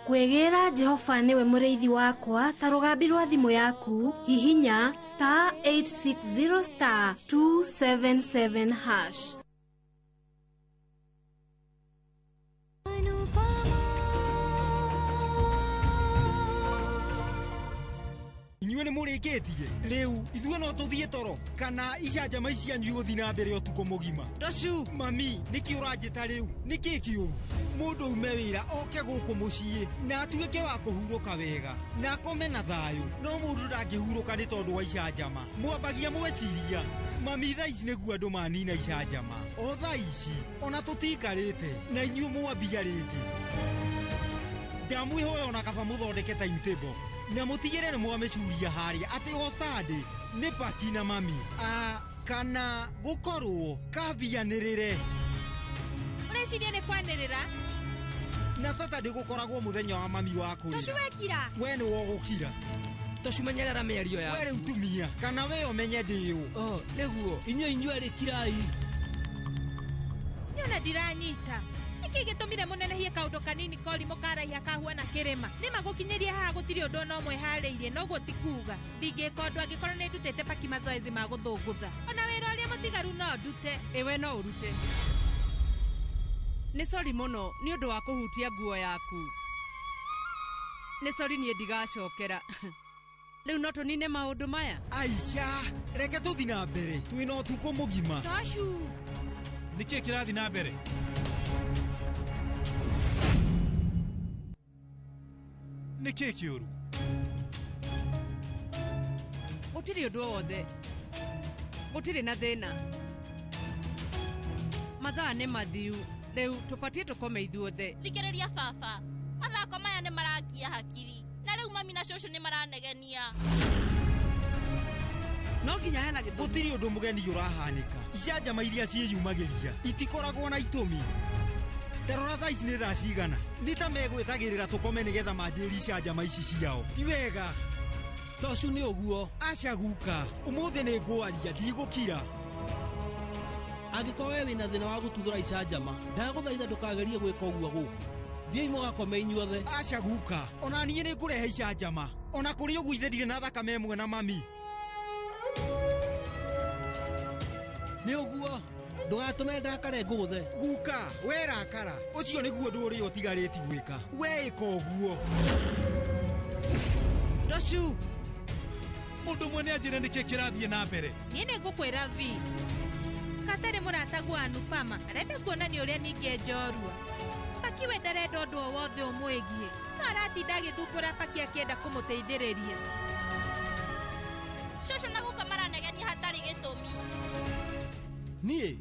Kwegera Jehova niwe mureithi wakwa, ta rugambi rwa thimu yaku hihinya *860*277#. Inyuĩ mũrĩkĩtie rĩu ithuĩ no tũthiĩ toro kana icanjama ici anyu igũthiĩ na mbere ũtukũ mũgima. Rũciũ mami nĩkĩ ũranjĩta rĩu nĩkĩ kĩũru mũndũ ume wĩra oke gũkũ mũciĩ na atuĩke wa kũhurũka wega na akome na thayũ, no mũndũ ndangĩhurũka nĩ tondũ wa icanjama. Mwambagia mweciria mami thaa ici nĩguo andũ manina icanjama, o thaa ici ona tũtikarĩte na inyuĩ mwambia rĩngĩ. Ndamwĩhoya ona kaba mũthondeke timetable na mũtigĩre nĩ mwamĩcuria harĩa atĩ o Sunday nĩ paki na mami kana gũkorwo kabianĩrĩre. Ũreciria nĩ kwanĩrĩra? Na Saturday gũkoragwo mũthenya wa mami wa kũrĩra. Tũcu wekira? We nĩ wogũkira. Tũcu menyerera mĩario yaku. We rĩu tumia kana we ũmenye ndĩũ. Nĩguo inyuĩ rĩkirai. Niona ndiranyita. Nĩkĩ gĩtũmire mũnenehie kaũndũ kanini korimũ karaiha kahuana kĩrĩma. Nĩ magũkinyĩria haha gũtirĩ ũndũ no mwe harĩirie, no guo ti kuuga ndingĩka ũndũ angĩkorwo nĩ ndutĩte paki mazoezi ma gũthũngũtha. Ona wĩra ũrĩa mũtigaru no ndute. Ewe no urute. Nĩ sorry mũno nĩ ũndũ wa kũhutia nguo yaku. Nĩ sorry niĩ ndigacokera. Rĩu no tũnine maũndũ maya. Aisha, reke tũthiĩ na mbere. Twĩna ũtukũ mũgima. Tashu. Nĩkĩ kĩrathiĩ na mbere? Nĩkĩ kĩũru? Gũtirĩ ũndũ wothe. Gũtirĩ na thĩna. Mathaa nĩ mathiu. Rĩu tũbatiĩ tũkome ithuothe. Thikĩrĩria baba. Mathako maya nĩ marakia hakiri. Na rĩu mami na cũcũ nĩ maranegenia. No nginya hena gĩtũmi. Gũtirĩ ũndũ mũgeni ũrahanĩka. Icanjama iria ciĩyumagĩria itikoragwo na itũmi. Ndarora thaa ici nĩ thaa cigana. Nĩ ta megwĩtagĩrĩra tũkome nĩgetha manjĩrĩrie icanjama ici ciao. Ti wega. Tũcu nĩ ũguo. Aca guka. Ũmũthĩ nĩ ngwaria ndigũkira. Angĩkorwo we wĩna thĩna wa gũtuthũra icanjama, ndagũthaitha ndũkagerie gwĩka ũguo gũkũ. Thiĩi mũgakome inyuothe. Aca guka. Ona niĩ nĩ ngũrehe icanjama. Ona kũrĩ ũguo ithe ndirĩ na thakame ĩmwe na mami. Nĩ ũguo. Ndũgatũme ndakare ngũthe. Guka, we rakara. Ũcio nĩguo ũndũ ũrĩa ũtigarĩti gwĩka. We ĩka ũguo. Rũciũ. Mũndũ ũmwe nĩ anjĩre nĩkĩ kĩrathiĩ na mbere. Niĩ nĩ ngũkwĩra vi. Katarĩ mũratagu wa Nupama arenda kuonania ũrĩa ningĩ njorua. Paki we ndarenda ũndũ o wothe ũmwĩgiĩ. No aratinda agĩthumbũra Paki akĩenda kũmũteithĩrĩria. Cũcũ na guka maranegenia hatarĩ gĩtũmi. Niĩ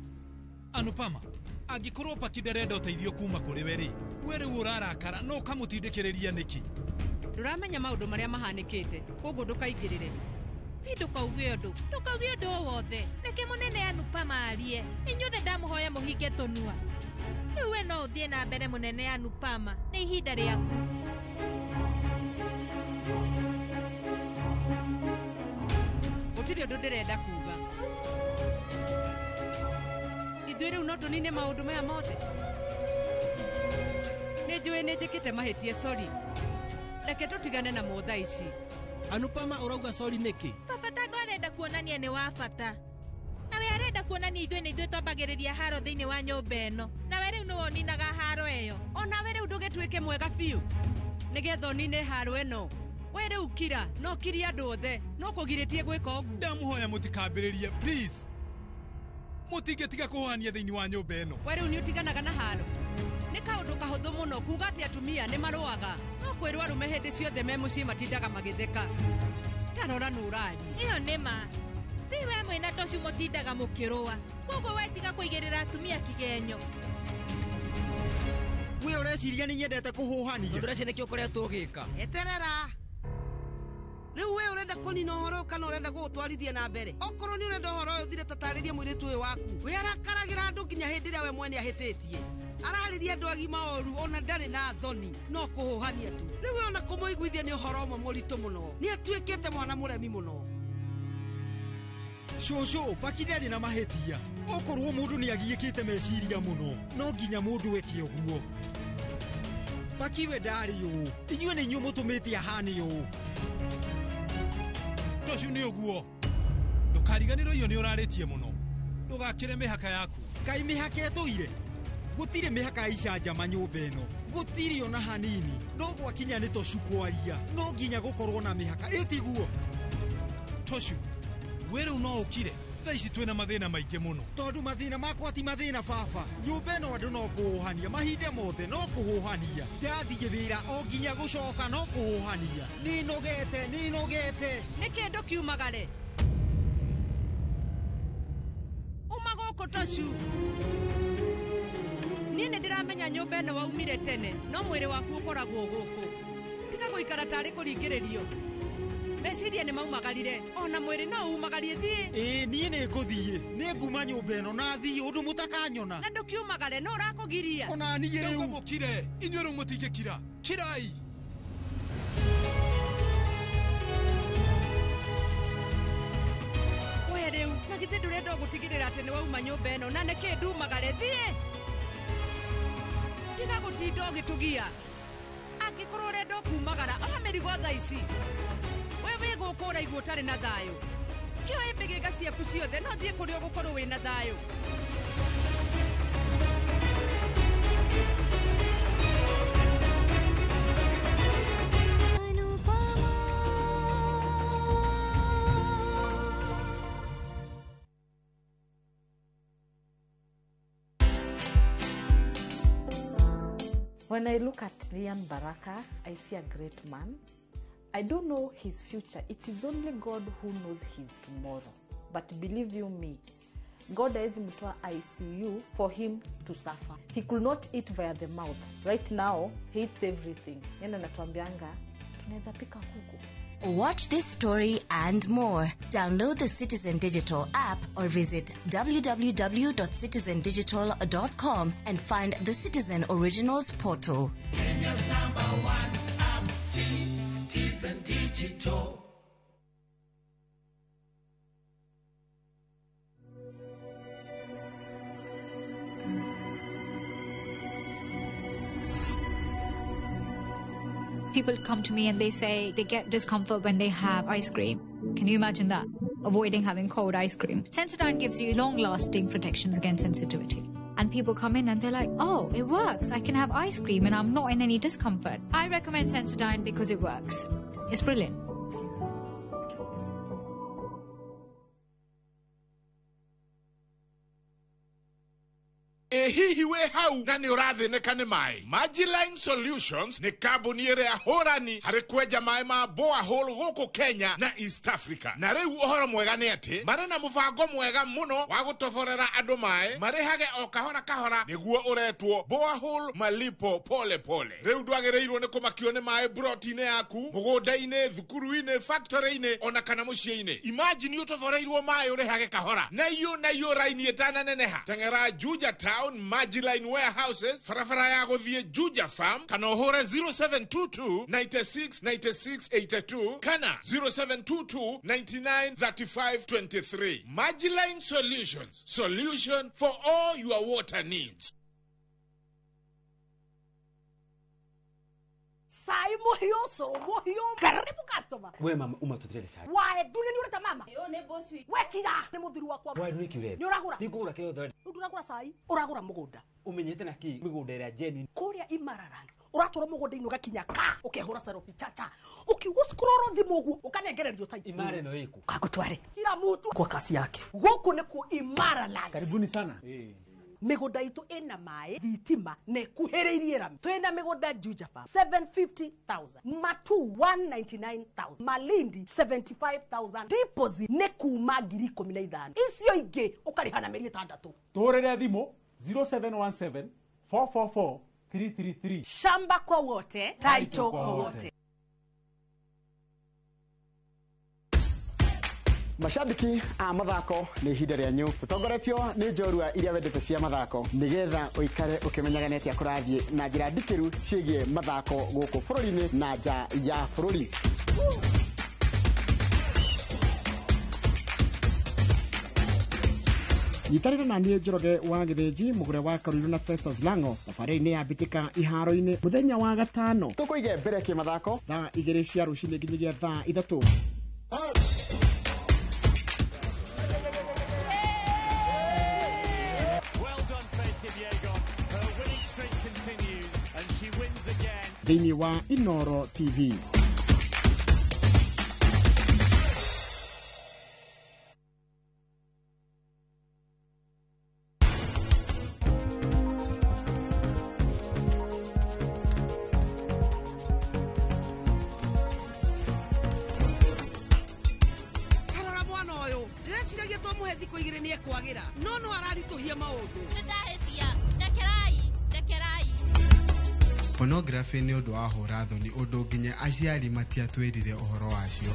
Anupama, angĩkorwo Paki ndarenda ũteithio kuma kũrĩ we rĩ, we rĩu ũrarakara no ũkamũtindĩkĩrĩria nĩkĩ? Ndũramenya maũndũ marĩa mahanĩkĩte, koguo ndũkaingĩrĩre. Vi ndũkauge ũndũ o wothe. Reke mũnene Anupama arie. Inyuothe ndamũhoya mũhinge tũnua. Rĩu we no ũthiĩ na mbere mũnene Anupama. Nĩ ihinda rĩaku. Gũtirĩ ũndũ ndĩrenda kuuga. Ithuĩ rĩu no tũnine maũndũ maya mothe. Nĩ njũĩ nĩ njĩkĩte mahĩtia sorry. Reke tũtigane na mo thaa ici. Anupama ũrauga sorry nĩkĩ? Baba tando arenda kuonania nĩ wa bata. Na we arenda kuonania ithuĩ twambagĩrĩria haro thĩinĩ wa nyũmba ĩno. Na we rĩu nĩ woninaga haro ĩyo. Ona we rĩu ndũgĩtuĩke mwega biũ. Nĩgetha ũnine haro ĩno. We rĩu kira, no kiri andũ othe. No kũgirĩtie gwĩka ũguo. Ndamũhoya mũtikambĩrĩrie, please. Mũtingĩtiga kũhania thĩinĩ wa nyũmba ĩno. We rĩu nĩ ũtiganaga na haro. Nĩ kaũndũ kahũthũ mũno kuuga atĩ atumia nĩ marũaga. No kwĩrwo arũme hĩndĩ ciothe me mũciĩ matindaga magĩtheka. Ndarora nĩ ũraria. Ĩyo nĩ ma. Vi we mwĩna Tũcu mũtindaga mũkĩrũa. Koguo wetiga kũigĩrĩra atumia kĩgenyo. We ũreciria nĩ nyendete kũhũhania. Ndũreciria nĩkĩ ũkoretwo ũgĩka. Eterera. Rĩu we ũrenda kũnina ũhoro kana ũrenda gũtwarithia na mbere? Okorwo nĩ ũrenda ũhoro ũyũ thire tatarĩrie mũirĩtu ũyũ waku. We arakaragĩra andũ nginya hĩndĩ ĩrĩa we mwene ahĩtĩtie. Ararĩria andũ agima ũru ona ndarĩ na thoni, no kũhũhania tu. Rĩu ona kũmũiguithia nĩ ũhoro ũmwe mũritũ mũno. Nĩ atuĩkĩte mwana mũremi mũno. Shosho pakidari na mahetia. Okorwo mundu ni agiikite meciria muno. No nginya mundu eke uguo. Pakiwe ndari yu. Inyuĩ nĩ inyuĩ mũtũmĩte ahane yu. Tocio nĩ ũguo. Ndũkariganĩrwo iyo nĩ ũrarĩtie mũno. Ndũgakĩre mĩhaka yaku. Kai mĩhaka ĩtũire. Gũtirĩ mĩhaka ya icanjama nyũmba ĩno. Gũtirĩ ona hanini. No gwakinya nĩ tocu kwaria. No nginya gũkorwo na mĩhaka ĩtiguo. Tocio, we rĩu no ũkire. Thaa ici twĩna mathĩna maingĩ mũno. Tondũ mathĩna makwa ti mathĩna baba. Nyũmba ĩno andũ no kũhũhania. Mahinda mothe no kũhũhania. Ndathiĩ wĩra o nginya gũcoka no kũhũhania. Nĩnogete. Nĩ kĩndũ kiumagare. Uma gũkũ Tocu. Niĩ nĩ ndĩramenya nyũmba ĩno waumire tene, no mwĩrĩ waku ũkoragwo gũkũ. Tiga gũikara tarĩ kũringĩrĩrio. Meciria nĩ maumagarire, ona mwĩrĩ no umagarie thiĩ. Niĩ nĩ ngũthiĩ. Nĩ nguma nyũmba ĩno na thiĩ ũndũ mũtakanyona. Na ndũkiumagare no ũrakũgiria. Ona niĩ rĩu. Mũkire, inyuĩ rĩu mũtingĩkira. Kirai. We rĩu, na githĩ ndũrenda gũtigĩrĩra atĩ nĩ wauma nyũmba ĩno na nĩkĩ ndumagare thiĩ. Tiga gũtinda ũgĩtũgia. Angĩkorwo ũrenda kumagara, oha mĩrigo thaa ici. We wĩ gũkũ ũraigua ũtarĩ na thayũ. Kĩoe mbĩgĩga ciaku ciothe no thiĩ kũrĩa ũgũkorwo wĩ na thayũ. When I look at Ryan Baraka, I see a great man. I don't know his future. It is only God who knows his tomorrow. But believe you me, God haezi mtoa ICU for him to suffer. He could not eat via the mouth. Right now, he eats everything. Yenda natuambianga, tunaweza pika kuku. Watch this story and more. Download the Citizen Digital app or visit www.citizendigital.com and find the Citizen Originals portal. Kenya's #1 app, Citizen Digital. People come to me and they say they get discomfort when they have ice cream. Can you imagine that? Avoiding having cold ice cream. Sensodyne gives you long-lasting protections against sensitivity. And people come in and they're like, oh, it works. I can have ice cream and I'm not in any discomfort. I recommend Sensodyne because it works. It's brilliant. Hihi we hau na ni ũrathinĩka nĩ maĩ. Magiline Solutions nĩ kambuni ĩrĩa hũrani harĩ kwenja maĩ ma borehole gũkũ Kenya na East Africa. Na rĩu ũhoro mwega nĩ atĩ marĩ na mũbango mwega mũno wa gũtoborera andũ maĩ marĩhage o kahora kahora nĩguo ũretwo borehole malipo pole pole. Rĩu ndwagĩrĩirwo nĩ kũmakio nĩ maĩ broti-inĩ yaku, mũgũnda-inĩ, thukuru-inĩ, factory-inĩ ona kana mũciĩ-inĩ. Imagine ũtoboreirwo maĩ ũrĩhage kahora. Na iyo raini ĩtananeneha. Teng'era Juja Town Magiline Warehouses, farafara ya gũthiĩ Juja Farm, kana ũhũre 0722 96 96 82 kana 0722 99 35 23. Magiline Solutions, solution for all your water needs. Sai muhio karibu customer. We mama umatutirete sai. Wae dunia ni ureta mama. Yo ne boss wi. We kira ne muthiri wakwa. Wae ni kiure. Ni uragura. Ni ngura kire thori. Uragura sai. Uragura mugunda. Umenyete na ki migunda ira Jenny. Kuria Imararans. Uratura mugunda-ini ugakinya ka. Ukehura sarofi chacha. Ukiugo scroll thimu ugu ukanegererio title. Imare no iku. Akutware. Kila mtu kwa kasi yake. Guku ni ku Imararans. Karibuni sana. Migunda itu ina maĩ thitima ne kuhĩrĩirie rami. Twina migunda Juja Farm 750,000, Matu 199,000, Malindi 75,000. Deposit ne kuma 15,000. Icio ingĩ ũkarĩhana mĩeri 6. Tũrĩre thimũ 0717 444 333. Shamba kwa wote, title kwa wote. Mashabiki a mathako nĩ ihinda rĩanyu. Tũtongoretio nĩ njorua iria wendete cia mathako nĩgetha ũikare ũkĩmenyaga nĩ atĩa kũrathiĩ na njĩra ndikĩru ciĩgiĩ mathako gũkũ bũrũri-inĩ na nja ya bũrũri. nyitanĩra na niĩ Njoroge wa Gĩthĩnji mũgũre wa Karũirũ na Festus Lango thabarĩ-inĩ ya mbĩtĩka iharo-inĩ mũthenya wa gatano tũkũige mbere kĩmathako thaa 2 cia rũcinĩ nginyagia thaa 3. Thĩinĩ wa Inoro TV. Karora mwana ũyũ ndĩreciragia tũmũhe thikũ 2 nĩ ekwagĩra no araritũhia maũndũ. Nĩndahĩtia ndekerai. Pornography nĩ ũndũ wa hũra thoni ũndũ nginya aciari matiatwĩrire ũhoro wacio.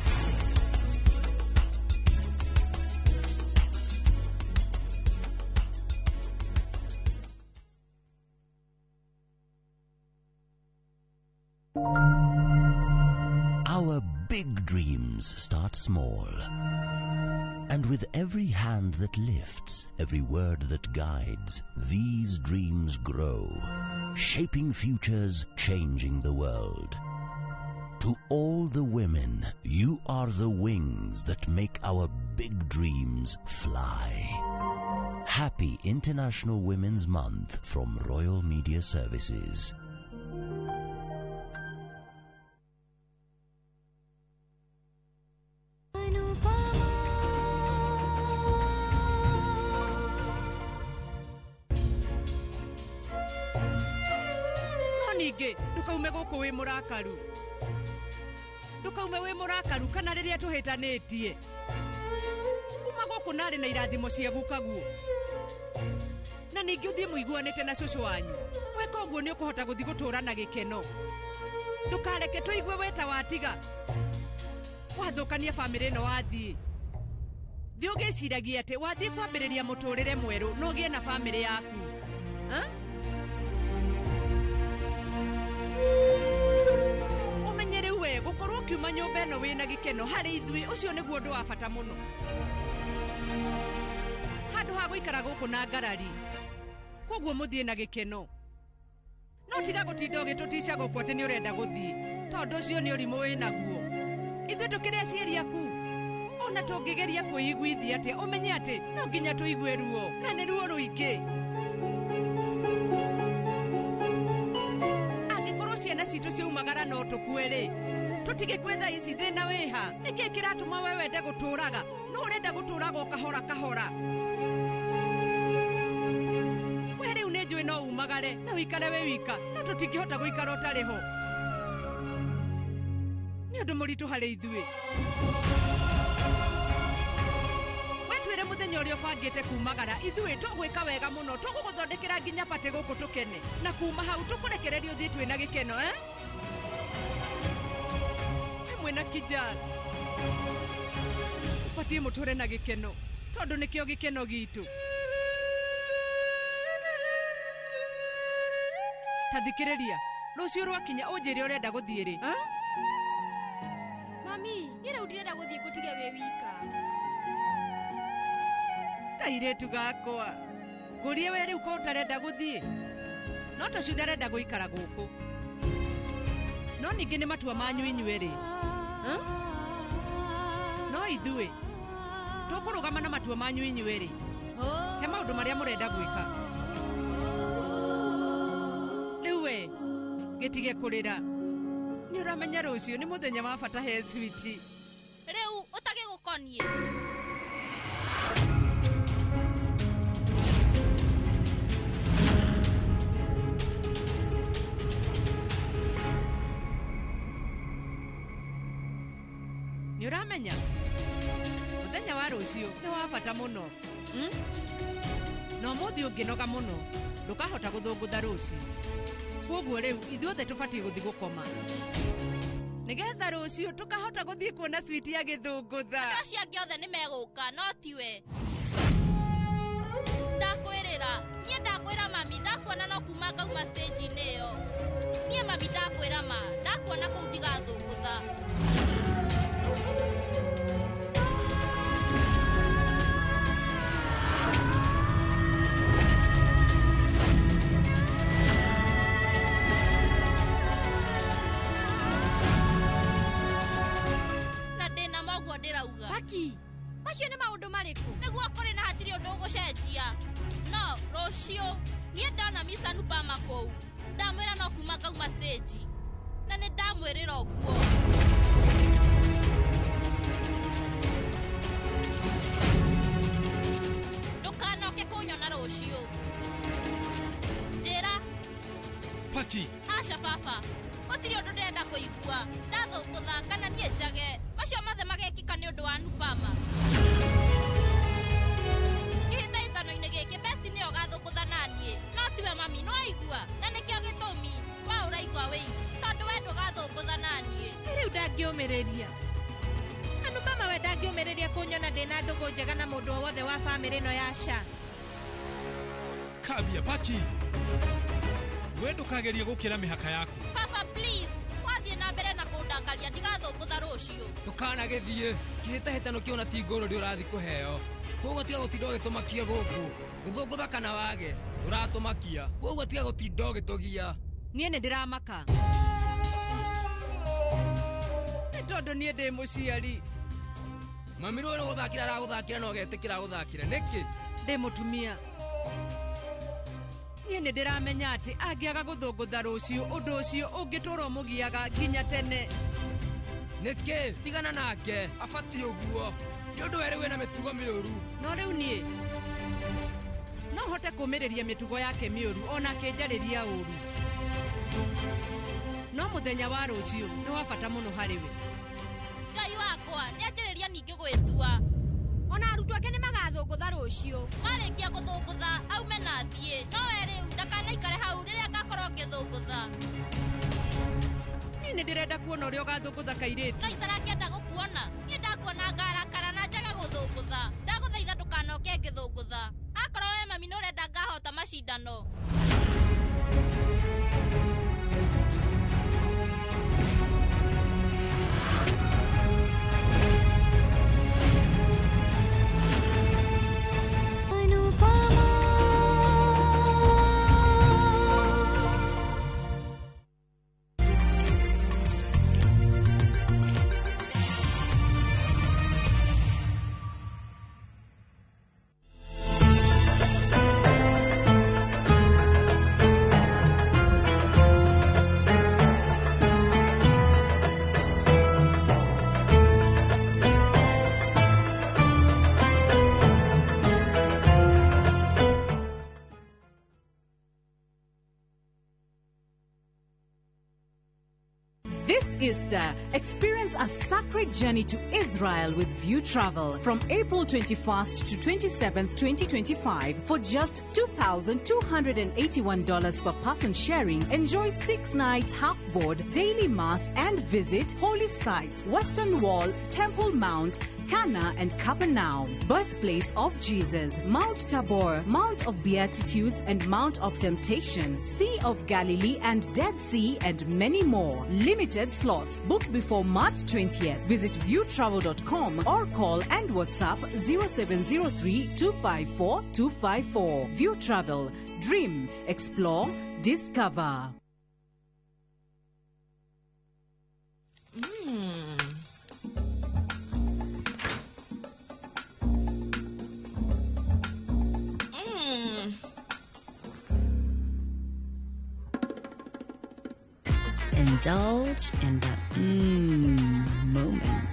Our big dreams start small. And with every hand that lifts, every word that guides, these dreams grow, shaping futures, changing the world. To all the women, you are the wings that make our big dreams fly. Happy International Women's Month from Royal Media Services. Ndukaume gũkũ wĩ mũrakaru. Ndukaume wĩ mũrakaru kana rĩrĩa tũhĩtanĩtie. Uma gũkũ narĩ na irathimo cia gukaguo. Na ningĩ ũthiĩ mũiguanĩte na cũcũ wanyu. Weka ũguo nĩ ũkũhota gũthiĩ gũtũũra na gĩkeno. Ndũkareke tũigue weta watiga. Wathũkania bamĩrĩ ĩno wathiĩ. Thiĩ ũgĩciragia atĩ wathiĩ kwambĩrĩria mũtũũrĩre mwerũ no ũgĩe na bamĩrĩ yaku. Umenyere we gukorwo kiuma nyũmba ĩno wĩna gĩkeno harĩ ithuĩ ũcio nĩguo ũndũ wa bata mũno. Handũ ha gũikara gũkũ na ngarari. Koguo mũthiĩ na gĩkeno. No tiga gũtinda ũgĩtũtica gũkũ atĩ nĩ ũrenda gũthiĩ. Tondũ ũcio nĩ ũrimũ wĩnaguo. Ithuĩ tũkĩrĩ aciari aku. Ona tũngĩgeria kwĩiguithia atĩ ũmenye atĩ no nginya tũigue ruo na nĩ ruo rũingĩ. Ciana citũ ciumagara no tũkuĩrĩ. Tũtige kwetha ici thĩna wĩha. Nĩkĩ kĩratũma we wende gũtũũraga? No ũrenda gũtũũraga o kahora. We rĩu nĩ njũĩ no umagare na wĩikare wĩ wika. No tũtingĩhota gũikara ũtarĩ ho. Nĩ ũndũ mũritũ harĩ ithuĩ. Wetwĩre mũthenya ũrĩa ũbangĩte kumagara ithuĩ tũgwĩka wega mũno. Tũgũgũthondekera nginya patĩ gũkũ tũkene. Na kuma hau tũkũrekereria ũthiĩ twĩna gĩkeno Hamwe na kijana. Ũbatiĩ mũtũũre na gĩkeno. Tondũ nĩkĩo gĩkeno gitũ. Tathikĩrĩria. Rũciũ rwakinya ũnjĩre ũrenda gũthiĩ rĩ. Mami, rĩu ndirenda gũthiĩ ngũtige wĩ wika. Kairĩtu gakwa. Ngũrie we rĩu ko ũtarenda gũthiĩ. No tũcu ndarenda gũikara gũkũ. No ningĩ nĩ matua manyu inyuĩ-rĩ. No ithuĩ tũkũrũgama na matua manyu inyuĩ-rĩ. He maũndũ marĩa mũrenda gwĩka. Rĩu we gĩtige kũrĩra. Nĩ ũramenya rũciũ nĩ mũthenya wa bata he switi. Rĩu ũtagĩgũkoniĩ. Nĩ ũramenya mũthenya wa rũciũ nĩ wa bata mũno. No mũthĩ ũngĩnoga mũno ndũkahota gũthũngũtha rũciũ. Koguo rĩu ithuothe tũbatiĩ gũthiĩ gũkoma. Nĩgetha rũciũ tũkahota gũthiĩ kuona switi ya gĩthũngũtha. Andũ acio angĩ othe nĩ megũka no tiwe. Ndakwĩrĩra, niĩ ndakwĩra mami ndakuona no kuma ngauma stage-inĩ ĩyo. Niĩ mami ndakwĩra ma, ndakuona kũu ndigathũngũtha. Paki, macio nĩ maũndũ marĩkũ? Nĩguo kũrĩ na hatirĩ ũndũ ũgũcenjia. No, rũciũ, niĩ ndona Miss Anupama kũu. Ndamwĩra no kuma ngauma stage. Na nĩ ndamwĩrĩra ũguo. Ndũkanoke kũnyona rũciũ. Njĩra. Paki. Aca baba. Gũtirĩ ũndũ ndĩrenda kũigua. Ndathũngũtha kana niĩ njage. Macio mothe magekĩka nĩ ũndũ wa Anupama. Kĩhĩtahĩtano-inĩ gĩkĩ Besti nĩyo gathũngũtha na niĩ. No tiwe mami, no aigua. Na nĩkĩo gĩtũmi. Wa ũraigua wĩiru. Tondũ we ndũgathũngũtha na niĩ. Rĩu ndangĩũmĩrĩria. Anupama we ndangĩũmĩrĩria kũnyona ndĩna ndũgũ njega na mũndũ o wothe wa bamĩrĩ ĩno ya Asha. Kabia Paki. We ndũkagerie gũkĩra mĩhaka yaku. Papa please, wathiĩ na mbere na kũndakaria ndigathũngũtha rũciũ. Ndũkanagĩthiĩ. Kĩhĩtahĩtano kĩu na ti ngũrũ ũrathiĩ kũheo. Koguo tiga gũtinda ũgĩtũmakia gũkũ. Gũthũngũtha kana wage, ũratũmakia. Koguo tiga gũtinda ũgĩtũgia. Niĩ nĩ ndĩramaka. Nĩ tondũ niĩ ndĩ mũciari. Mami rũĩ nĩ gũthakĩra aragũthakĩra na ũgetĩkĩra gũthakĩra. Nĩkĩ? Ndĩ mũtumia. Niĩ nĩ ndĩramenya atĩ angĩaga gũthũngũtha rũciũ ũndũ ũcio ũngĩtũũra mũgiaga nginya tene. Nĩkĩ? Tigana nake. Abatiĩ ũguo. Nĩ ũndũ we rĩu ena mĩtugo mĩũru. No rĩu niĩ no hote kũmĩrĩria mĩtugo yake mĩũru ona akĩnjarĩria ũru. No mũthenya wa rũciũ nĩ wa bata mũno harĩ we. Ngai wakwa nĩanjĩrĩria ningĩ gwĩtua. Ona arutwo ake nĩ magathũngũtha rũciũ. Marĩkia gũthũngũtha aume na thiĩ. No we rĩu ndakanaikare hau rĩrĩa ngakorwo ngĩthũngũtha. Niĩ nĩ ndĩrenda kuona ũrĩa ũgathũngũtha kairĩtu. No itarakĩenda gũkuona. Niĩ ndakuona ngarakara na njage gũthũngũtha. Ndagũthaitha ndũkanoke ngĩthũngũtha. Akorwo we mami nĩ ũrenda ngahota macindano. Easter, experience a sacred journey to Israel with View Travel from April 21st to 27th, 2025 for just $2,281 per person sharing. Enjoy 6 nights half-board, daily mass and visit holy sites, Western Wall, Temple Mount, Cana and Capernaum, birthplace of Jesus, Mount Tabor, Mount of Beatitudes and Mount of Temptation, Sea of Galilee and Dead Sea and many more. Limited slots. Book before March 20th. Visit viewtravel.com or call and WhatsApp 0703 254 254. View Travel. Dream, explore, discover. Indulge in that moment.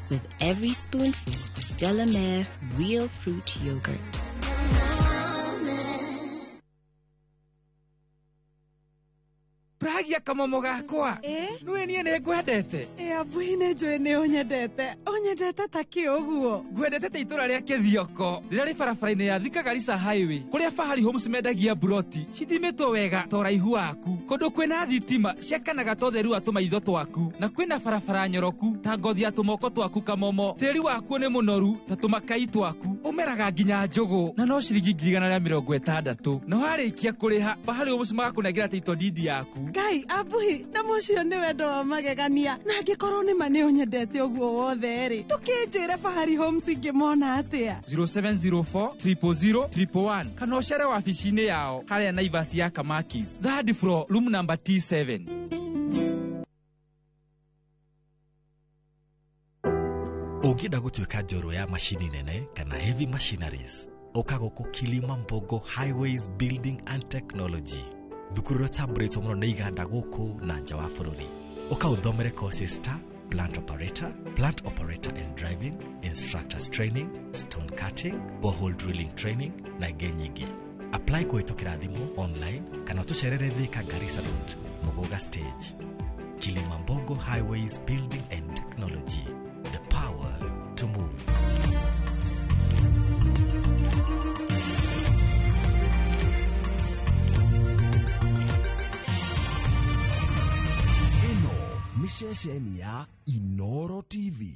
With every spoonful of Delamere real fruit yogurt. Pragia kamomo gakwa. Nwe niĩ nĩ ngwendete. Abuhi nĩ njũĩ nĩ ũnyendete. Ũnyendete ta kĩ ũguo. Ngwendete ta itũra rĩa Kĩthioko rĩrĩa rĩ barabara-inĩ ya Thika Garissa Highway kũrĩa Fahari Homes mendagia buroti cithimĩtwo wega ta ũraihu waku, kũndũ kwĩna thitima ciakanaga ta ũtheri wa tũmaitho twaku, na kwĩna barabara nyoroku ta ngothi ya tũmoko twaku kamomo. Tĩri waku nĩ mũnoru ta tũmakai twaku, umeraga nginya njogo na no ciringi 160 na warĩkia kũrĩha bahari ũmũci magakũnengera title deed yaku. Ngai abuhi na mũcio nĩ wendo wa magegania na angĩkorwo nĩ ma nĩ ũnyendete ũguo wothe rĩ ndũkĩnjĩre Fahari Homes ingĩmona atĩa. 0704 000 111 kana ũcere wabici-inĩ yao harĩa Naivas ya Kamakis, third floor, room number T7. Ũngĩenda gũtuĩka njorua ya machini nene kana heavy machineries, ũka gũkũ Kilimambogo Highways Building and Technology. Thukuru rũtambũrĩtwo mũno nĩ iganda gũkũ na nja wa bũrũri. Ũka ũthomere courses ta plant operator and driving, instructors training, stone cutting, borehole drilling training na ingĩ nyingĩ. Apply kũhĩtũkĩra thimũ online kana tũcerere Thika Garissa Road, Muguga Stage. Kilimambogo Highways Building and Technology. The power to move. Ino ni ceceni ya Inoro TV.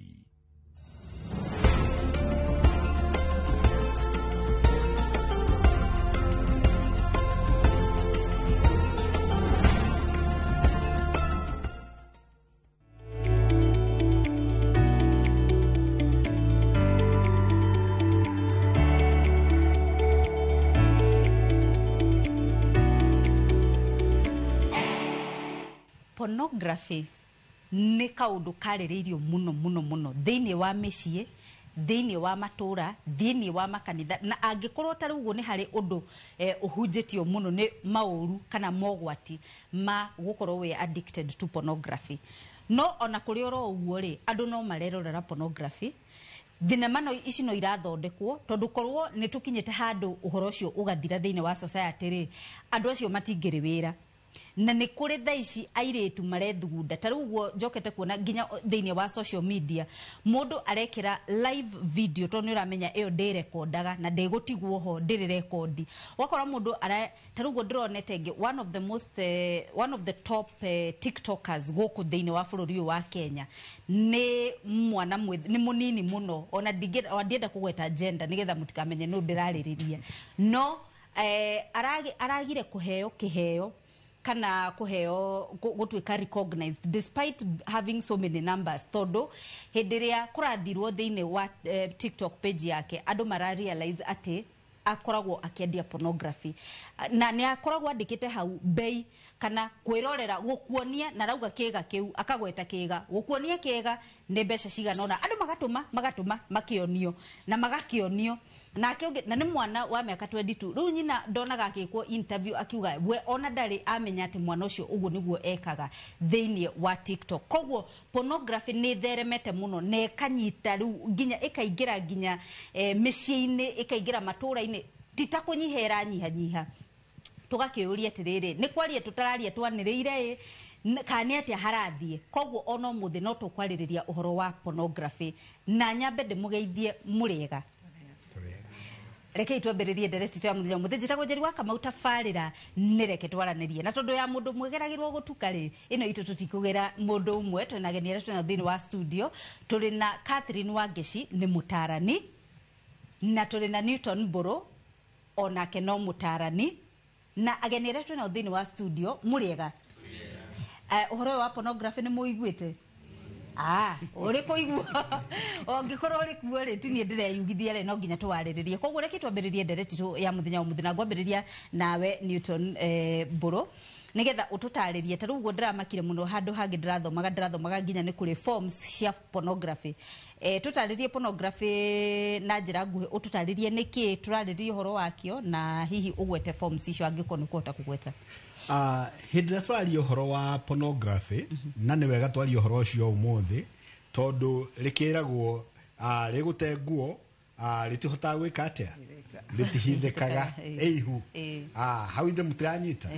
Pornography nĩ kaũndũ karĩrĩirio mũno thĩinĩ wa mĩciĩ, thĩinĩ wa matũra, thĩinĩ wa makanitha, na angĩkorwo ta rĩu nĩ harĩ ũndũ ũhunjĩtio mũno nĩ maũru kana mogwati ma gũkorwo we addicted to pornography. No ona kũrĩ oro ũguo rĩ andũ no marerorera pornography. Thinema no ici no irathondekwo tondũ korwo nĩ tũkinyĩte handũ ũhoro ũcio ũgathira thĩinĩ wa society rĩ andũ acio matingĩrĩ wĩra. Na nĩ kũrĩ thaa ici airĩtu marethugunda ta rĩu ũguo njokete kuona nginya thĩinĩ wa social media mũndũ arekĩra live video tondũ nĩ ũramenya ĩyo ndĩrekondaga na ndĩgũtigwo ho ndĩrĩ rekondi. Wakora mũndũ ta rĩu ũguo ndĩronete ngĩ one of the top tiktokers gũkũ thĩinĩ wa bũrũri ũyũ wa Kenya nĩ mwana nĩ mũnini mũno ona ndienda kũgweta gender nĩgetha mũtikamenye nũ ndĩrarĩrĩria no aragire kũheo kĩheo kana kuheo gũtuĩka recognized despite having so many numbers tondu hĩndĩ ĩrĩa kũrathirwo thĩinĩ wa TikTok page yake andũ mararealize atĩ akoragwo akĩendia pornography na nĩ akoragwo andĩkĩte hau bei kana kwĩrorera gũkuonia na rauga kĩga kĩu akagweta kĩga gũkuonia kĩga nĩ mbeca cigana ona andũ magatũma makĩonio na magakĩonio na nĩ mwana wa mĩaka 22 rĩu nyina ndonaga akĩkwo interview akiuga we ona ndarĩ amenya atĩ mwana ũcio ũguo nĩguo ekaga thĩinĩ wa TikTok. Koguo pornography nĩ theremete mũno na ĩkanyita rĩu nginya ĩkaingĩra nginya mĩciĩ-inĩ ĩkaingĩra matũra-inĩ tita kũnyihera nyiha tũgakĩũria atĩrĩrĩ nĩ kwaria tũtararia twanĩrĩire kana atĩa harathiĩ. Koguo ona ũmũthĩ no tũkwarĩrĩria ũhoro wa pornography na nyambe ndĩmũgeithie mũrĩega. Rekei twambĩrĩrie ndereti ya mũthenya mũthĩ njĩtagwo Njeri wa Kamau tabarĩra nĩreke twaranĩrie na tondũ ya mũndũ mwegeragĩrwo gũtuka rĩ ĩno itũ tũtikũgera mũndũ ũmwe twĩna ageni arĩa twĩna thĩinĩ wa studio tũrĩ na Catherine Wangeci nĩ mũtarani na tũrĩ na Newton Mburu onake no mũtarani na ageni arĩa twĩna thĩinĩ wa studio mũrĩega. Ũhoro wa pornography nĩ mũiguĩte? Ore koigua ongikorwo uri kuo ri tinie ndireyugithia ri no nginya twarĩrĩrie. Koguo reke twambĩrĩrie ndereti ya mũthenya na ngwambĩrĩria nawe Newton Mburu nigetha ũtũtarĩrie ta rĩu ũguo ndĩramakire mũno handũ hangĩ ndĩrathomaga nginya nĩ kũrĩ forms cia pornography. Tũtarĩrie pornography na njĩra nguhĩ ũtũtarĩrie nĩkĩ tũrarĩrĩria ũhoro wakio na hihi ũgwete forms icio angĩkorwo nĩ kũhota kũgweta. Hĩndĩ ĩrĩa twaria ũhoro wa pornography na nĩ wega twaria ũhoro ũcio ũmũthĩ tondũ rĩkĩragwo rĩgũte nguo rĩtihotaga gwĩka atĩa rĩtihithĩkaga ihu hau ithe mũtiranyita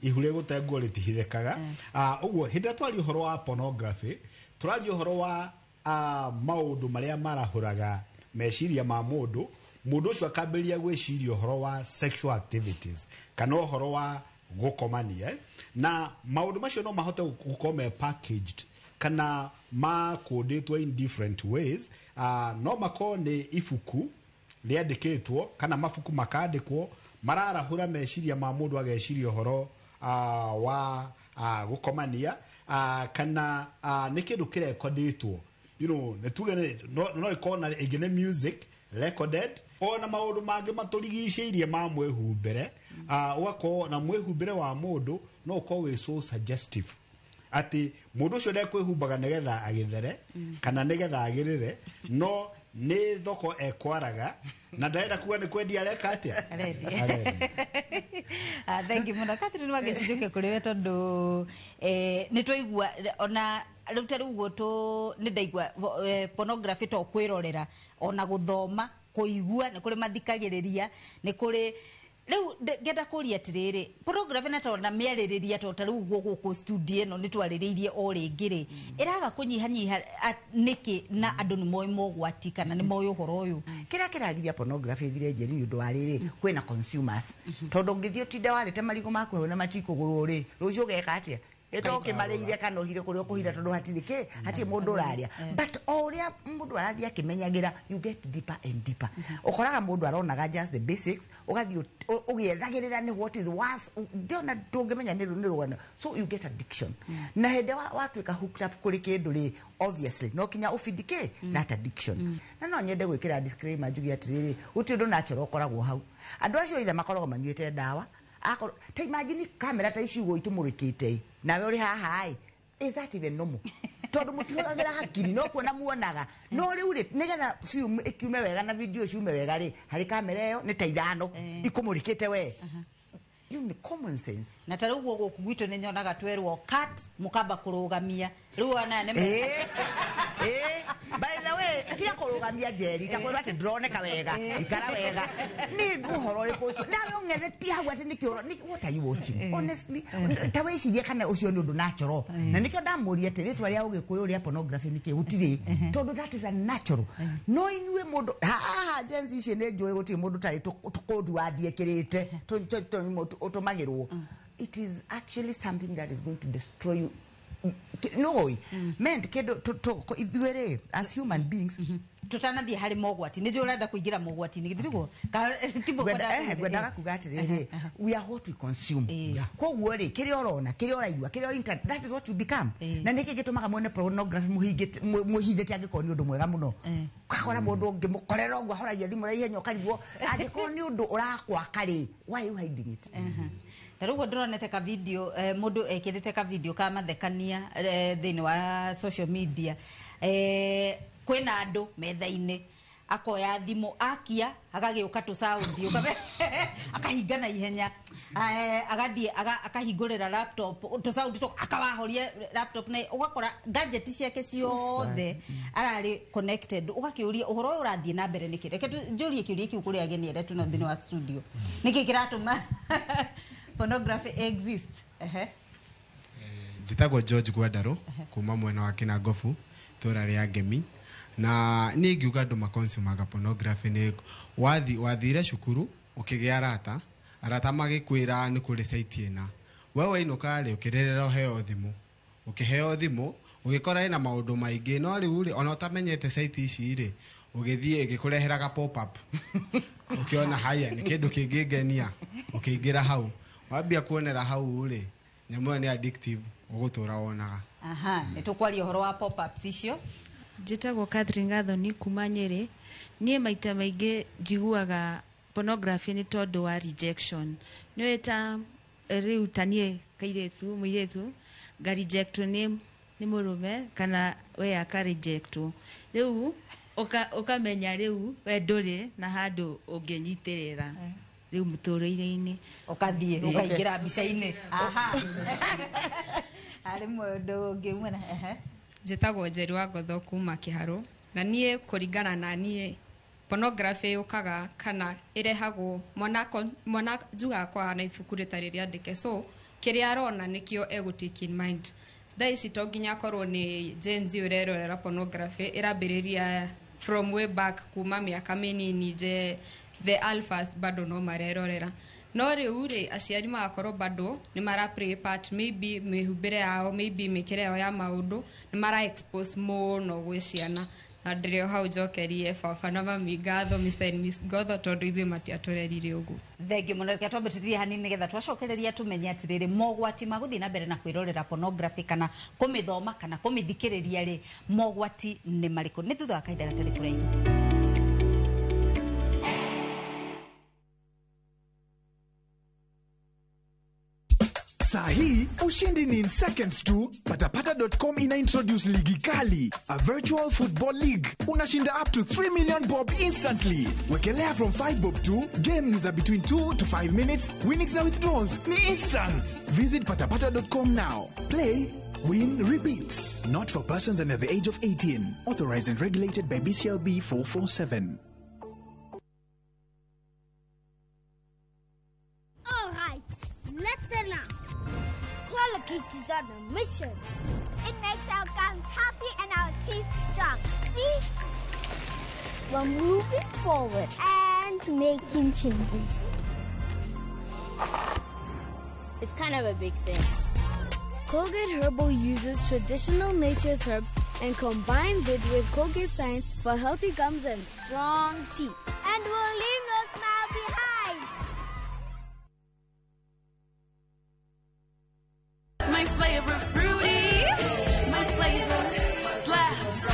ihu rĩgũte nguo rĩtihithĩkaga. Ũguo hĩndĩ ĩrĩa twaria ũhoro wa pornography tũraria ũhoro wa maũndũ marĩa marahũraga meciria ma mũndũ ũcio akambĩrĩria gwĩciria ũhoro wa sexual activities kana ũhoro wa gũkomania na maũndũ macio no mahote gũkorwo me packaged kana makũndĩtwo in different ways. No makorwo nĩ ibuku rĩandĩkĩtwo kana mabuku makandĩkwo mararahũra meciria ma mũndũ ageciria ũhoro wa gũkomania kana nĩ kĩndũ kĩrekodĩtwo, you know, nĩtuge no ikorwo na ĩngĩ nĩ music recorded, ona maũndũ mangĩ matũrigicĩirie ma mwĩhumbĩre. Ũgakorwo na mwĩhumbĩre wa mũndũ no ũkorwo wĩ so suggestive ati mũndũ ũcio ndekwĩhumbaga nĩgetha agĩthere kana nĩgetha agĩrĩre, no nĩ thoko ekwaraga na ndaenda kuga nĩ kwendia areka atĩa. Thank you muno Catherine wagĩcinjuke kũrĩ we tondũ nĩ twaigua ona rĩu ta rĩu nĩ ndaigua pornography to kwĩrorera ona gũthoma kũigua nĩ kũrĩ mathikagĩrĩria nĩ kũrĩ rĩu ngenda kũria atĩrĩrĩ pornography na tondũ mĩarĩrĩria tondũ rĩu gũkũ studio ĩno nĩ twarĩrĩirie o rĩngĩ ĩraga kũnyihanyiha nĩkĩ na andũ nĩ moĩ mogwati kana nĩ moĩ ũhoro ũyũ. Kĩrĩa kĩragiria pornography thire njeri nĩ ũndũ wa rĩrĩ kwĩna consumers tondũ ngĩthiĩ ũtinde warĩte marigũ maku na matikũgũrwo rĩ rũciũ ũgeka atĩa ĩtoke marĩire kana ũhire kũrĩa ũkũhira tondũ hatirĩ mũndũ ũrarĩa, but o ũrĩa mũndũ arathiĩ akĩmenyagĩra you get deeper and deeper. Ũkoraga mũndũ aronaga just the basics ũgathiĩ ũgĩethagĩrĩra nĩ what is worse ndĩona ndũngĩmenya nĩ rũgano, so you get addiction. Na hĩndĩ watuĩka hooked up kũrĩ kĩndũ rĩ obviously no kinya ũfindike that addiction. Na no nyende gwĩkĩra disclaimer njugi atĩrĩrĩ gũtirĩ ũndũ natural ũkoragwo hau. Andũ acio either makoragwo manyuĩte ndawa ta imagine kamera ta ici itumũrĩkĩte nawe ũrĩ haha is that even normal? Tondũ mũtihũthagĩra hakiri no kuona muonaga no rĩu rĩ nĩgetha film ĩkiume wega na video ciume wega rĩ harĩ kamera ĩyo nĩ ta ithano ikũmũrĩkĩte we. You need common sense. Na ta rĩu gũkũ gwitũ nĩ nyonaga twerwo cut mũkamba kũrũgamia rĩu ona nĩ by the way tiga kũrũgamia njeri ta kwĩrwo atĩ ndroneka wega ikara wega nĩ ũhoro ũrĩkũ ũcio nawe ũng'ethetie hau atĩ nĩkĩoro what are you watching honestly ta wĩcirie kana ũcio nĩ ũndũ natural na nĩkĩo ndamũria atĩ rĩtwa rĩa ũgĩkũyũ rĩa pornography nĩkĩ gũtirĩ tondũ that is a natural no inyuĩ mũndũ haha jensi ici nĩ njũĩ gũtirĩ mũndũ tarĩ tũkũndu wathiĩkĩrĩte ũtũmagĩrwo. It is actually something that is going to destroy you. No, meant ithuĩ as human beings tutanathiĩ harĩ mogwati nĩ ũrenda kũingĩra mogwati nĩ gĩthirwo ngwendaga kuga atĩrĩrĩ we are what we consume. Koguo rĩ kĩrĩa ũrona kĩrĩa ũraigua kĩrĩa internet that is what you become. Na nĩkĩ gĩtũmaga mwene pornography mũhithĩte angĩkorwo nĩ ũndũ mwega mũno kakora mũndũ ũngĩmũkorera ũguo ahoragia thimũ na ihenya ũkarigwo angĩkorwo nĩ ũndũ ũrakwaka rĩ why you hiding it? Na rĩu ndĩronete ka video mũndũ ekĩrĩte ka video ka mathekania thĩinĩ wa social media kwĩna andũ metha-inĩ akoya thimũ akia agagĩũka tũsaundi akahinga na ihenya agathiĩ akahingũrĩra laptop tũsaundi akawahoria laptop na ũgakora gadget ciake ciothe ararĩ connected ũgakĩũria ũhoro ũyũ ũrathiĩ na mbere nĩkĩ reke njũrie kĩũria kĩu kũrĩ ageni arĩa twĩna thĩinĩ wa studio nĩkĩ kĩratũma pornography exists? Njĩtagwo George Gwandarũ kuma mwena wa Kĩnangobu tũra rĩa Ngemi na nĩ ngiuga andũ makonsumaga pornography nĩ wathire cukuru ũkĩgĩa arata magĩkwĩra nĩ kũrĩ site ĩna we wainũka rĩ ũkĩrerera ũheo thimũ ũkĩheo thimũ ũgĩkora ĩna maũndũ maingĩ no rĩu rĩ ona ũtamenyete site ici rĩ ũgĩthiĩ ĩgĩkũreheraga pop up ũkĩona haya nĩ kĩndũ kĩngĩngenia ũkĩingĩra hau wambia kuonera hau rĩ nyamũ nĩ addictive ũgũtũra wonaga. Nĩ tũkwaria ũhoro wa pop ups icio. Njĩtagwo Catherine Gathoni kuma Nyĩrĩ. Niĩ maita maingĩ njiguaga pornography nĩ tondũ wa rejection. Nĩ ta rĩu ta niĩ kairĩtu mũirĩtu nga rejectwo nĩ mũrũme kana we aka rejectwo rĩu ũkamenya rĩu we ndũrĩ na handũ ũngĩnyitĩrĩra rĩu mũtũrĩre-inĩ ũkathiĩ ũkaingĩra mbica-inĩ. Arĩ mũndũ ũngĩ mwena Njĩtagwo Njeri wa Ngotho kuma Kĩharũ na niĩ kũringana na niĩ pornography ũkaga kana ĩrehagwo mwana njuga kwa na ibuku rĩtarĩ rĩandĩke so kĩrĩa arona nĩkĩo egũtake in mind. Thaa ici to nginya korwo nĩ Gen Z ũrerorera pornography ĩrambĩrĩria from way back kuma mĩaka mĩnini the alphas bado no marerorera no riu ri aciari magakorwo bado ni mara play part, maybe mihumbire yao, maybe mikire yao ya maundu ni mara expose muno gwi ciana, na ndirio hau njokerie baba na mami ngatho Mr and Miss Ngotho tondu ithuĩ matiatũrerire ũguo. Thengiũ mũno, reke twambĩrĩrie hanini nĩgetha twacokereria tũmenye atĩrĩrĩ mogwati ma gũthiĩ na mbere na kwĩrorera pornography kana kũmĩthoma kana kũmĩthikĩrĩria rĩ, mogwati nĩ marĩkũ? Nĩ thutha wa kahinda gatarĩ kũraihu. Sahi, ushindi ni in seconds tu. Patapata.com ina introduce ligi kali, a virtual football league. Unashinda up to 3 million bob instantly. Wekelea from 5 bob to game is between 2 to 5 minutes. Winnings na withdrawals ni instant. Visit patapata.com now. Play, win, repeat. Not for persons under the age of 18. Authorized and regulated by BCLB 447. All right, listen up. Collocates is on a mission. It makes our gums happy and our teeth strong. See? We're moving forward and making changes. It's kind of a big thing. Colgate Herbal uses traditional nature's herbs and combines it with Colgate Science for healthy gums and strong teeth. And we'll leave no smile behind. My flavor fruity, my flavor slaps.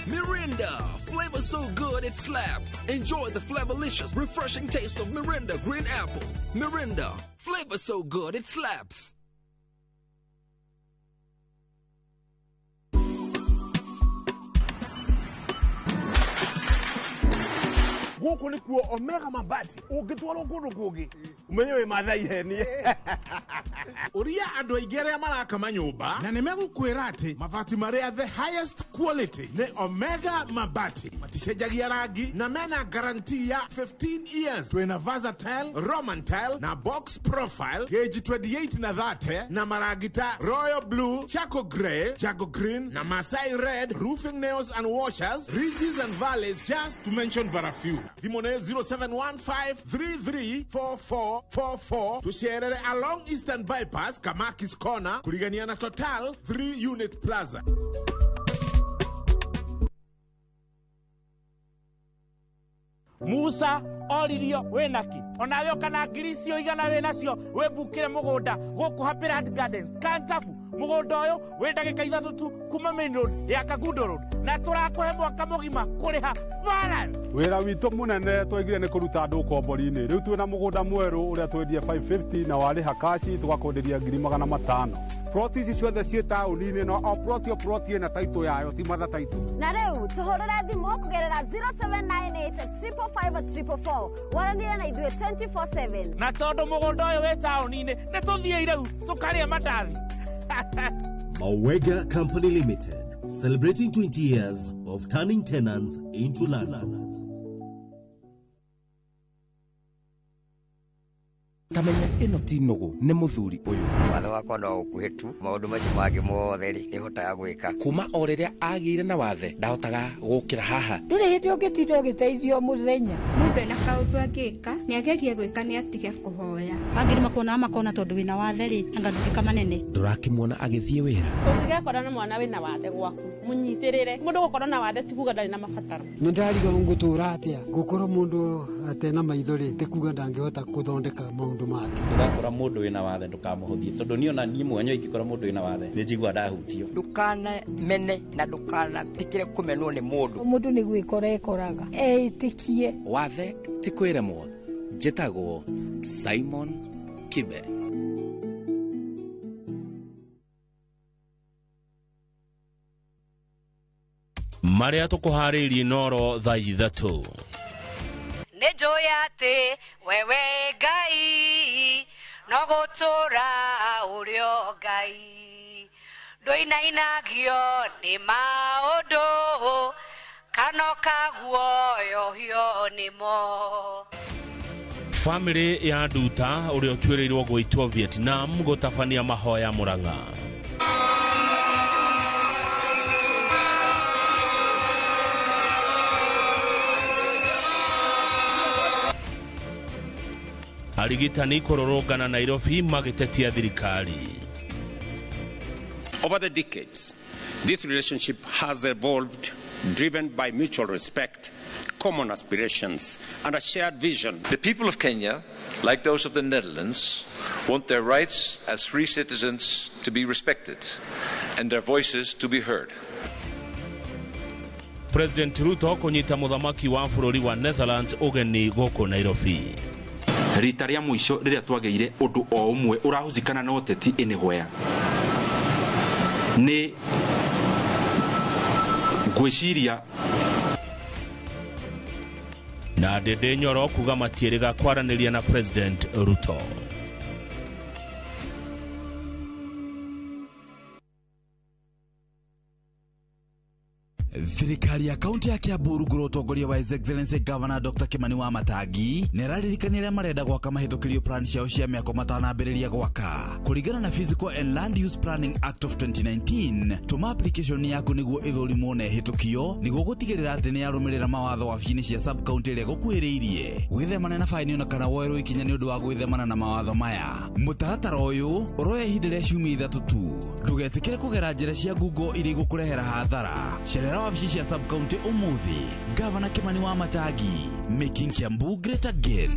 Mirinda, flavor so good it slaps. Enjoy the flavorlicious, refreshing taste of Mirinda Green Apple. Mirinda, flavor so good it slaps. Gũkũ nĩ kuo Omega Mabati ũngĩtwarwo kũndũ kũngĩ umenye wĩ matha iheni. Uria andũ aingĩ arĩa maraka manyũmba na nĩmegũkwĩra atĩ mabati marĩa the highest quality nĩ Omega Mabati, maticenjagia rangi na mena guarantee ya 15 years. Twĩna versatile, Roman tile na box profile gauge 28 na 30 na marangi ta royal blue, charcoal grey, jago green na Masai red. Roofing nails and washers, ridges and valleys, just to mention but a few. Dimone 0715334444 tusherere along Eastern Bypass Kamakis Corner kurigania na Total 3 Unit Plaza. Musa oririo wenaki onawe okana ngiricio igana we nacio webukire mugunda guku Happy Land Gardens Kantafu. Mugunda uyu we ndagika ithatu tu kuma main road ya Kagundo road na turakuhe mwaka mugima kuriha balance. Wira witu munene twaigire ni kuruta andu kombori-ini. Riu twina mugunda mweru uria twendie 550 na wariha kashi tugakonderia 500. Ploti ici ciothe ciĩ taũni-inĩ no o ploti ĩna taitũ yayo ti matha taitũ. Na rĩu tũhũrĩre thimũ kũgerera 0798-345-344 waranĩre na ithuĩ 24/7. Na tondũ mũgũnda ũyũ wĩ taũni-inĩ nĩ tũthiĩ rĩu tũkarĩe mandathi. Mawega Company Limited, celebrating 20 years of turning tenants into landlords. Kamenya ino ti nugu ni muthuri uyu watho wakwa no ukuhitu maundu macio mangĩ mothe ri ni hotaga gwika kuma o riria agire na wathe ndahotaga gukira haha nduri hindi ungitithio giteithio muthenya mundu ena kaundu angika ni agerie gwika ni atige kuhoya angiri makona tondu wina wathe ri anga ndukika manene ndurakimuona agithie wira ungigekora na mwana wina wathe gwaku munyitirire mundu gukora na wathe tikuga ndari na mabataro nindariga ngutura atia gukora mundu atena maithori tikuga ndangihota kuthondeka maundu make ndakora mundu wina wathe ndukamuhuthie tondu niona nie mwenyo ikikora mundu wina wathe ni njigua ndahutio ndukana mene na ndukana tikire kumenwo ni mundu ni gwikora ekoraga etikie wathe tikwiremwo njitagwo Simon Kibe. Maria tukuharirie noro thaa ithatu Njũĩ atĩ wewe Ngai no gũtũra ũrĩ o Ngai ndũinainagio nĩ maũndũ kana kaguoyohio nĩmo. Family ya Nduta ũrĩa ũtuĩrĩirwo gwĩtwo Vietnam gũtabania mahoya Mũrang'a. arigitani kororogana Nairobi magitetia thirikari. Over the decades, this relationship has evolved, driven by mutual respect, common aspirations, and a shared vision. The people of Kenya, like those of the Netherlands, want their rights as free citizens to be respected and their voices to be heard. President Ruto kunyita muthamaki wa bururi wa Netherlands ugeni goko Nairobi. Rita ria mwisho riria twageire undu o umwe urahuzikana na oteti anywhere ni gwiciria na Ndindi Nyoro kuga matieriga kwaraniria na President Ruto. Thirikari ya kaunti ya Kiambu rungu utongoria wa His Excellency Governor Dr. Kimani Wamatangi nĩraririkanĩria marenda gwaka mahĩtũkĩrio plan ciao cia mĩako matanambĩrĩria gwaka kũringana na Physical and Land Use Planning Act of 2019. Tuma application yaku nĩguo ĩthũrimwo na ĩhĩtũkio nĩguo gũtigĩrĩra atĩ nĩyarũmĩrĩra mawatho wabici-inĩ cia sub county ĩrĩa gũkuhĩrĩirie. Gwĩthemana na faini ona kana woerwo ikinya nĩ ũndũ wa gwĩthemana na mawatho maya. Mũtaratara ũyũ ũroya ihinda rĩa ciumia 3 tu. Ndũgetĩkĩre kũgera njĩra cia Google irĩ gũkũrehera hathara. Cerera wabici cia sub county umuthi. Governor Kimani Wamatangi, making Kiambu great again.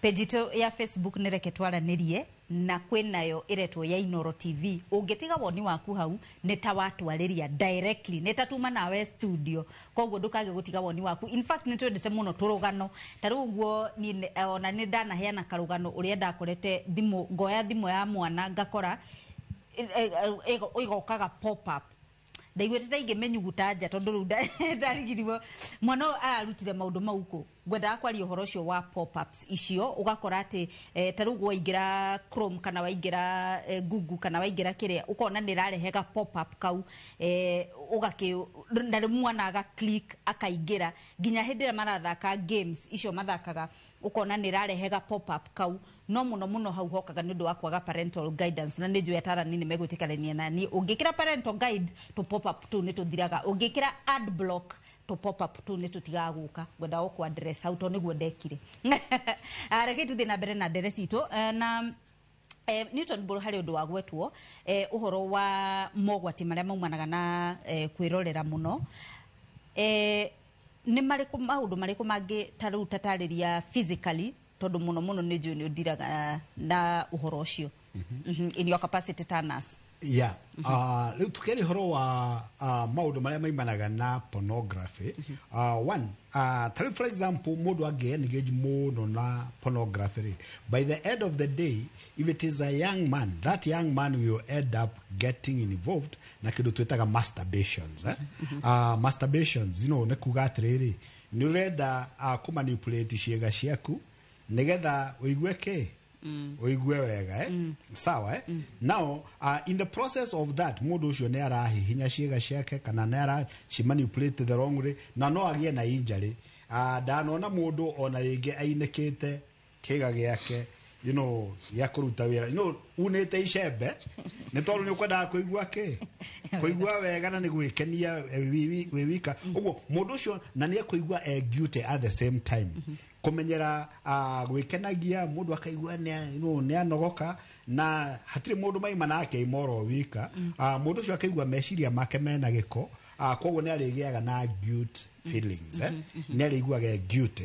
Pejito ya Facebook nireke twaranirie na kwinayo iretwo ya Inoro TV. Ungetiga woni waku hau neta watwariria directly netatuma nawe studio. Koguo ndukage gutiga woni waku. In fact nitwendete muno turugano. Taru uguo ni ona ni ndana heana karugano uria ndakorete thimu ngoya thimu ya mwana ngakora igokaga pop up. Ndaigwetete ingemenyuguta nja tondu ru ndarigiriwo mwana ararutire maundu mauko gwenda kwaria uhoro cio wa pop ups icio ugakora ati tarugo waingira Chrome kana waingira Google kana waingira kiria ukona nirarehega pop up kau ugaki ndari mwana aga click akaingira ginya hindira marathaka games icio mathakaga ukona nirarehega pop up kau no muno hau hokaga ni ndu wa kwaga parental guidance na niju yatara nini megutikalenia nani ungikira parental guide to pop up tu nituthiraga ungikira ad block to pop up tu nitutigaguka gwenda o kwa address out niguo ndekire areke tuthi na mbere na address itu na Newton Boro hari undu wa gwetwo uhoro wa mogwati maria maumanaga na kwirorera muno ni mariku maundu mariku mangi taru tatariria physically tondu muno ni junior ndiraga na uhoro ucio in your capacity turners. Yeah. Leo tukeli horo wa maundu maria maimanaga na pornography. One, for example, modu again engage mono na pornography. By the end of the day, if it is a young man, that young man will end up getting involved na kidu tuetaga masturbations. Masturbations, you know, nekugatriri. Nureda kumanipulate shiega shiaku. Negetha uigweke. Sawa now in the process of that modo cio ne ara hihinya ciega ciake kana ne ara she manipulate the wrong way na no agie na injury ndanona mundu ona ringi ainekete kiga giake you know ya kuruta wira you know unete icembe ne tondu ni ukwenda kuigua kuigua wega na ni gwikenia wika uguo mundu cio na ni kuigua guilty at the same time kumenyera gwikenagia mundu akaigua ni anogoka na hatire mundu maimana ake imoro wika mundu cio akaigua meciria make mena giko koguo ni arigiaga na guilt feelings ni ariguaga guilt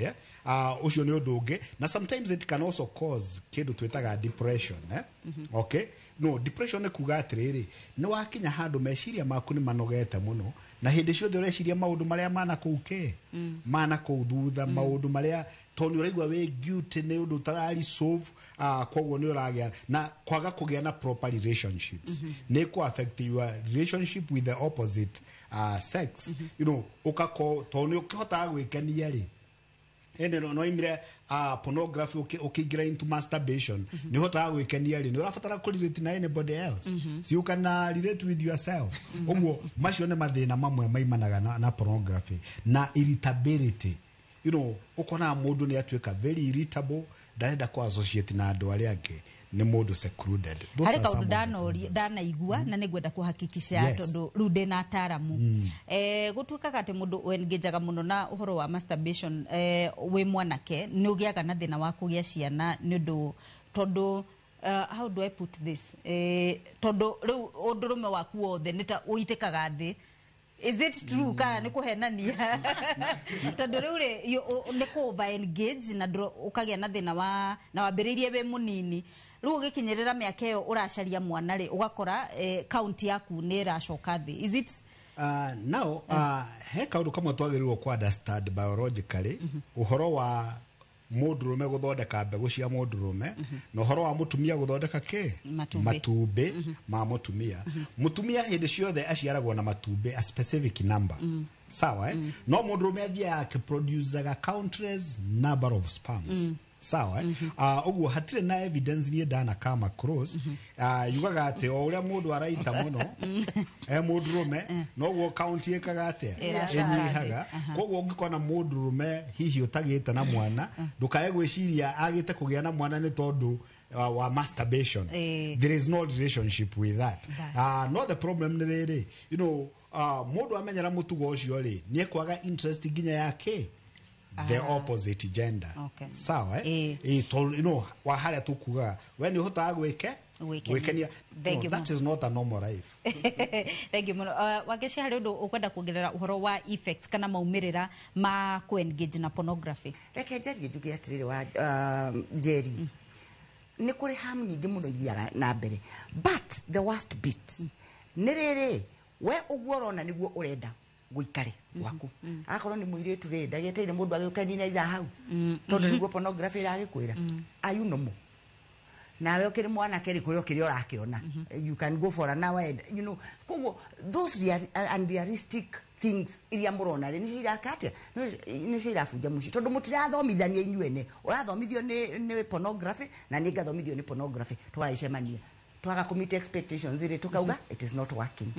ucio ni undu ungi na sometimes it can also cause kindu twetaga depression okay no depression ni kuga atiriri ni wakinya handu meciria maku ni manogete muno na hindi ciothe ureciria maundu maria mana kuuke mana kuthutha maundu maria toni uraigwa we guilt ni undu tarari solve koguo ni uragia na kwaga kugia na proper relationships ni ku affect your relationship with the opposite sex you know ukako toni ukihota gwikenia ri ende no imire pornography ukigira into masturbation ni hota gwikenia ri ni urafatara ku relate na anybody else so you can relate with yourself oguo macio ne mathina mamwe maimanaga na pornography na irritability you know ukona mundu ni atweka very irritable ndarenda ko associate na andu aria angi ni mundu secluded. Hari kaundu dana igua na nigwenda kuhakikisha tondu rude na ataramu gutuikaga ati mundu engageaga muno na uhoro wa masturbation we mwanake ni ugiaga na thina wa kugia ciana ni undu tondu how do I put this tondu riu undurume waku wothe nita uitikaga thi. Is it true kana ni kuhenania tondu riu ri ni ku over engage na ukagia na thina wa na wambiririe we munini riu ugikinyirira miaka iyo uracaria mwana ri ugakora county yaku ni iracoka thi. Is it now he kaundu kamwe twagirirwo ku understand biologically uhoro wa mundurume guthondeka mbegu cia mundurume na uhoro wa mutumia guthondeka matumbi ma mutumia. Mutumia hindi ciothe aciaragwo na matumbi a specific number. Sawa no mundurume athia akiproduce countless number of sperms. Sawa uguo hatire na evidence ni dana kama cross yugaga ate o uria mundu araita muno mundurume no guo count ikaga ate enyihaga koguo ngikona mundurume hihi utagite na mwana ndukae gwiciria agite kugia na mwana ni tondu wa masturbation. There is no relationship with that. Not the problem ni riri mundu amenyera mutugo ucio ri ni ekwaga interest ginya yake the opposite gender. Sawa wa haria tukuga when you hota gwike wikenia that is not a normal life. Thank you muno. Wageshi hari undu ukwenda kuongerera uhoro wa effects kana maumirira ma ku engage na pornography. Reke njeri njuge atiriri wa Jerry ni kuri ham nyingi muno ithiaga na mbere but the worst bit ni riri we ugworona niguo urenda guikare waku akorwo ni muiretu ri ndageteire mundu agikani na itha hau tondu niguo pornography iragikwira ayu nomo nawe ukiri mwana keri kuri ukiri orakiona you can go for an hour koguo those unrealistic things iria murona ri ni irakatia ni irafuja muci tondu mutirathomithania inyuene urathomithio ni pornography na ni gathomithio ni pornography twaicemania twaga commit expectations iri tukauga it is not working.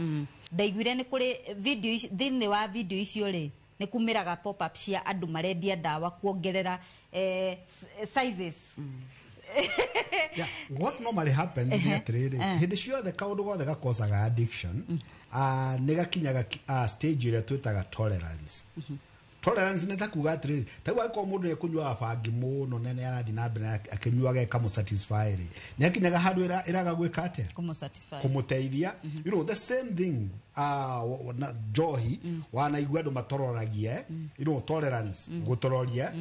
Ndaiguire ni kuri video thini wa video icio ri ni kumiraga pop up cia andu marendia ndawa kuongerera sizes. What normally happens in atriri hindi ciothe kaundu gothe gakosaga addiction ni gakinyaga stage ire twitaga tolerance. Tolerance ni takuga atriri tagwa ko mundu ne kunywa bangi muno nene arathi na mbere akinyuaga kamu satisfy ri ni akinyaga handu iraga gwika atia kumuteithia the same thing johi wanaigua andu matororagia tolerance gutororia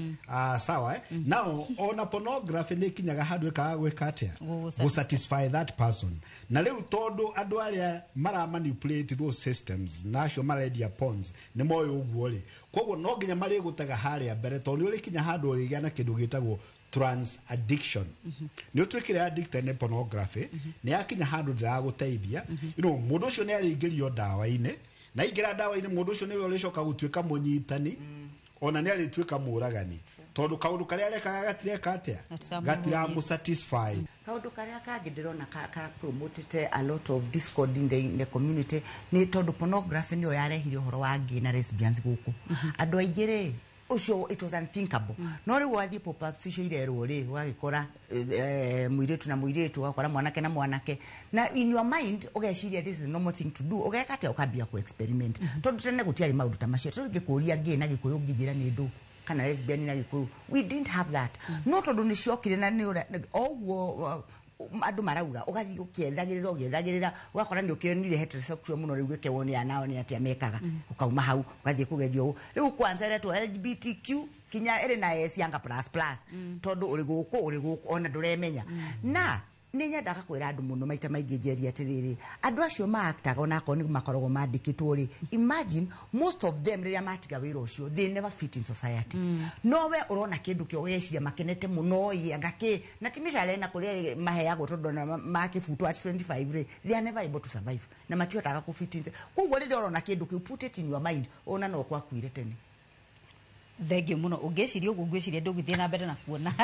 sawa now ona pornography ni kinyaga handu ikaga gwika atia go satisfy that person na riu tondu andu aria mara manipulate those systems nacio maredia pawns ni moyo uguo ri koguo no nginya mari gutega haria mbere tondu uri kinya handu uri gana kindu gitagwo trans addiction ni utwikire addicted ne pornography ni akinya handu ndira guteithia mundu ucio ni aringirio dawa-ine na ingira dawa-ine mundu ucio ni we ulicoka gutwika munyitani ona ni aritwika muragani tondu kaundu karia arekaga gatireka atia gatira mu satisfy kaundu karia kangi ndirona ka promoted a lot of discord in the community ni tondu pornography ni yarehire uhoro wa gay na lesbians guku andu aingire ucio it was unthinkable no ri wathi pop up cio irerwo ri wagikora muiretu na muiretu wakora mwanake na mwanake na in your mind ugeciria this is a normal thing to do ugekate ukambia ku experiment tondu tene gutiari maundu ta macio tondu ngikuria gay na gikuyu nginjira ni ndu kana lesbian na gikuyu we didn't have that no tondu ni ciokire na ni ogwo andu marauga ugathi ukiethagirira wakora ni ukionire heterosexual muno riu gike woni anao ni atia mekaga ukauma hau ugathi kugerio riu kwanza reto LGBTQ kinya ere na S yanga plus tondu uri guku ona nduremenya na ninyendaga kwira andu muno maita maingi njeri atiriri andu acio maaktaga ona ko ni makorogo mandikitwo ri imagine most of them riria matiga wira ucio they never fit in society no we urona kindu kio geciria makenete muno yangake na timicare na kuria maheago tondu na makifutu at 25 ri they are never able to survive na matiotaga ku fit in koguo ri urona kindu ki put it in your mind ona no kwa kwire tene thengio muno ungeciria uguo ngwiciria ndugithie na mbere na kuona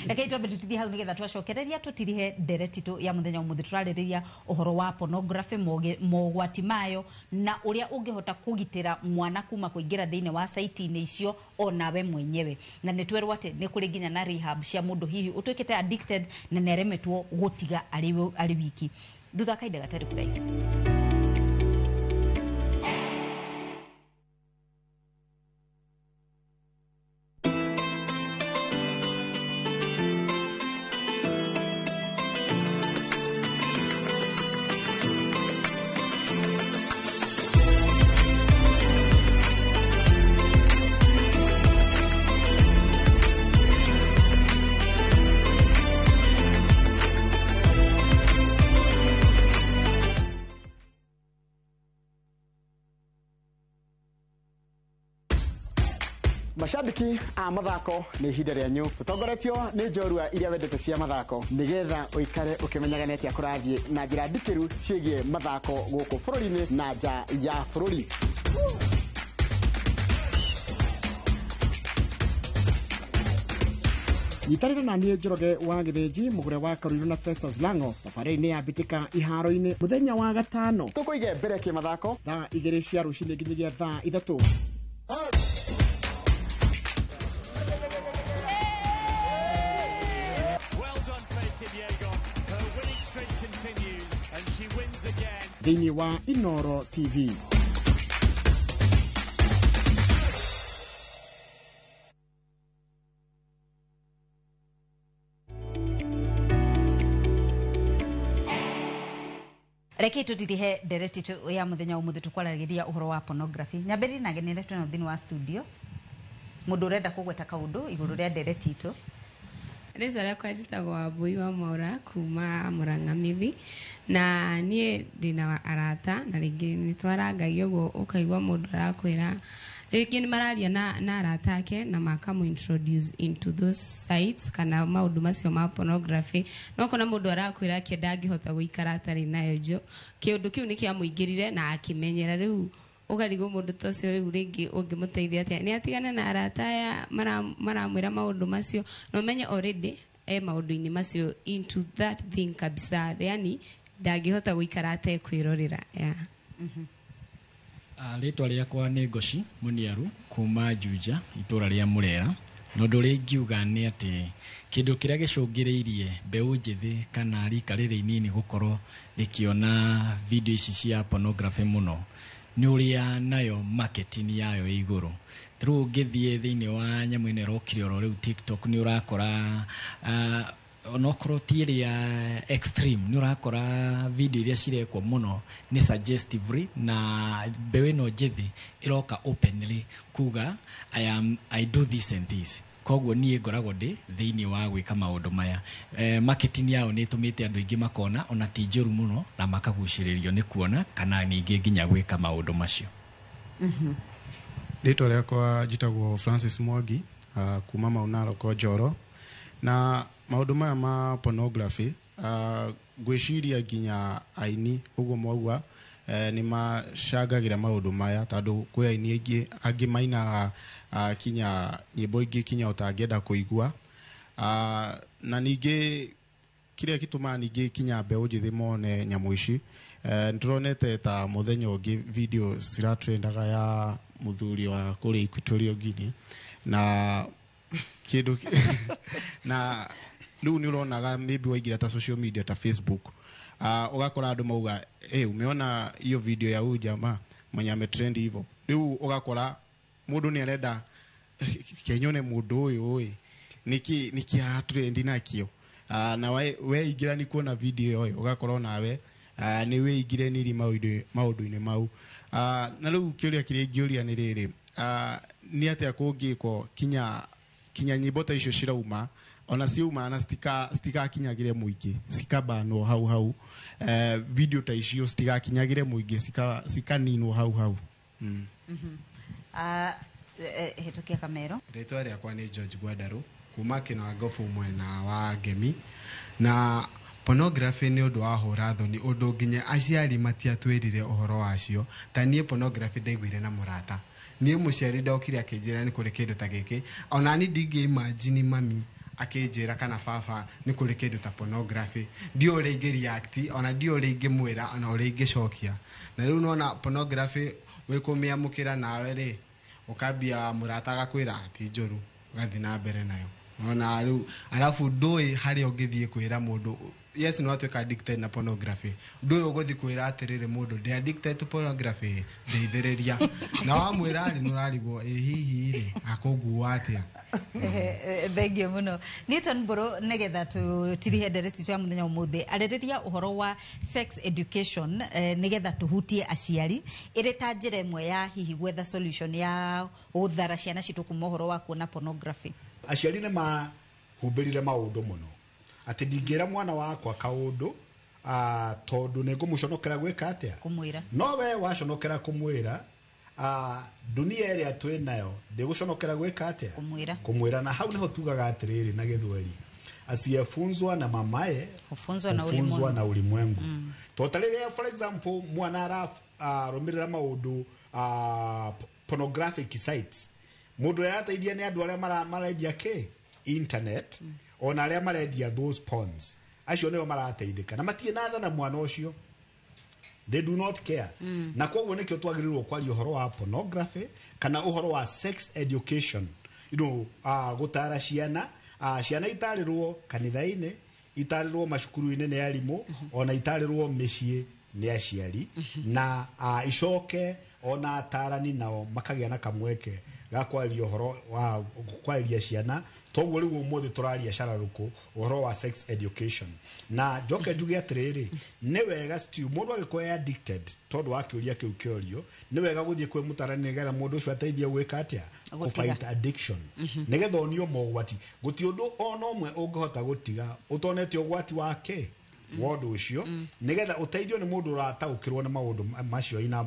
reke twambe tutithie hau nigetha twacokereria tutirihe nderetitu ya muthenya umuthi turariria uhoro wa pornography mogwati mayo na uria ungihota kugitira mwana kuma kuingira thiine wa site-ini icio onawe mwenyewe na nitwerwo ati ni kuri nginya na rehab cia mundu hihi utwikite addicted na neremetwo gutiga ari wiki thutha kaida gatari kuraihu. Mashabiki a mathako ni ihinda rĩanyu tutongoretio ni njorua iria wendete cia mathako nigetha uikare ukimenyaga neti akurathie na njira ndikiru ciĩgie mathako gũkũ bũrũri-inĩ na nja ya bũrũri. Yitarĩra na niĩ Njoroge wa Gĩthĩnji mũgũre wa Karũirũ na Festus Lango thabarĩ-inĩ ya mbĩtĩka iharo-inĩ mũthenya wa gatano tũkũige mbere kĩmathako thaa 2 cia rũcinĩ nginyagia thaa 3. Thĩinĩ wa Inoro TV. Reke tutirihe nderetitu ya muthenya umuthi tukwaragiria uhoro wa pornography nyamberi na genere tuna thini wa studio mundu urenda kugweta kaundu iguru ria nderetitu. Rĩtwa rĩakwa njĩtagwo Wambui wa Maura kuma Murang'a Mithi na niĩ ndĩna arata na rĩngĩ nĩtwarangagio ũguo ũkaigua mũndũ arakwĩra rĩngĩ nĩ mararia na arata ake na makamu introduce into those sites kana maũndũ macio ma pornography no kona mũndũ arakwĩra akĩenda angĩhota gũikara atarĩ nayo njo kĩũndũ kĩu nĩ kĩamũingĩrire na akĩmenyera rĩu ugarigwo mundu tocio riu ringi ungimuteithia atia ni atigane na arata aya maramwira maundu macio no menye already maundu-ini macio into that thing kabisa yani ndangihota guikara ate kwirorera ritwa riakwa ni Ngoci Muniaru kuma Juja itura ria Murera no nduri ngiuga ni ati kindu kiria gicungiriirie mbeu njithi kana rika riri inini gukorwo rikiona video ici cia pornography muno ni uria nayo marketing yayo iguru through ngithie thiini wa nyamu ine rokire oro riu TikTok ni urakora onokoro tiria extreme ni urakora video iria cirekwo muno ni suggestively na bewe no njithi iroka openly kuga I do this and this koguo nie ngoragwo ndi thiini wa gwika maundu maya marketing yao ni tumite andu ingi makona ona ti njuru muno na makaguciririo ni kuona kana ningi nginya gwika maundu macio. Rĩtwa rĩakwa njĩtagwo Francis Mwangi kuma Maunaro ko Njoro na maundu maya ma pornography gwiciria nginya aini uguo mwaugwa ni macagagira maundu maya tondu kwi aini angi mainaga kinya nyimbo ingi kinya utangenda kuigua na ningi kiria gituma ningi kinya mbeu njithi mone nyamu ici nturonete ta muthenya ungi video cira trendaga ya muthuri wa kuri Equatorial Guinea na kindu na riu ni uronaga maybe waingira ta social media ta Facebook ugakora andu mauga umeona hiyo video ya huyu jamaa mwenye ametrend hivyo riu ugakora mundu ni arenda kenyone mundu uyu niki aratrend nakio na we igira ni kuona video yo ugakora nawe ni we igire niri maundu-ini mau na riu kiuria kiria ngiuria ni riri ni atia kungiko kinya nyimbo ta icio cirauma ona ciuma na stika kinyagire muingi cikabanwo hau video ta icio stika kinyagire muingi cikaninwo hau hetokia kamero. Rĩtwa rĩakwa ni George Gwadaru kuma Kinagofu mwena wa Ngemi na pornography ni undu wa hura thoni undu nginya aciari matiatwirire uhoro wacio ta nie pornography ndaiguire na murata niĩ mũciari ndokire akĩnjĩra nĩ kũrĩ kĩndũ ta gĩkĩ ona ni ndingĩ imagine mami akĩnjĩra kana baba nĩ kũrĩ kĩndũ ta pornography ndio ũrĩa ingĩ-react ona ndio ũrĩa ingĩmwĩra ona ũrĩa ingĩcokia na rĩu nona pornography wĩkũmĩamũkĩra nawe rĩ ũkambia mũrata agakwĩra ti njũru ũgathiĩ na mbere nayo ona rĩu arabu ndũĩ harĩa ũngĩthiĩ kwĩra mũndũ yes no atuĩka addicted na pornography ndũĩ ũgũthiĩ kwĩra atĩrĩrĩ mũndũ ndĩ addicted to pornography ndeithĩrĩria na wamwĩra rĩ nũrarigwo hihi rĩ akũngua atĩa thengio muno Newton Mburu negetha tutirihe ndereci twa muthenya umuthi arĩrĩria uhoro wa sex education negetha tuhutie aciari ĩrĩ ta njĩra ĩmwe ya hihi gwetha solution ya ũthara ciana citu kuma uhoro wa kuona pornography aciari nĩ mahumbĩrire maũndũ mũno atĩ ndingĩra mwana wakwa kaũndũ tondũ nĩ ngũmũconokera gwĩka atĩa kumwĩra no we waconokera kumwĩra dunia ĩrĩa twĩ nayo ndĩgũconokera gwĩka atĩa kumwĩra na hau nĩho tugaga atĩrĩrĩ na gĩthweri asiyefunzwa na mamaye hufunzwa na ulimwengu totalele for example mwana arũmĩrĩra maũndũ pornographic sites mũndũ arateithia nĩ andũ arĩa marendia internet ona arĩa marendia those porns acio nĩo marateithĩka na matie natha na mwana ũcio they do not care na koguo nĩkĩo twagĩrĩirwo kwaria ũhoro wa pornography kana ũhoro wa sex education gũtara ciana ciana itarĩrwo kanitha-inĩ itarĩrwo macukuru-inĩ nĩ arimũ ona itarĩrwo mĩciĩ nĩ aciari na icoke ona atarani nao makagĩa na kamweke ga kwaria ũhoro wa kwaria ciana toguo rĩu ũmũthĩ tũraria cararũkũ ũhoro wa sex education na njoke njuge atĩrĩrĩ nĩ wega still mũndũ agĩkorwo addicted tondũ wa kĩũria kĩu kĩorio nĩ wega gũthiĩ kwĩ mũtarani nĩgetha mũndũ ũcio ateithie gwĩka atĩa fight addiction nĩgetha onio mogwati gũti ũndũ ona ũmwe ũngĩhota gũtiga ũtonete ũgwati wake wa ũndũ ũcio nĩgetha ũteithio nĩ mũndũ ũrataũkĩrwo nĩ maũndũ macio ina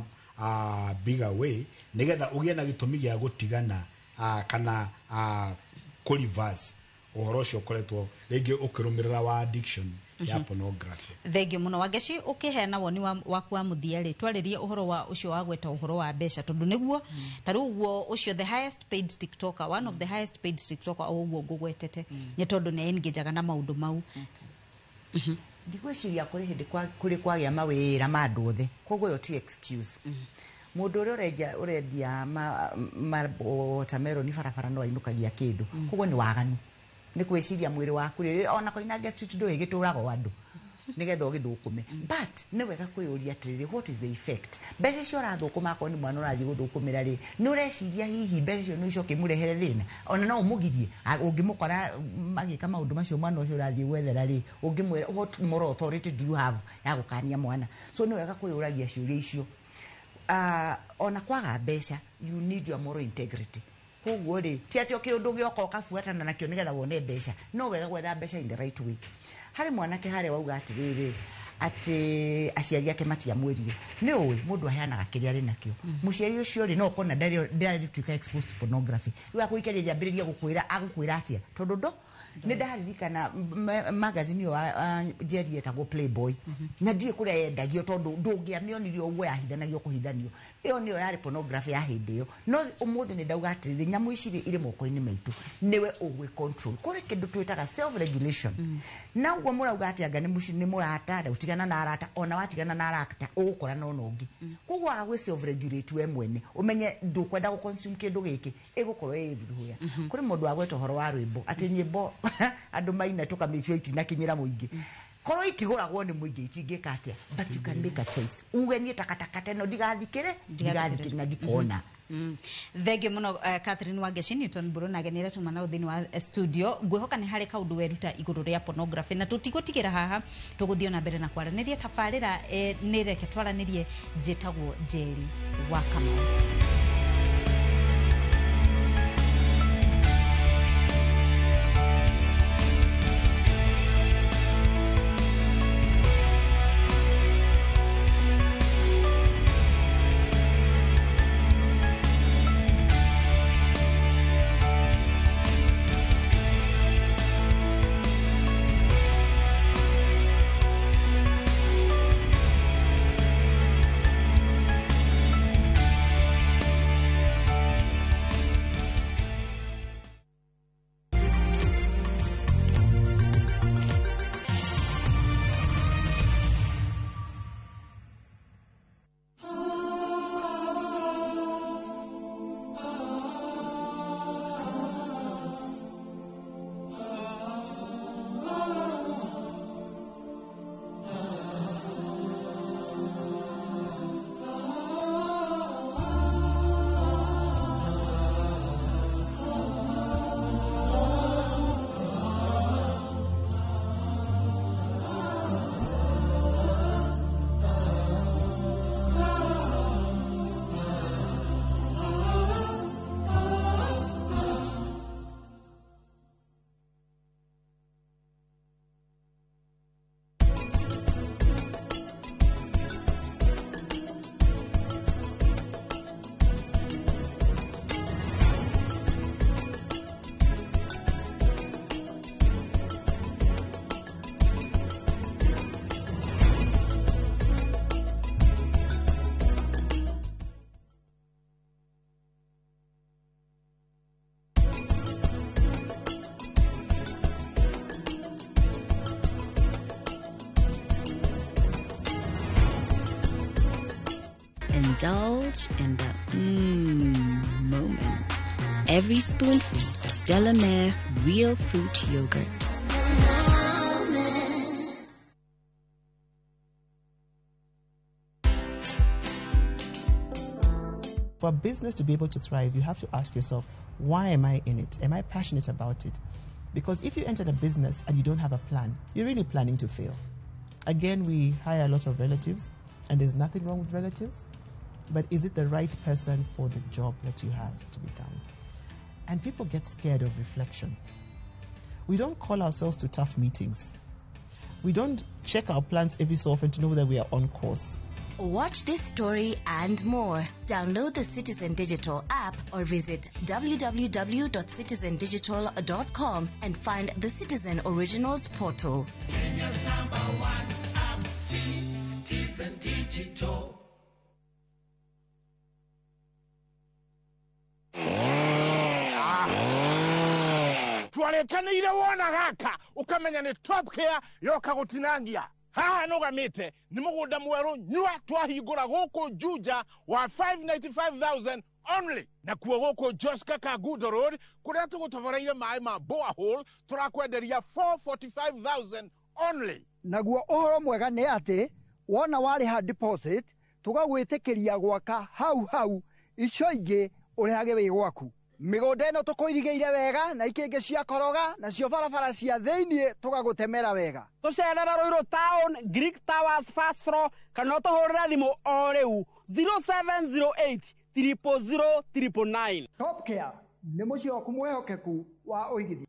bigger way nĩgetha ũgĩe na gĩtũmi gĩa gũtigana kana reverse ũhoro ũcio ũkoretwo rĩngĩ ũkĩrũmĩrĩra wa addiction ya pornography thengio muno Wangeci ũkĩheana woni waku wa mũthia rĩ twarĩrie ũhoro wa ũcio wa gweta ũhoro wa mbeca tondũ nĩguo ta rĩu ũguo ũcio the highest paid tiktoker one of the highest paid tiktoker ũguo ngũgwetete nĩ tondũ nĩ engageaga na maũndũ mau ndigwĩciria kũrĩ hĩndĩ kũrĩ kwagĩa mawĩra ma andũ othe koguo yo ti excuse mũndũ ũrĩa ũrendia watermelon barabara no ainukagia kĩndũ koguo nĩ waganu nĩ kwĩciria mwĩrĩ waku rĩrĩ ona Koinange street ndũĩ gĩtũrago andũ nĩgetha ũgĩthũkũme but nĩ wega kwĩyũria atĩrĩrĩ what is the effect mbeca icio ũrathũkũma akorwo nĩ mwana ũrathiĩ gũthũkũmĩra rĩ nĩ ũreciria hihi mbeca icio no icoke imũrehere thĩna ona no ũmũgirie ũngĩmũkora magĩka maũndũ macio mwana ũcio ũrathiĩ gwethera rĩ ũngĩmwĩra what moral authority do you have ya gũkania mwana so nĩ wega kwĩyũragia ciũria icio ona kwaga mbeca you need your moral integrity koguo rĩ ti atĩ kĩũndũ gĩoka ũkabuatana nakĩo nĩgetha wone mbeca no wega gwetha mbeca in the right way harĩ mwanake harĩa wauga atĩrĩrĩ atĩ aciari ake matiamwĩrire nĩ ũĩ mũndũ aheanaga kĩrĩa arĩ nakĩo mũciari ũcio rĩ no ũkona ndarĩ exposed to pornography rĩu akũikaria njambĩrĩria agũkwĩra atĩa tondũ ndo nĩ ndaririkana magazine wa Jerry etagwo Playboy na ndiĩ kũrĩa yendagio tondũ ndũngĩamĩonirio ũguo yahithanagio kũhithanio ĩyo nĩyo yarĩ pornography ya hĩndĩ ĩyo no ũmũthĩ nĩ ndauga atĩrĩrĩ nyamũ ici irĩ moko-inĩ maitũ nĩwe ũgwĩ control kũrĩ kĩndũ twĩtaga self regulation na ũguo mũrauga atĩ anga nĩ mũrata ũtigana na arata ona watigana na arata ũgũkora na ona ũngĩ koguo agwĩ self regulate we mwene ũmenye ndũkwenda gũconsume kĩndũ gĩkĩ ĩgũkorwo ĩvĩrũya kũrĩ mũndũ wagweta ũhoro wa rwĩmbo atĩ nyĩmbo andũ maina tũkamĩtua itinakinyĩra mũingĩ korwo itigũragwo nĩ mũingĩ itingĩka atĩa but you can make a choice uge niĩ takataka teno ndigathikĩre na ndikona thengio muno Catherine Wangeci Newton Mburu na genere tumana thĩinĩ wa studio ngwĩhoka nĩ harĩ kaũndũ weruta igũrũ rĩa pornography na tũtigũtigĩra haha tũgũthiĩ na mbere na kwaranĩria tabarĩra nĩ reke twaranĩrie njĩtagwo Njeri wa Kamau. Indulge in the moment. Every spoonful of Delamere Real Fruit Yogurt. For a business to be able to thrive, you have to ask yourself, why am I in it? Am I passionate about it? Because if you enter a business and you don't have a plan, you're really planning to fail. Again, we hire a lot of relatives, and there's nothing wrong with relatives, but is it the right person for the job that you have to be done? And people get scared of reflection. We don't call ourselves to tough meetings. We don't check our plans every so often to know whether we are on course. Watch this story and more. Download the Citizen Digital app or visit www.citizendigital.com and find the Citizen Originals portal. Kenya's #1 app, Citizen Digital. Twarekanire wona gaka ukamenya ni Top Care yoka gutinangia. Haha nugamite ni mugunda mweru nywa twahingura guku Juja wa 595,000 only. Na kuwa guku Joska Kagudo Road kuria tugutavaraire mai ma borehole turakwenderia 445,000 only. Naguo uhoro mwega ni ati wona wariha deposit tugagwitikiria gwaka hau icio ingi urihage wi gwaku. Migunda ino tukuirigeire wega na ikingi cia koroga na cio barabara cia thiini tugagutemera wega. Tucerera Ruiru Town, Greek Towers First Floor kana tuhurira thimu o riu 0708 000 999. Top Care ni mucio kumwehokeku wa uigithia.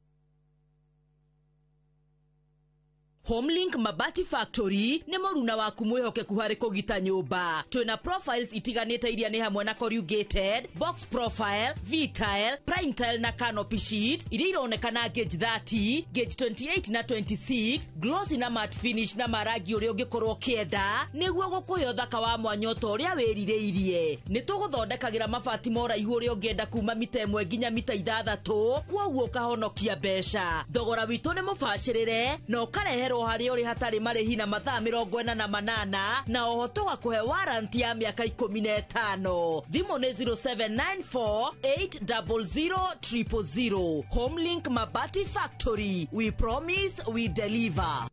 Homelink Mabati Factory ni moruna waku mwihokeku hari kugita nyumba. Twina profiles itiganite iria ni hamwe na corrugated, box profile, V-tile, prime tile na canopy sheet. Iria ironekana gauge 30, gauge 28 na 26, glossy na matte finish na maragi uria ungikorwo kienda niguo gukuyo thaka wa mwanyoto uria wiririirie. Ni tuguthondekagira mabati moraihu uria ungienda kuma mita 1 nginya mita 6, kwoguo kahonokia mbeca. Thogora witu ni mubashirire no karehe hari uri hatari marihi na mathaa 48 na ohotoga kuhe warranty ya miaka 15. Thimu ni 0794800000. Homelink Mabati Factory, we promise we deliver.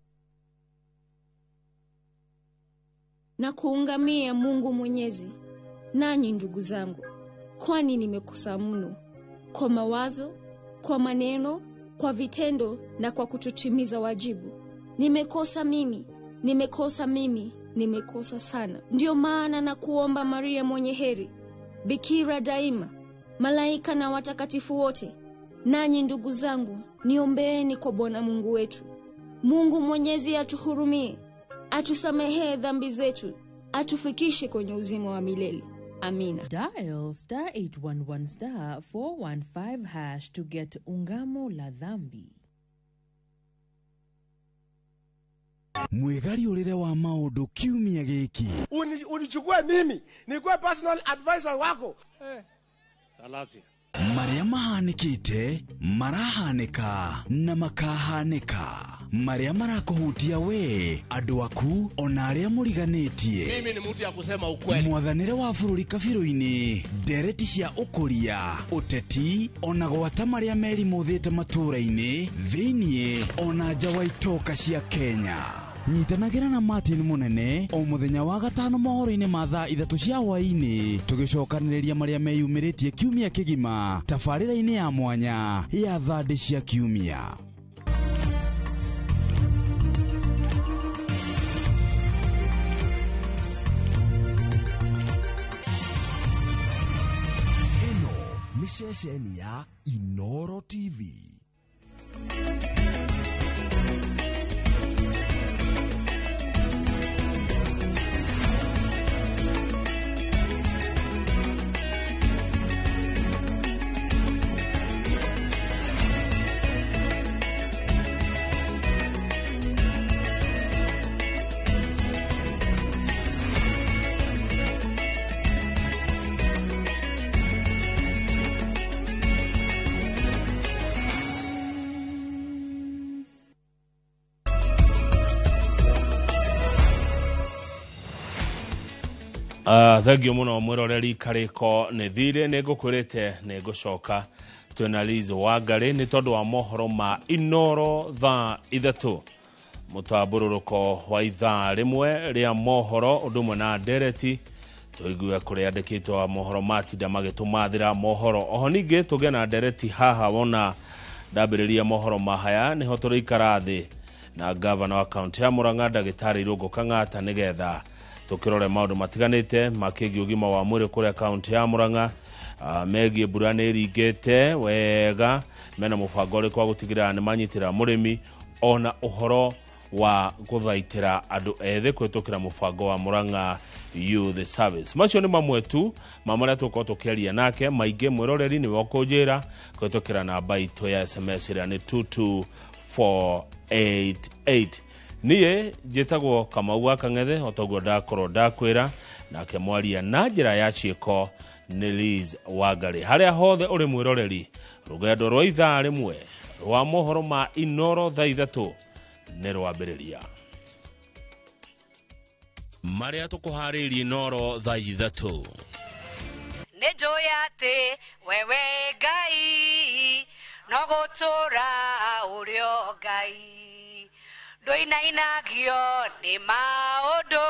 Na kuungamia Mungu Mwenyezi, nanyi ndugu zangu, kwani nimekosa mno kwa mawazo, kwa maneno, kwa vitendo na kwa kutotimiza wajibu. Nimekosa mimi, nimekosa sana. Ndio maana na kuomba Maria mwenye heri, Bikira daima, malaika na watakatifu wote, nanyi ndugu zangu, niombeeni kwa Bwana Mungu wetu. Mungu Mwenyezi atuhurumie, atusamehe dhambi zetu, atufikishe kwenye uzima wa milele. Amina. Dial *811 415# to get ungamo la dhambi. Mwegari urire wa maundu kiumia giki. Unichukue mimi nikuwe personal advisor wako. Salafi. Maria mahanikite, marahanika na makahanika. Maria marakuhutia we, andu aku ona aria muriganitie. Mimi ni mtu ya kusema ukweli. Mwathanire wa bururi kabiru-ini, ndereti cia ukuria, uteti ona gwata maria meri muthite matura-ini, thiini ona nja wa itoka cia Kenya. Nyitanagira na Martin Munene o muthenya wa gatano mohoro-ini ma thaa 3 cia hwaini tugicokaniriria maria meyumiritie kiumia kigima tabarira-ini ya mwanya ya thandi cia kiumia. Ino ni ceceni ya Inoro TV. Thengio muno mwiroreri kariko nĩ thire nĩ ngũkwĩrĩte nĩ ngũcoka twĩna Liz Wangari nĩ tondũ wa mohoro ma Inoro thaa 3 mũtambũrũrũko wa ithaa rĩmwe rĩa mohoro ũndũ ũmwe na ndereti tũigue kũrĩa andĩkĩtwo mohoro matinda magĩtũmathĩra mohoro. Oho ningĩ tũgĩa na ndereti haha wona ndambĩrĩria mohoro mahaya nĩho tũrĩikara thĩ na gavana wa kaunti ya Murang'a Ndagĩtarĩ Irũngũ Kang'ata nĩgetha tũkĩrore maũndũ matiganĩte makĩgie ũgima wa mwĩrĩ kũrĩa kaunti ya Murang'a megie mbura nĩ ĩringĩte wega mena mũbango ũrĩkũ wa gũtigĩrĩra nĩ manyitĩrĩra mũrĩmi ona ũhoro wa gũthaitĩra andũ ethĩ kũhĩtũkĩra mũbango wa Murang'a Youth Service. Macio nĩ mamwe tu marĩa tũkorwo tũkĩaria nake maingĩ mwĩroreri nĩwe ũkũnjĩra kũhĩtũkĩra namba itũ ya SMS ĩrĩa nĩ 22488. Niĩ njĩtagwo Kamau wa Kang'ethe otoguo ndakorwo ndakwĩra nake mwaria na njĩra ya ciĩko nĩ Liz Wangari. Harĩa hothe ũrĩ mwĩroreri rũgendo rwa ithaa rĩmwe rwa mohoro ma Inoro thaa 3 nĩ rwambĩrĩria. Marĩa tũkũharĩirie Inoro thaa 3 nĩ njũĩ atĩ wewe Ngai no gũtũra ũrĩo Ngai ndũinainagio nĩ maũndũ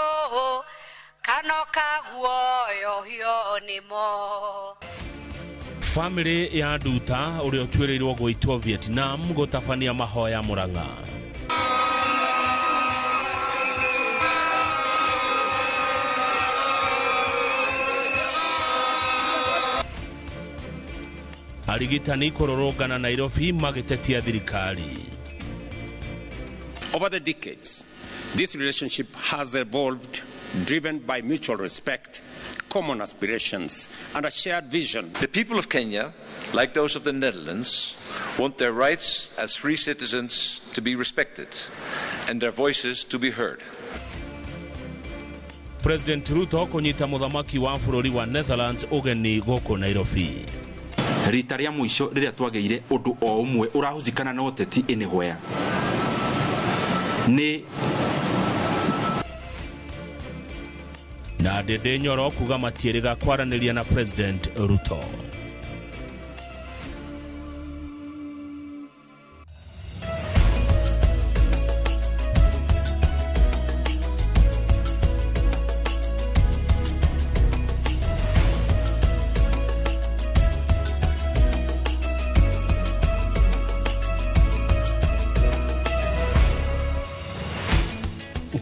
kana kaguoyohio nĩmo. Family ya Nduta ũrĩa ũtuĩrĩirwo gwĩtwo Vietnam gũtabania mahoya Murang'a. Arigitani kũrũrũngana Nairobi magĩtetia thirikari. Over the decades, this relationship has evolved, driven by mutual respect, common aspirations, and a shared vision. The people of Kenya, like those of the Netherlands, want their rights as free citizens to be respected and their voices to be heard. President Ruto kũnyita mũthamaki wa bũrũri wa Netherlands ũgeni gũkũ Nairobi. Rita rĩa mũico rĩrĩa twagĩire ũndũ o ũmwe ũrahũthĩkana na ũteti anywhere ni na Ndindi Nyoro kuga matiĩrĩga kwaranĩria na President Ruto.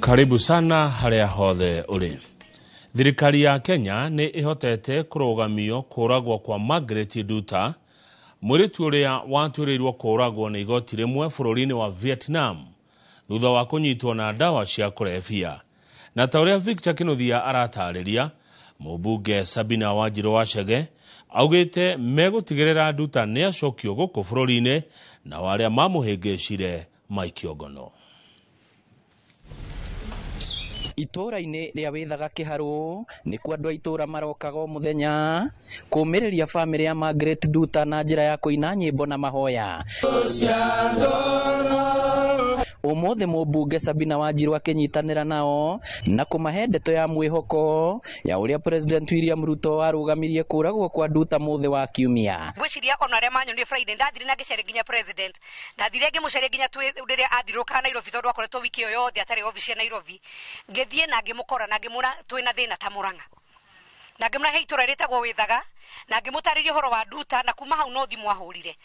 Karibu sana harĩa hothe ũrĩ. Thirikari ya Kenya nĩ ĩhotete kũrũgamio kũragwo kwa Margaret Nduta, mũirĩtu ũrĩa watuĩrĩirwo kũragwo nĩ igoti rĩmwe bũrũri-inĩ wa Vietnam thutha wa kũnyitwo na ndawa cia kũrebia. Na ta ũrĩa Victor Kĩnuthia aratarĩria, mũmbunge Sabina Wanjirũ Wachege augĩte megũtigĩrĩra Nduta nĩ acokio gũkũ bũrũri-inĩ na arĩa mamũhĩngĩcire maikio ngono. Itũra-inĩ rĩa Wĩthaga Kĩharũ nĩkuo andũ a itũra marokaga mũthenya kũmĩrĩria bamĩrĩ ya Margaret Nduta na njĩra ya kũina nyĩmbo na mahoya. Ũmũthĩ mũmbunge Sabina Wanjirũ akĩnyitanĩra nao na kũmahe ndeto ya mwĩhoko ya ũrĩa President William Ruto arũgamirie kũragwo kwa Nduta mũthĩ wa Kiumia. Ngwĩciria ona arĩa manyonire Friday ndathire na ngĩcaria nginya president ndathire ngĩmũcaria nginya rĩrĩa athirũka Nairobi tondũ akoretwo wiki ĩyo yothe atarĩ obici ya Nairobi. Ngĩthiĩ na ngĩmũkora na ngĩmũra twĩna thĩna ta Murang'a na ngĩmũrahe itũra rĩtagwo Wĩthaga na ngĩmũtarĩria ũhoro wa Nduta na kuma hau no thimũ ahũrire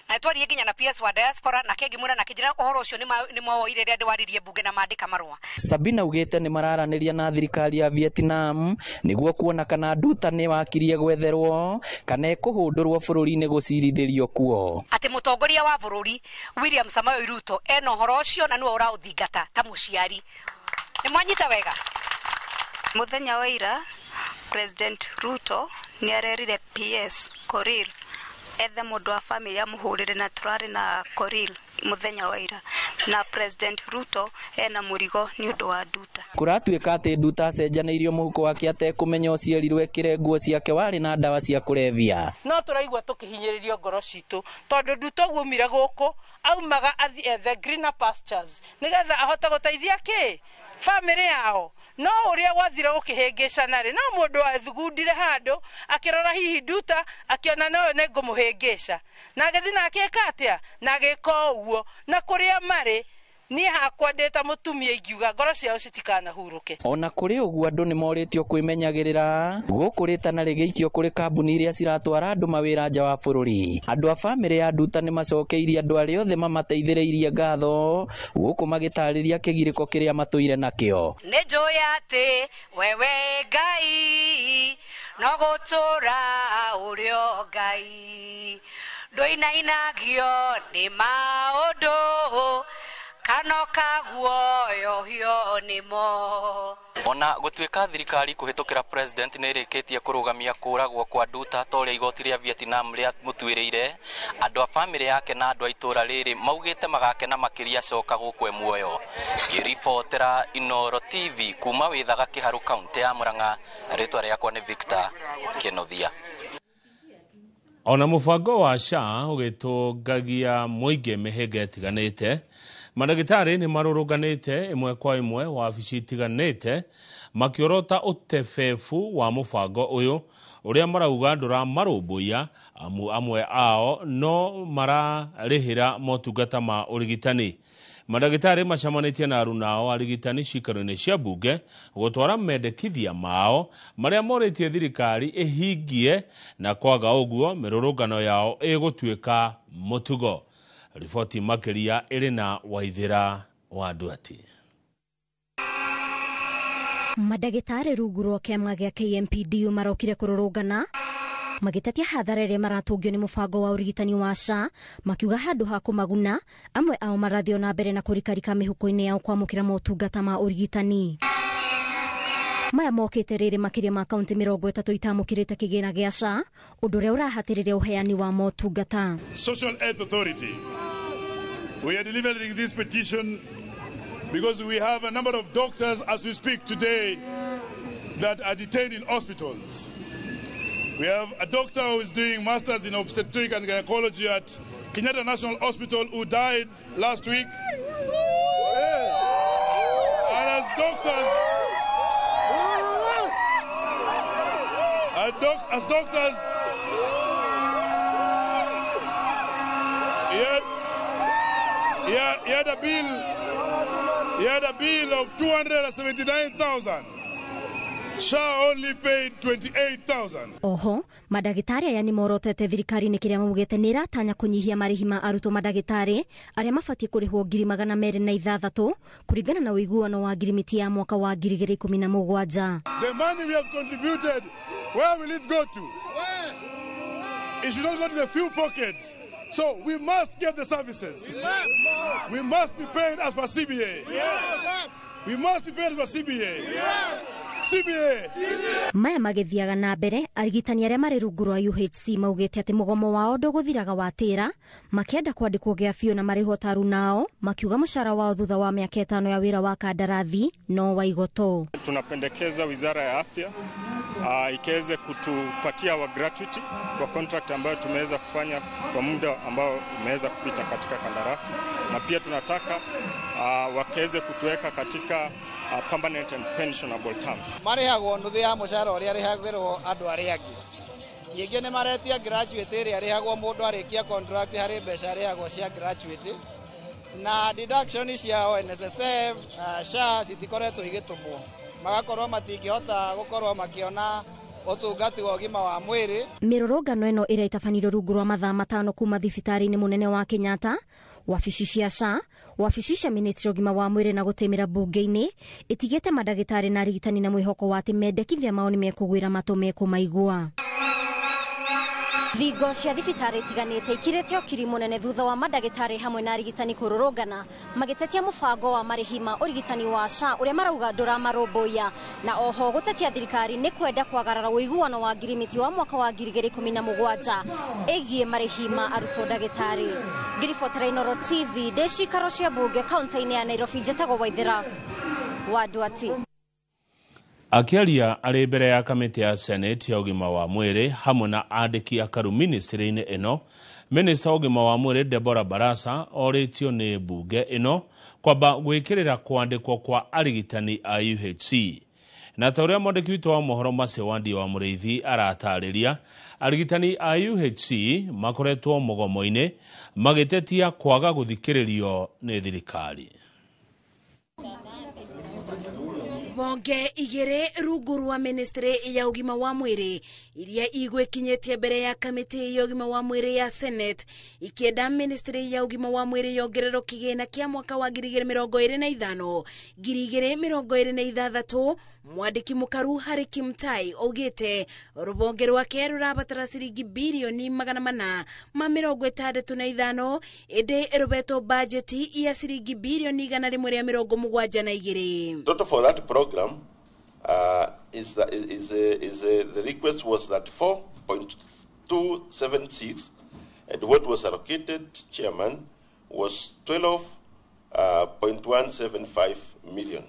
na twariĩ nginya na PS wa diaspora na ngĩmwĩra na kĩnjĩra ũhoro ũcio nĩ moire rĩrĩa ndĩwaririe bunge na mandĩka marũa. Sabina ugĩte nĩ mararanĩria na thirikari ya Vietnam nĩguo kuona kana Nduta nĩ wakirie gwetherwo kana kũhũndũrwo bũrũri-inĩ gũcirithĩrio kuo. Atĩ mũtongoria wa bũrũri William Samoei Ruto ena ũhoro ũcio na nĩwe ũraũthingata ta mũciari. Nĩ mwanyita wega. Mũthenya wa ira President Ruto nĩ arerire PS Korir ethe mũndũ wa family amũhũrĩre na turarĩ na Korir muthenya wa ira na President Ruto ena mũrigo nĩ ũndũ wa Nduta. Kũratuĩka atĩ Nduta acenjanĩirio mũhuko wake atekũmenya ũciarirwo ekĩre nguo ciake warĩ na ndawa cia kũrebia. No tũraigua tũkĩhinyĩrĩrio ngoro citũ tondũ Nduta gũmire gũkũ aumaga athi ethe greener pastures nĩgetha ahote gũteithia kĩ family yao no uria gwathira ukihengecana ri no mundu athugundire handu akirora hihi nduta akiona no ne ngumuhengeca na agethi na akeka atia na ageka uguo na kuria mari ni hakwa ndeta mutumia ingiuga ngoro ciao citikana huruke. Ona kuri uguo andu ni moritio kwimenyagirira gukuritana rigeikio kuri kambuni iria ciratwara andu mawira nja wa bururi. Andu a family ya nduta ni macokeirie andu aria othe mamateithiriirie ngatho guku magitariria kigiriko kiria matuire nakio. Ni njoya ati wewe Ngai no gutura urio Ngai ndoinainagio ni maundu kanoka guoyo hio nimo. Ona gutuika thirikari kuhitukira president ni irikitie kurugamia kuragwo kwa nduta toria igoti ria Vietnam ria mutuiriire andu a family yake na andu a itura riri maugite magakena makiria coka gukwe muoyo. Ngiribotera Inoro TV kuma withaga Kiharu county ya Murang'a, ritwa riakwa ni Victor Kenothia. Ona mubango wa SHA ugitungagia muingi mihenge itiganite, madagitari ni maruruganite imwe kwa imwe wabici itiganite makiorota utefefu wa mubango uyu uria marauga ndura marumbuya amwe ao no mararihira motungata ma urigitani. Madagitari macamanitie na arunao arigitani cikaro-ini cia mbunge gutwara mendekithia mao maria moritie thirikari ihingie na kwaga uguo mirurungano yao igutuika mutugo. Riboti makiria iri na Waithira wa Nduati. Madagitari rungu rwa kiama gia KMPDU marokire kururungana magitetia hathara iria maratungio ni mubango wa urigitani wa SHA makiuga handu ha kumaguna amwe ao marathio na mbere na kurikarika mihuko-ini yao kwamukira motungata ma urigitani. Maya mokite riri makiria ma kaunti 30 itamukirite kigina gia SHA undu uria urahatiriria uheani wa motungata. Social Health Authority, we are delivering this petition because we have a number of doctors as we speak today that are detained in hospitals. We have a doctor who is doing masters in obstetric and gynecology at Kenyatta National Hospital who died last week. And as doctors, he had a bill of 279,000. SHA only paid 28,000. Oho, madagitari aya ni morotete thirikari ni kiria mugete ni ratanya kunyihia marihi ma arutwo madagitari aria mabatie kurihwo 206 kuringana na uiguano wa ngirimiti ya mwaka wa 2017. The money we have contributed, where will it go to? It should not go to the few pockets. So we must get the services. We must be paid as per CBA. We must be paid as per CBA. Maya magithiaga na mbere arigitani aria mari rungu rwa UHC maugite ati mugomo wao nduguthiraga watira makienda kwandikwo gia biu na marihwo taru nao makiuga mushara wao thutha wa miaka 5 ya wira wa kandarathi no wa igoto. Tunapendekeza Wizara ya Afya ikaweze kutupatia wa gratuity kwa contract ambayo tumeweza kufanya kwa muda ambao umeweza kupita katika kandarasi, na pia tunataka wakaweze kutuweka katika permanent and pensionable terms. Marihagwo nuthu ya mushara uria rihagirwo andu aria angi. Yingi ni maretia graduate iria rihagwo mundu arikia contract hari mbeca rihagwo cia graduate na deduction cia NSSF SHA citikoretwo igitumwo magakorwo matingihota gukorwo makiona utungati wa ugima wa mwiri. Mirurungano ino iria itafanirwo rungu rwa mathaa 5 kuma thibitari-ini munene wa Kenyatta, wabici cia SHA, wabici cia ministry ugima wa mwiri na gutemera bunge-ini itigete madagitari na arigitani na mwihoko wa ati mendekithia mao ni mekugwira matu mekumaigua. Thingo cia thibitari itiganite ikirete okiri munene thutha wa madagitari hamwe na arigitani kururungana magitetia mubango wa marihi ma urigitani wa SHA uria marauga ndura marumbuya na oho gutetia thirikari ni kwenda kwagarara uiguano wa ngirimiti wa mwaka wa 2017 egie marihi ma arutwo dagitari. Ngiribotera Inoro TV decikaro cia bunge kaunti-ini ya Nairobi, njetago Waithira wa Nduati. Akiaria ari mbere ya kamiti ya Senate ya ugima wa mwiri hamwe na andiki akaru ministry-ini ino, Minister ogima wa mwiri Deborah Barasa oritio ni bunge ino kwamba gwikirira kwandikwo kwa arigitani a UHC. Na ta uria mwandiki witu wa mohoro Mase Wandi wa Mureithi aratariria, arigitani a UHC makoretwo mugomo-ini magitetia kwaga guthikiririo ni thirikari. Bonge igere rungu rwa ministry ya ugima wa mwiri iria igwekinyetie mbere ya kamiti ya ugima wa mwiri ya Senate ikienda ministry ya ugima wa mwiri yongerero kigina kia mwaka wa 2025 2026. Mwandiki mukaru Harry Kimtai augite rubonge rwake rurabatara ciringi bilioni 465 ende rubeto budget ya ciringi bilioni 172. Total for that program the request was that 4.276, and what was allocated, Chairman, was 12.175 million.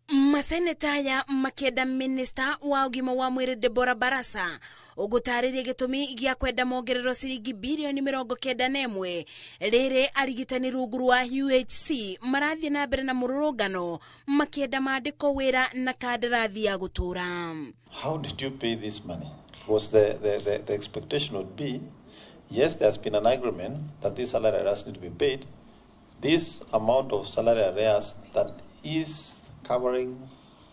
Maseneta ya makenda minister wa ugima wa mwiri Deborah Barasa ugutariria gitumi gia kwenda mongerero ciringi bilioni 91 riri arigitani rungu rwa UHC marathie na mbere na mururungano makenda mandiko wira na kandarathi ya gutura. How did you pay this money? Was the expectation would be, yes, there's been an agreement that this salary arrears need to be paid. This amount of salary arrears that is covering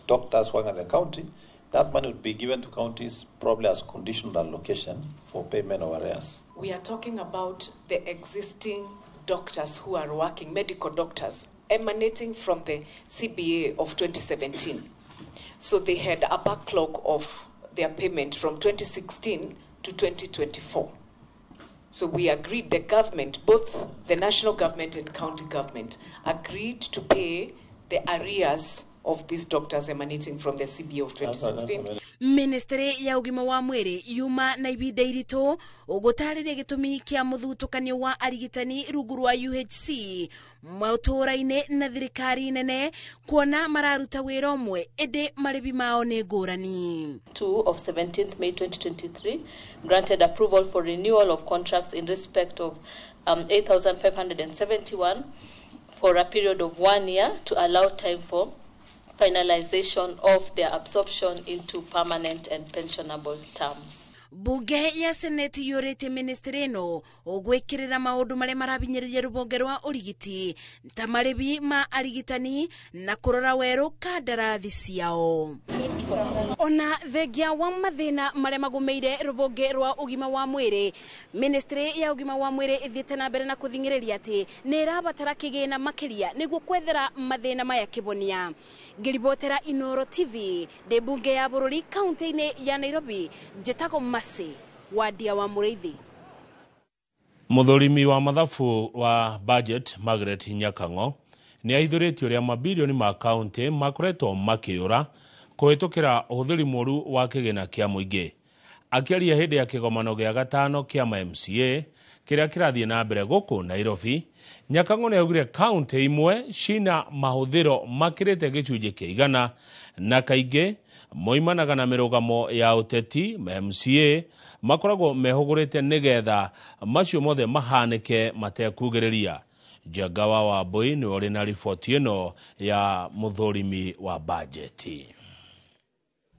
doctors working at the county, that money would be given to counties probably as conditional allocation for payment of arrears. We are talking about the existing doctors who are working, medical doctors, emanating from the CBA of 2017. So they had a backlog of their payment from 2016 to 2024. So we agreed, the government, both the national government and county government, agreed to pay the arrears of these doctors emanating from the CBA of 2016. Ministry ya ugima wa mwiri yuma na ibida irito ugutariria gitumi kia muthutukanio wa arigitani rungu rwa UHC mautura-ini na thirikari nene kuona mararuta wira umwe ende maribi mao ni ngurani. 2 of 17th May 2023 granted approval for renewal of contracts in respect of 8,571 for a period of 1 year to allow time for finalization of their absorption into permanent and pensionable terms. Bunge ya Senate yorete ministry no ogwikirira maundu mare marabinyiriria rubonge rwa urigiti ta maribi ma arigitani na kurora weru kandarathi ciao. Ona thegia wa mathina mare magumeire rubonge rwa ugima wa mwiri, ministry ya ugima wa mwiri ithiete na mbere na kuthingiriria ati ni irabatara kigina makiria niguo kwethera mathina maya kibonia. Ngiribotera Inoro TV de bunge ya bururi county-ini ya Nairobi, Jetago Mase Wandi wa Mureithi. Muthurimi wa mathabu wa budget Margaret Nyakango ni aithuritio ria mabilioni ma county makoretwo makiura kuhitukira uhuthiri moru wa kigina kia muingi. Akiaria hindi ya kigomano gia gatano kia MCA kiria kirathie na mbere guku Nairobi, Nyakango ni augire county imwe cina mahuthiro makirite gicunji kia igana na kaingi moimanaga na mirugamo ya uteti MCA makoragwo mehugurite nigetha macio mothe mahanike matekugiriria. Jagawa wa Boy ni ori na ripoti ino ya muthurimi wa budget.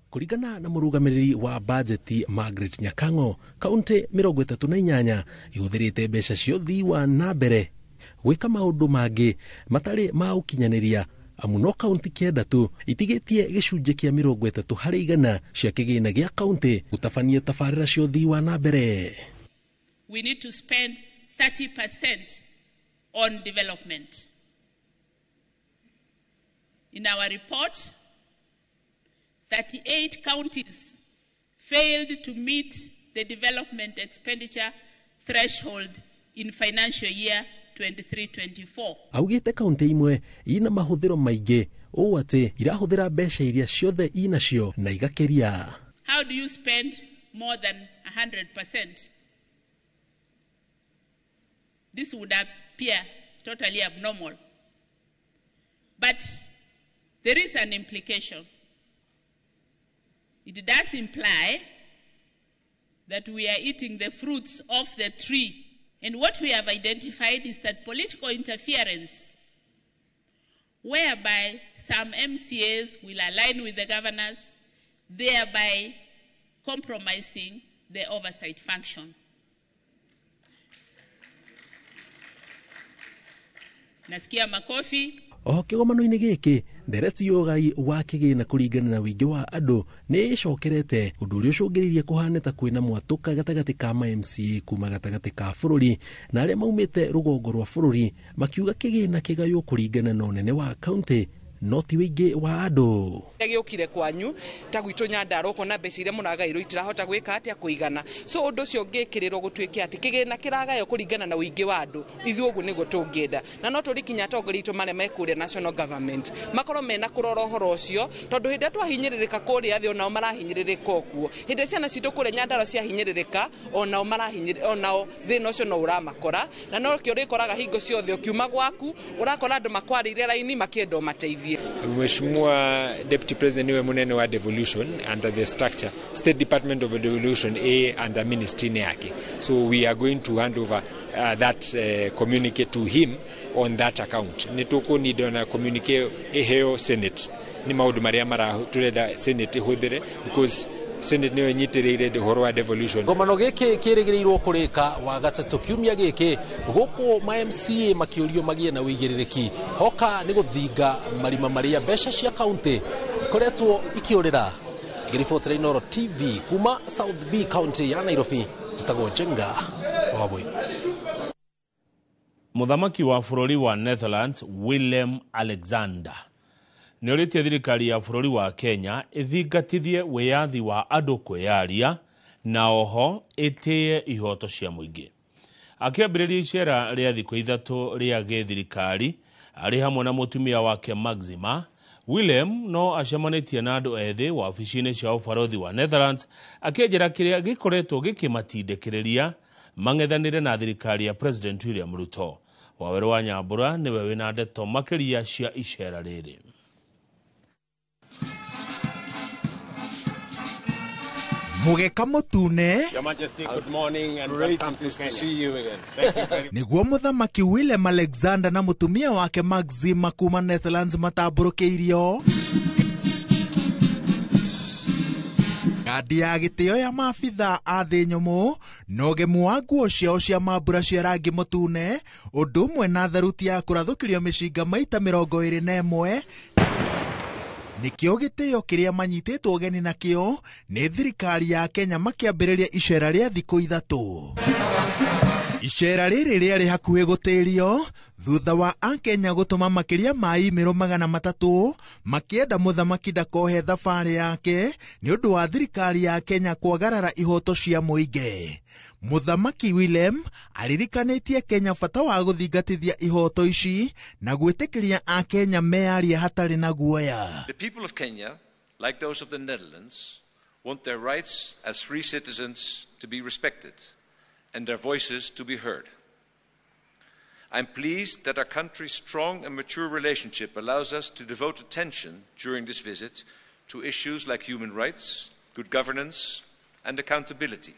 Kurigana na murugamiriri wa budget Margaret Nyakango, kaunti 38 ihuthirite mbeca cio thii wa nambere gwika maundu mangi matari ma ukinyaniria amuno kaunti kiendatu itigitie gicunji kia 30% cia kigina gia kaunti gutafania tafarira cio thii wa nambere. We need to spend 30% on development. In our report, 38 counties failed to meet the development expenditure threshold in financial year 23-24. Augite kaunti imwe ina mahuthiro maingi o ati irahuthira mbeca iria ciothe inacio na igakeria. How do you spend more than 100%? This would appear totally abnormal. But there is an implication. It does imply that we are eating the fruits of the tree And what we have identified is that political interference, whereby some MCAs will align with the governors, thereby compromising the oversight function. Nasikia makofi. O kĩgomano-inĩ gĩkĩ ndereti yogai wa kĩgĩna kũringana na wĩingĩ wa andũ nĩ ĩcokerete ũndũ ũrĩa ũcũngĩrĩirie kũhana ta kwĩna mwatũka gatagatĩ ka ma-MCA kuma gatagatĩ ka bũrũri na arĩa maumĩte rũgongo rwa bũrũri makiuga kĩgĩna kĩgaywo kũringana na ũnene wa kaunti no ti wĩingĩ wa andũ. Gĩũkire kwanyu ta gwitũ Nyandarua ũkona mbeca iria mũragaĩrwo itirahota gwĩka atĩa kũigana, so ũndũ ũcio ũngĩkĩrĩrwo gũtuĩke atĩ kĩgĩna kĩragayo kũringana na wĩingĩ wa andũ, ithuĩ ũguo nĩguo tũngĩenda, na no tũrikinya atongoria aitũ marĩa mekũrĩa national government makorwo mena kũrora ũhoro ũcio, tondũ hĩndĩ twahinyĩrĩrĩka kũrĩa thĩ onao marahinyĩrĩrĩka okuo, hĩndĩ ciana citũ kũrĩa Nyandarua ciahinyĩrĩrĩka onao onao thĩna ũcio no ũramakora, na no kĩo rĩkoraga hingo ciothe ũkiuma gwaku ũrakora andũ makwarĩire raini makĩenda ũmateithie. Mheshimiwa Deputy President niwe munene wa devolution under the structure State Department of Devolution under ministry yake, so we are going to hand over that communique to him on that account. Nituko need na communique eheo Senate ni maundu maria mara turenda Senate hudire because Senate niwe nyitĩrĩire ũhoro wa devolution. Gomano gĩkĩ kĩrĩgĩrĩirwo kũrĩka wa gatatũ kiumia gĩkĩ gũkũ ma-MCA makĩũrio magĩe na wĩigĩrĩrĩki hoka nĩ gũthinga marima marĩa mbeca cia kaunti ikoretwo ikĩũrĩra. Ngĩribotera Inooro TV kuma South B County ya Nairobi, njĩtagwo Njenga Wabui. Mũthamaki wa bũrũri wa Netherlands Willem Alexander nĩ ũrĩtie thirikari ya bũrũri wa Kenya ĩthingatithie wĩyathi wa andũ kwĩyaria na oho ĩtĩye ihoto cia mũingĩ. Akĩambĩrĩria icera rĩa thikũ ithatũ rĩa gĩthirikari arĩ hamwe na mũtumia wake Maxima, Willem no acemanĩtie na andũ ethĩ wabici-inĩ cia ũbarothi wa Netherlands akĩenjera kĩrĩa gĩkoretwo gĩkĩmatindĩkĩrĩria mang'ethanĩre na thirikari ya President William Ruto. Waweru wa Nyambura nĩwe wĩna ndeto makĩria cia icera rĩrĩ. Mugeka Mutune. Your Majesty, good morning and welcome to Kenya. See you again. Niguo Mũthamaki Willem Alexander na mutumia wake Maxima kuma Netherlands matamburũkĩirio. Ngadi ya gĩtĩo ya maabitha a thĩ nyũmũ na ũgemu wa nguo ciao cia mambura cia rangi mũtune ũndũ ũmwe na tharuti ya kũrathũkĩrio mĩcinga maita 21 nikĩo gĩtĩo kĩrĩa manyitĩtwo ũgeni nakĩo nĩ thirikari ya Kenya makĩambĩrĩria icera rĩa thikũ ithatũ. Icera rĩrĩ rĩarĩ hakuhĩ gũtĩrio thutha wa Akenya gũtũma makĩria ma imĩrũ 300 makĩenda mũthamaki ndakohe thabarĩ yake nĩ ũndũ wa thirikari ya Kenya kwagarara ihoto cia mũingĩ. Mũthamaki Willem aririkanĩtie Kenya bata wa gũthingatithia ihoto ici na gwĩtĩkĩria Akenya meyarie hatarĩ na guoya. The people of Kenya, like those of the Netherlands, want their rights as free citizens to be respected and their voices to be heard. I'm pleased that our country's strong and mature relationship allows us to devote attention during this visit to issues like human rights, good governance, and accountability.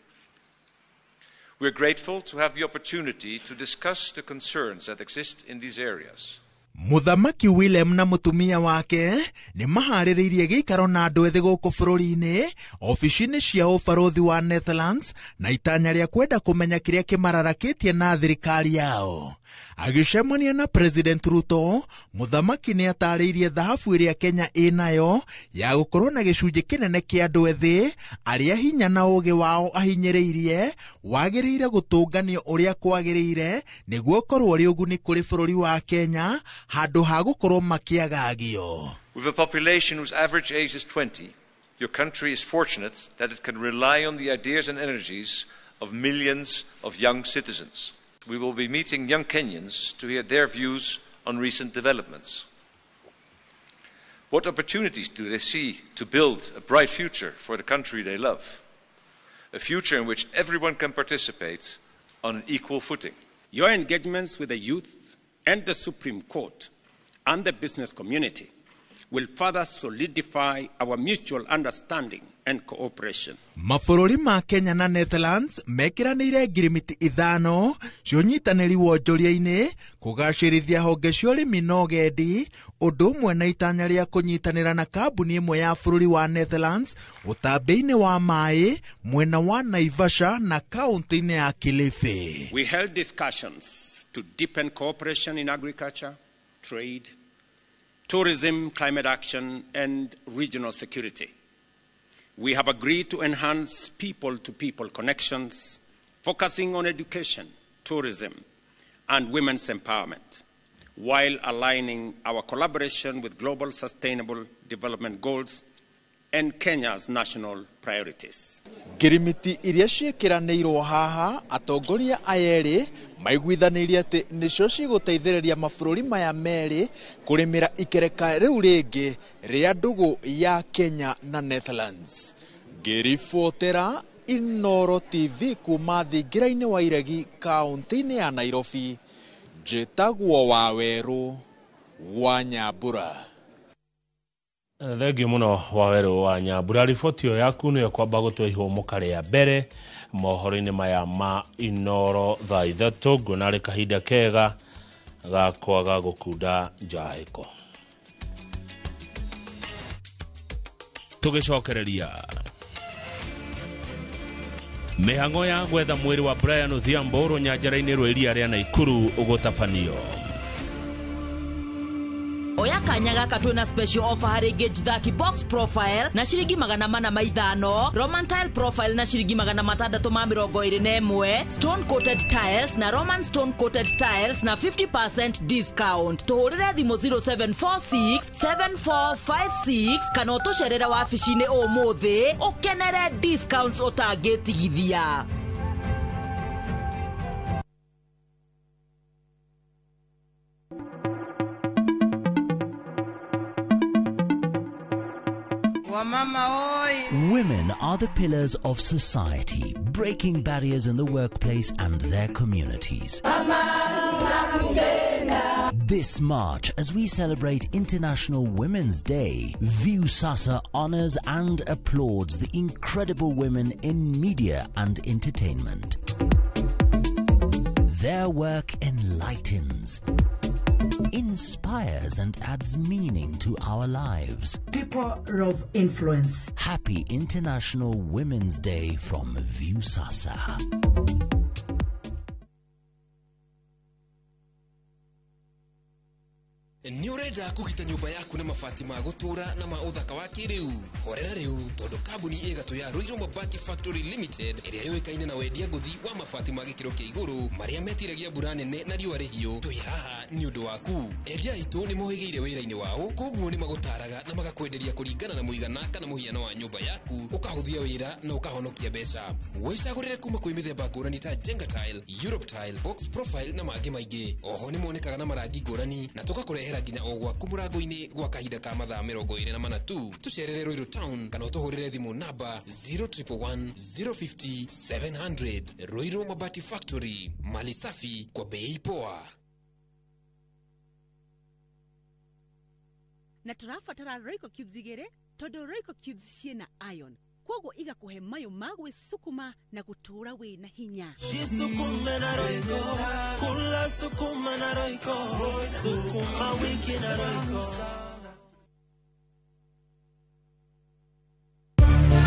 We're grateful to have the opportunity to discuss the concerns that exist in these areas. Mũthamaki Willem na mutumia wake nĩ maharĩrĩirie gĩikaro na andũ ethĩ gũkũ bũrũri-inĩ ofici-inĩ cia ũbarothi wa Netherlands na itanya rĩa kwenda kũmenya kĩrĩa kĩmararakĩtie na thirikari yao. Agĩcemania na President Ruto, mũthamaki nĩ atarĩirie thahabu ĩrĩa Kenya ĩnayo ya gũkorwo na gĩcunjĩ kĩnene kĩa andũ ethĩ arĩa hinya na ũgĩ wao ahinyĩrĩirie wagĩrĩire gũtũnganio ũrĩa kwagĩrĩire nĩguo korwo rĩ ũguni kũrĩ bũrũri wa Kenya handũ ha gũkorwo makĩagagio. With a population whose average age is 20, your country is fortunate that it can rely on the ideas and energies of millions of young citizens. We will be meeting young Kenyans to hear their views on recent developments. What opportunities do they see to build a bright future for the country they love? A future in which everyone can participate on an equal footing. Your engagements with the youth and the Supreme Court and the business community will further solidify our mutual understanding and cooperation. Mabũrũri ma Kenya na Netherlands mekiranĩire ngirimiti 5 cia ũnyitanĩri wonjoria-inĩ kũgacĩrithia honge cia ũrĩmi na ũgendi, ũndũ ũmwe na itanya rĩa kũnyitanĩra na kambuni ĩmwe ya bũrũri wa Netherlands ũtambĩ-inĩ wa maĩ mwena wa Naivasha na kaunti-inĩ ya Kilifi. We held discussions to deepen cooperation in agriculture, trade, tourism, climate action, and regional security. We have agreed to enhance people-to-people connections, focusing on education, tourism, and women's empowerment, while aligning our collaboration with global sustainable development goals and Kenya's national priorities. Ngirimiti iria ciĩkĩranĩirwo haha atongoria ayerĩ maiguithanĩirie atĩ nĩcio cigũteithĩrĩria mabũrũri maya merĩ kũrĩmĩra ikereka rĩu rĩngĩ rĩa ndũgũ ya Kenya na Netherlands. Ngĩribotera Inooro TV kuma thingira-inĩ wa Iregi kaunti-inĩ ya Nairobi, njĩtagwo Waweru wa Nyambura. Thengio muno Waweru wa Nyambura. Riboti ĩyo yaku nĩyo kwamba gũtũhe ihũmũka rĩa mbere mohoro-inĩ maya ma Inooro thaa 3, nguona arĩ kahinda kega ga kwaga gũkunda njahĩko. Tũgĩcokereria mĩhang'o ya gwetha mwĩrĩ wa Brian Odhiambo rũnyanjara-inĩ rwa iria rĩa Naikuru ũgũtabanio. Oya kanya gaka twina special offer harĩ gauge 30 box profile na ciringi 450, Roman tile profile na ciringi 621, stone coated tiles na Roman stone coated tiles na 50% discount. Tuhurire thimo 0746 7456 kana utucerera wabici-inĩ ũmũthĩ ukenere discounts utangĩtigithia. Women are the pillars of society, breaking barriers in the workplace and their communities. This March, as we celebrate International Women's Day, Viusasa honors and applauds the incredible women in media and entertainment. Their work enlightens, inspires and adds meaning to our lives. People of influence. Happy International Women's Day from Viusasa. Ni urenda kugita nyumba yaku na mabati ma gutura na ma uthaka wa kiriu horera riu tondu kambuni igatu ya Ruiru Mabati Factory Limited iria yoikaine na wendia nguthi wa mabati ma gikiro kia iguru maria metiragia mbura nene na riua rihio twi haha ni undu waku. Endia itu ni mohigiire wira-ini wao, koguo ni magutaraga na magakwenderia kuringana na muigana kana muhiano wa nyumba yaku, ukahuthia wira na ukahonokia mbeca. Wicagurire kuma kwi mithemba ngurani ta Jenga tile, Europe tile, box profile na mangi maingi. Oho ni monekaga na marangi ngurani na tugakurehera nginya ogwaku murango-ini gwa kahinda ka mathaa 24 tu. Tucerere Ruiru Town kana utuhurire thimu namba 0111 050 700. Ruiru Mabati Factory, mali safi kwa bei poa. Na turafatara Royco Cubes igere todo Royco Cubes ciena iron kwogo igakuhe mayo magwe sukuma na gutura we na hinya. Sukuma na Royco, kula sukuma na Royco, sukuma wiki na Royco.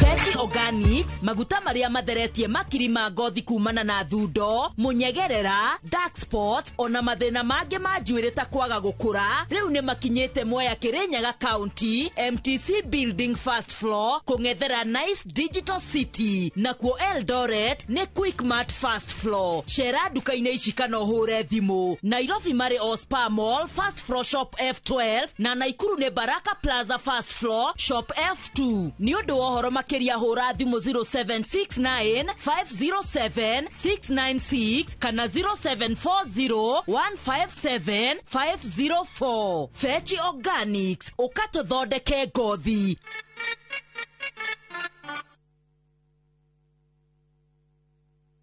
Fetch Organics, maguta maria matheretie makiri ma ngothi kumana na thundo, munyegerera, dark spot, ona mathina mange ma njuĩrĩ ta kwaga gukura. Riu ni makinyete Mwea Kirinyaga County, MTC Building first floor, kung'ethera Nice Digital City. Nakuo Eldoret ni Quickmart first floor. Shera duka-inĩ ici kana ũhũre thimũ. Nairobi mari Ospa Mall first floor shop F12 na Naikuru ni Baraka Plaza first floor shop F2. Ni ũndũ wa ũhoro makĩria hũra thimũ 0769 507 696 kana 0740 157 504. Fetch Organics, ukatũthondeke ngothi.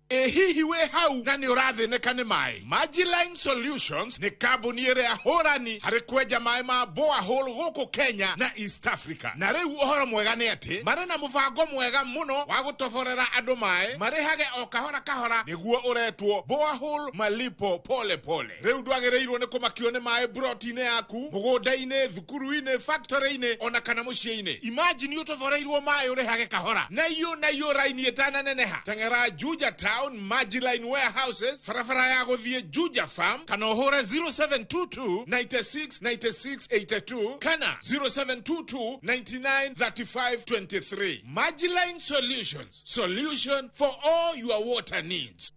hihi we hau na ni ũrathinĩka nĩ maĩ? Magiline Solutions nĩ kambuni ĩrĩa hũrani harĩ kwenja maĩ ma borehole gũkũ Kenya na East Africa. Na rĩu ũhoro mwega nĩ atĩ marĩ na mũbango mwega mũno wa gũtoborera andũ maĩ marĩhage o kahora kahora nĩguo ũretwo borehole malipo pole pole. Rĩu ndwagĩrĩirwo nĩ kũmakio nĩ maĩ broti-inĩ yaku, mũgũnda-inĩ, thukuru-inĩ, factory-inĩ ona kana mũciĩ-inĩ. Imagine ũtoboreirwo maĩ ũrĩhage kahora. Na iyo raini ĩtananeneha. Teng'era Juja Town Magiline Warehouses, farafara ya gũthiĩ Juja Farm, kana ũhũre 0722 96 96 82 kana 0722 99 35 23. Magiline Solutions, solution for all your water needs.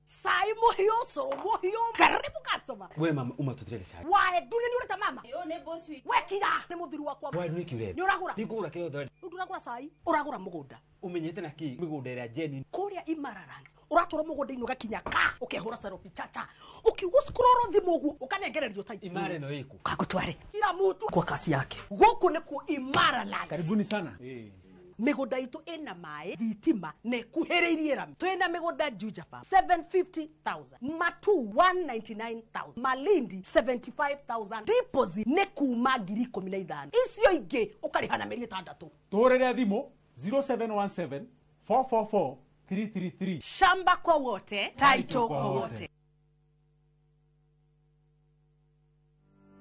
Sai muhiyo so muhiyo. Karibu customer. We mama umatutirele sai. Wae dune ni ureta mama. Yo ne boss week. We kira ni muthiru wakwa. Wae ni kiure. Ni uragura. Ndikura kyo thori. Uragura sai. Uragura mugunda. Umenyete na ki migunda ira Jenny. Kuria Imararant. Uratura mugunda-ini ugakinya ka. Ukehura sarofi chacha. Ukiugo scroll thimu ugu ukanengererio tai. Imare no iku. Kakutware. Kila mtu kwa kasi yake. Guku ni ku Imararant. Karibuni sana. Migunda itu ena mae thitima ne kuhereirie rami. Twena migunda Juja Farm 750,000, Matu 199,000, Malindi 75,000. Deposit ne kuma 15,000. Icio ingi ukarihana meri 6. Torere thimo 0717 444 333. Shamba kwa wote, title kwa wote.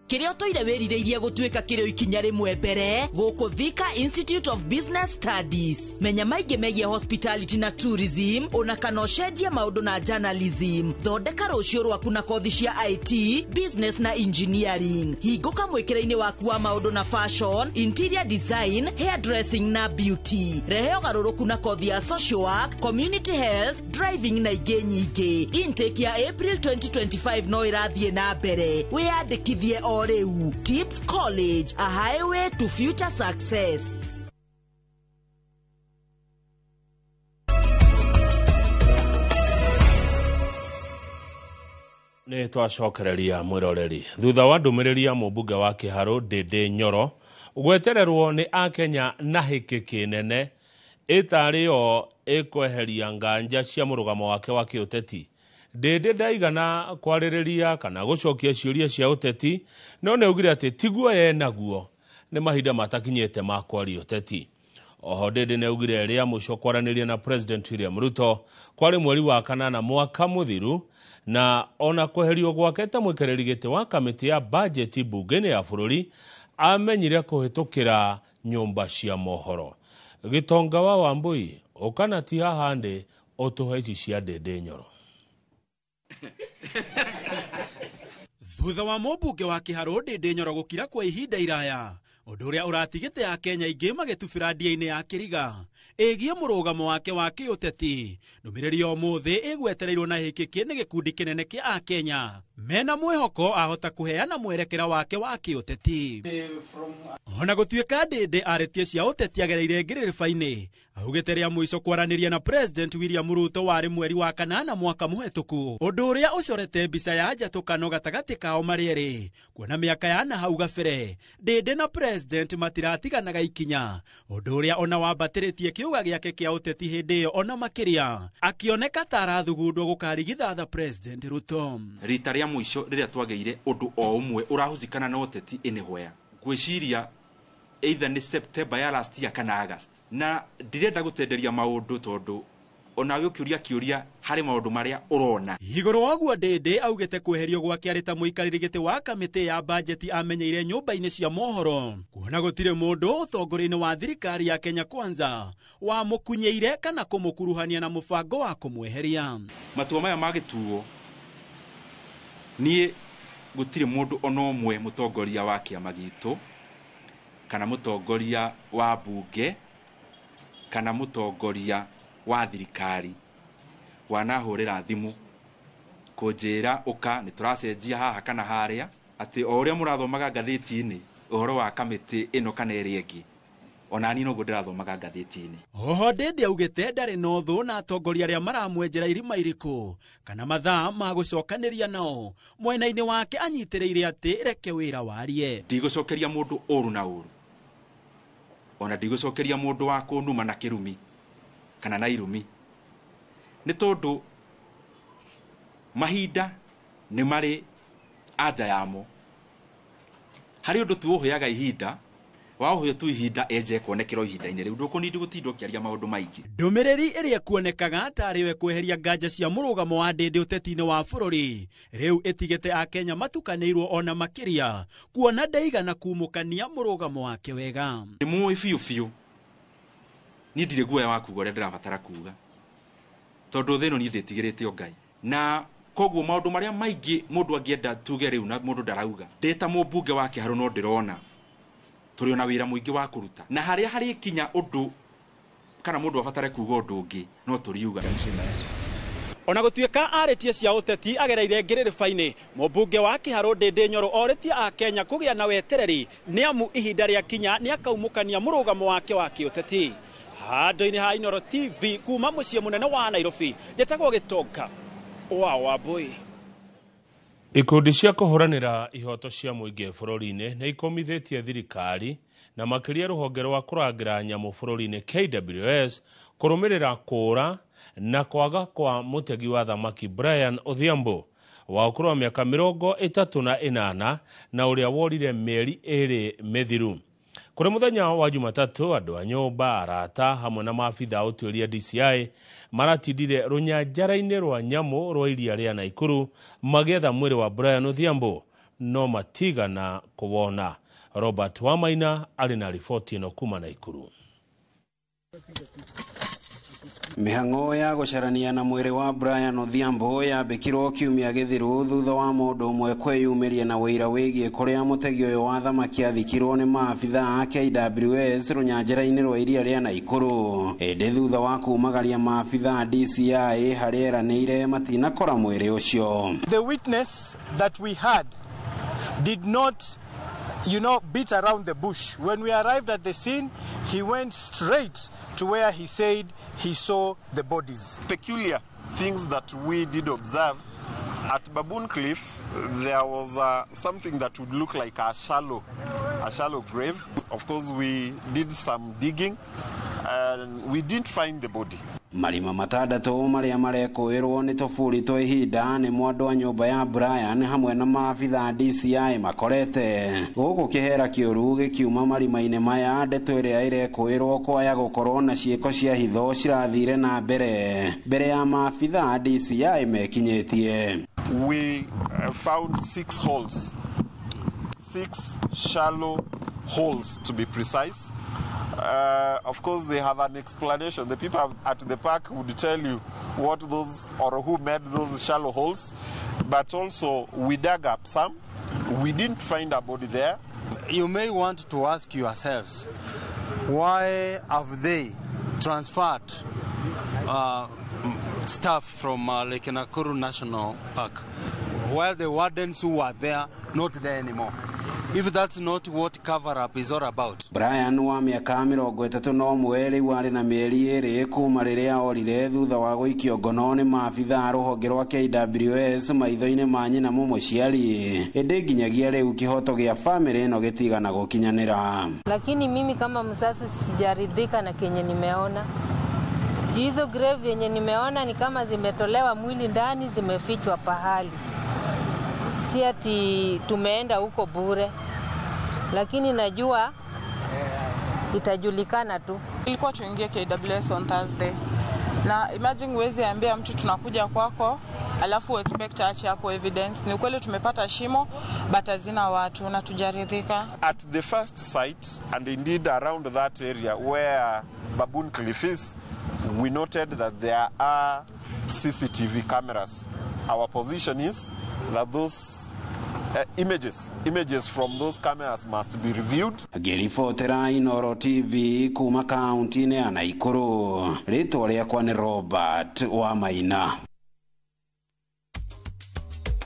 Kirio toire werireirie gutwika kirio ikinya rimwe mbere guku Thika Institute of Business Studies. Menya maige megie hospitality na tourism ona kana ucenjie maundu na journalism. Thondeka rucio rwaku na kothi cia IT, business na engineering. Hinguka mwikira-ini waku wa maundu na fashion, interior design, hairdressing na beauty. Rehe ugaruruku na kothi ya social work, community health, driving na ingi nyingi. Intake ya April 2025 no irathie na mbere. Wiyandikithie Oreu. Tips College, a highway to future success. Nĩ twacokereria mwĩroreri thutha wa ndũmĩrĩri ya mũmbunge wa Kĩharũ Ndĩndĩ Nyoro gwetererwo nĩ Akenya na hĩkĩ kĩnene ĩtarĩ yo ĩkweheria nganja cia mũrũgamo wake wa kĩũteti. Ndĩndĩ ndaigana kwarĩrĩria kana gũcokia ciũria cia ũteti, no nĩaugire atĩ tiguo ye naguo nĩ mahinda matakinyĩte ma kwaria ũteti. Oho Ndĩndĩ nĩaugire rĩa mũico kwaranĩria na President William Ruto kwarĩ mweri wa kanana mwaka mũthiru, na ona kweherio gwake ta mwĩkereri gĩtĩ wa kamĩtĩ ya bajeti bunge-inĩ ya bũrũri amenyire kũhĩtũkĩra nyũmba cia mohoro. Gĩtonga wa Wambui ũkanati haha ndĩ ũtũhe ici cia Ndĩndĩ Nyoro. Thutha wa mũmbunge wa Kĩharũ Ndĩndĩ Nyoro gũkira kwa ihinda iraya, ũndũ ũrĩa ũratigĩte Akenya aingĩ magĩtubĩra ndia-inĩ ya kĩriga ĩgiĩ mũrũgamo wake wa kĩũteti. Ndũmĩrĩri ya ũmũthĩ ĩgwetereirwo na hĩkĩkĩ nĩ gĩkundi kĩnene kĩa Akenya mena mwĩhoko ahota kũheana mwerekera wake wa kĩũteti. Ona gũtuĩka Ndĩndĩ arĩtie cia ũteti agereire ngĩrĩrĩba-inĩ, augĩte rĩa mũico kwaranĩria na President William Ruto warĩ mweri wa kanana mwaka mũhetũku, ũndũ ũrĩa ũcorete mbica ya njatũkano gatagatĩ kao marĩ erĩ, kuona mĩaka ya na hau gabere Ndĩndĩ na President matiratiganaga ikinya, ũndũ ũrĩa ona wambatĩrĩtie kĩuga gĩake kĩa ũteti hĩndĩ ĩyo ona makĩria, akĩoneka ta arathugundwo gũkarigithatha President Ruto. Rita rĩa mũico rĩrĩa twagĩire ũndũ o ũmwe ũrahũthĩkana na ũteti ĩnĩhwea gwĩciria either nĩ September ya last year kana August, na ndirenda gũtenderia maũndũ tondũ ona ũkĩũria kĩũria harĩ maũndũ marĩa ũrona. Igũrũ waguo Ndĩndĩ augĩte kweherio gwake arĩ ta mũikarĩri gĩtĩ wa kamĩtĩ ya bajeti amenyeire nyũmba-inĩ cia mohoro, kuona gũtirĩ mũndũ ũtongoria-inĩ wa thirikari ya Kenya Kwanza wamũkunyĩire kana kũmũkuruhania na mũbango wa kũmweheria. Matua maya magĩtuo niĩ gũtirĩ mũndũ ona ũmwe mũtongoria wa kĩama gitũ kana mũtongoria wa bunge kana mũtongoria wa thirikari wanahũrĩra thimũ kũnjĩra ũka nĩ tũracenjia haha kana harĩa, atĩ o ũrĩa mũrathomaga ngathĩti-inĩ ũhoro wa kamĩtĩ ĩno kana ĩrĩa ĩngĩ, ona ni noguo ndirathomaga ngathĩti-inĩ. Oho Ndĩndĩ augĩte ndarĩ na ũthũ na atongoria arĩa maramwenjera irima irĩkũ kana mathaa ma gũcokanĩria nao, mwena-inĩ wake anyitĩrĩire atĩ reke wĩra warie. Ndigũcokeria mũndũ ũru na ũru, ona ndigucokeria mundu wa kunuma na kirumi kana na irumi ni tondu mahinda ni mari anja yamo hari undu tu uhoyaga ihinda wa uhoyo tu ihinda eje kuonekera ihinda-ini riu ndukunindi gutindwo kiaria maundu maingi. Ndumiriri iria kuonekaga tariwe kweheria nganja cia murugamo wa ndindi uteti-ini wa bururi riu itigete a Kenya matukanirwo ona makiria kuona ndaigana kumukania murugamo wake wega. Ni muwi fiu ni ndire guoya wa kuga uria ndirabatara kuga tondu thino ni nditigirite o Ngai na koguo maundu maria maingi mundu angienda tuge riu na mundu ndarauga ndeta mumbunge wa Kiharu no ndirona turi ona wira muingi wa kuruta na haria hari kinya undu kana mundu abatare kuga undu ungi no turiuga. Ona gutuika aretie cia uteti agereire ngiririba-ini mumbunge wa Kiharu Ndindi Nyoro oretie a Kenya kugia na wetereri ni amu ihinda ria kinya ni akaumukania murugamo wake wa kiuteti. Handu-ini ha Inooro TV kuma mucie munene wa Nairobi njetagwo Gitonga wa Wambui. Ikundi cia kuhuranira ihoto cia muingi bururi-ini na ikomithitie thirikari na makiria ruhonge rwa kurangira nyamu bururi-ini KWS kurumirira kura na kwaga kwa mutegi wa thamaki Brian Odhiambo wa ukuru wa miaka 38 na uria worire mieri 2 mithiru. Kuri muthenya wa Jumatatu andu a nyumba arata hamwe na maabitha utuiria DCI maratindire runyanjara-ini rwa nyamu rwa iria ria Naikuru magietha mwiri wa Brian Odhiambo no matigana kuwona. Robert Wamaina ari na ripoti ino kuma Naikuru. Mihango ya gucarania na mwiri wa Brian Odhiambo yambikirwo kiumia githiru thutha wa mundu umwe kwiyumiria na wira wigie kuria mutegi uyu wa thamaki athikirwo ni maabitha a KWS runyanjara-ini rwa iria ria Naikuru indi thutha wa kumagaria maabitha a DCI haria eranire matinakora mwiri ucio. The witness that we had did not beat around the bush. When we arrived at the scene, he went straight to where he said he saw the bodies. Peculiar things that we did observe at Baboon Cliff, there was something that would look like a shallow grave. Of course, we did some digging and we didn't find the body. Marima matandatu maria marekuirwo ni tofuri twa ihinda ni mwandu wa nyumba ya Brian hamwe na maabitha DCI makorete guku kihera kiuru gikiuma marima-ini maya ndeto iria irekuirwo kwaya gukorwo na ciiko cia hitho cirathire na mbere ya maabitha DCI mekinyetie. We found 6 holes, 6 shallow holes to be precise. Of course, they have an explanation. The people at the park would tell you what those or who made those shallow holes. But also, we dug up some. We didn't find a body there. You may want to ask yourselves, why have they transferred staff from Lake Nakuru National Park while the wardens who were there not there anymore? If that's not what cover-up is all about. Brian wa miaka 31 riu ari na mieri iri kuma riria orire thutha wa guikio ngono ni maabitha ruhonge rwa KWS maitho-ini ma nyina mumuciari indi nginyagia riu kihoto gia family ino gitigana gukinyanira. Lakini mimi kama mzazi sijaridhika na kenye nimeona. Hizo grave yenye nimeona ni kama zimetolewa mwili ndani, zimefichwa pahali. Si ati tumeenda huko bure, lakini najua itajulikana tu. Ilikuwa tuingie KWS on Thursday. Na imagine uweze ambia mtu tunakuja kwako, alafu expect aache hapo evidence. Ni ukweli tumepata shimo, but hazina watu na tujaridhika. At the first site, and indeed around that area where Baboon Cliff is, we noted that there are CCTV cameras. Our position is that those images from those cameras must be reviewed. Giribotera Inooro TV kuma kaunti-ini ya Naikuru. Ritwa riakwa ni Robert Wamaina.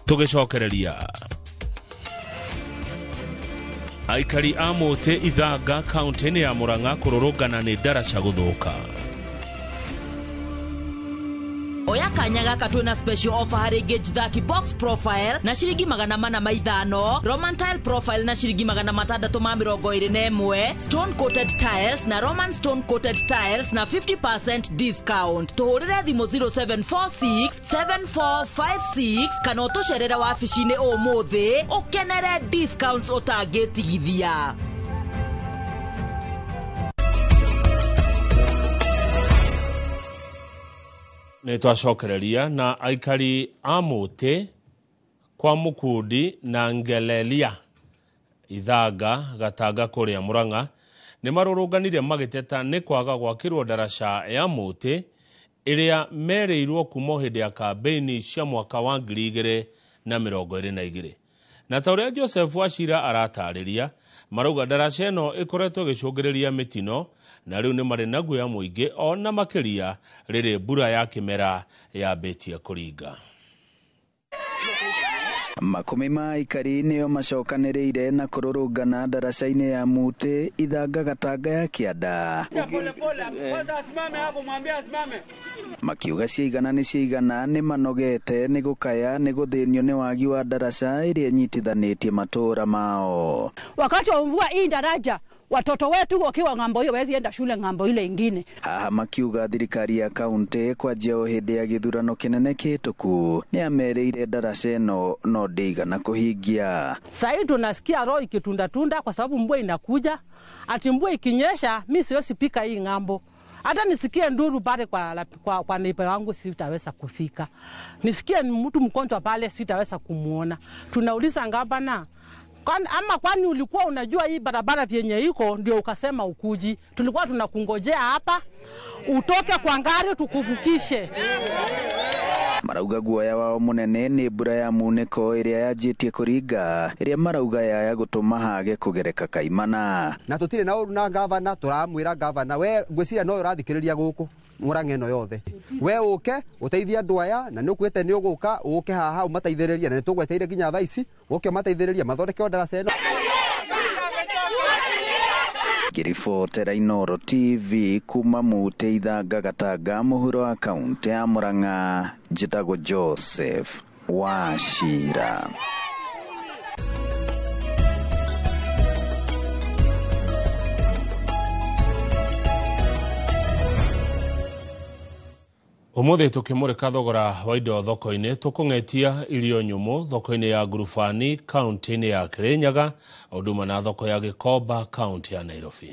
Tugicokereria aikari a Mote Ithanga kaunti-ini ya Murang'a kururungana ni ndaraca guthuka. Oyaka kanya gaka twina special offer harĩ gauge 30 box profile na ciringi 450, Roman tile profile na ciringi 621, stone coated tiles na Roman stone coated tiles na 50% discount. Tuhurire thimo 0746 7456 kana utucerere wabici-inĩ ũmũthĩ ukenere discounts ũtangĩtigithia. Nĩ twacokereria na aikari a Mũtĩ kwa Mũkundi na Ngelelia Ithanga Gatanga kũrĩa Mũrang'a nĩ marũrũnganire magĩteta nĩ kwaga gwakĩrwo ndaraca ya Mũtĩ ĩrĩa merĩirwo kuma hĩndĩ ya kambĩini cia mwaka wa 2022. Na ta ũrĩa Joseph Wachira aratarĩria, marauga ndaraca ĩno ĩkoretwo ĩgĩcũngĩrĩria mĩtino na rĩu nĩ marĩ na guoya mũingĩ ona makĩria rĩrĩ mbura ya kĩmera yambĩtie kũringa. Makumi ma aikari nĩo macokanĩrĩire na kũrũrũngana ndaraca-inĩ ya Mũtĩ Ithanga Gatanga ya Kĩanda. Makiuga ciigana nĩ manogete nĩ gũkaya nĩ gũthĩnio nĩ wagi wa ndaraca ĩrĩa nyitithanĩtie matũra mao. Wakati wa mvua hii daraja watoto wetu wakiwa ng'ambo hiyo wezi enda shule ng'ambo ile ingine. Haha makiuga thirikari ya kaunti kwa njia hĩndĩ ya gĩthurano kĩnene kĩhĩtũku nĩ amerĩire ndaraca ĩno no ndĩigana kũhingia. Sasa tunasikia roho ikitunda kwa sababu mvua inakuja. Ati mvua ikinyesha mimi siwezi pika hii ng'ambo. Hata nisikie nduru pale kwa neighbor wangu sitaweza kufika. Nisikie mtu mgonjwa pale sitaweza kumuona. Tunauliza ngabana kwani ulikuwa unajua hii barabara vyenye iko ndio ukasema ukuji? Tulikuwa tunakungojea hapa utoke kwa ngari tukuvukishe. Marauga guoya wao munene nĩ mbura ya munĩko ĩrĩa yanjĩtie kũringa ĩrĩa marauga yaya gũtũma hage kũgereka kaimana. Na tũtirĩ na ũru na gavana, tũramwĩra gavana we ngwĩciria no ũrathikĩrĩria gũkũ Mũrang'a ĩno yothe. We ũke ũteithie andũ aya na nĩ ũkwĩte nĩ ũgũka ũke haha ũmateithĩrĩrie na nĩ tũgweteire nginya thaa ici ũke ũmateithĩrĩrie mathondeke ndaraca ĩno. Ngĩribotera Inooro TV kuma Mũtĩ Ithanga Gatanga mũhuro wa kaunti ya Mũrang'a, njĩtagwo Joseph Wachira. Ũmũthĩ tũkĩmũrĩka thogora wa indo thoko-inĩ tũkũng'etia irio nyũmũ thoko-inĩ ya Ngurubani kaunti-inĩ ya Kirinyaga ũndũmwe na thoko ya Gĩkomba kaunti ya Nairobi.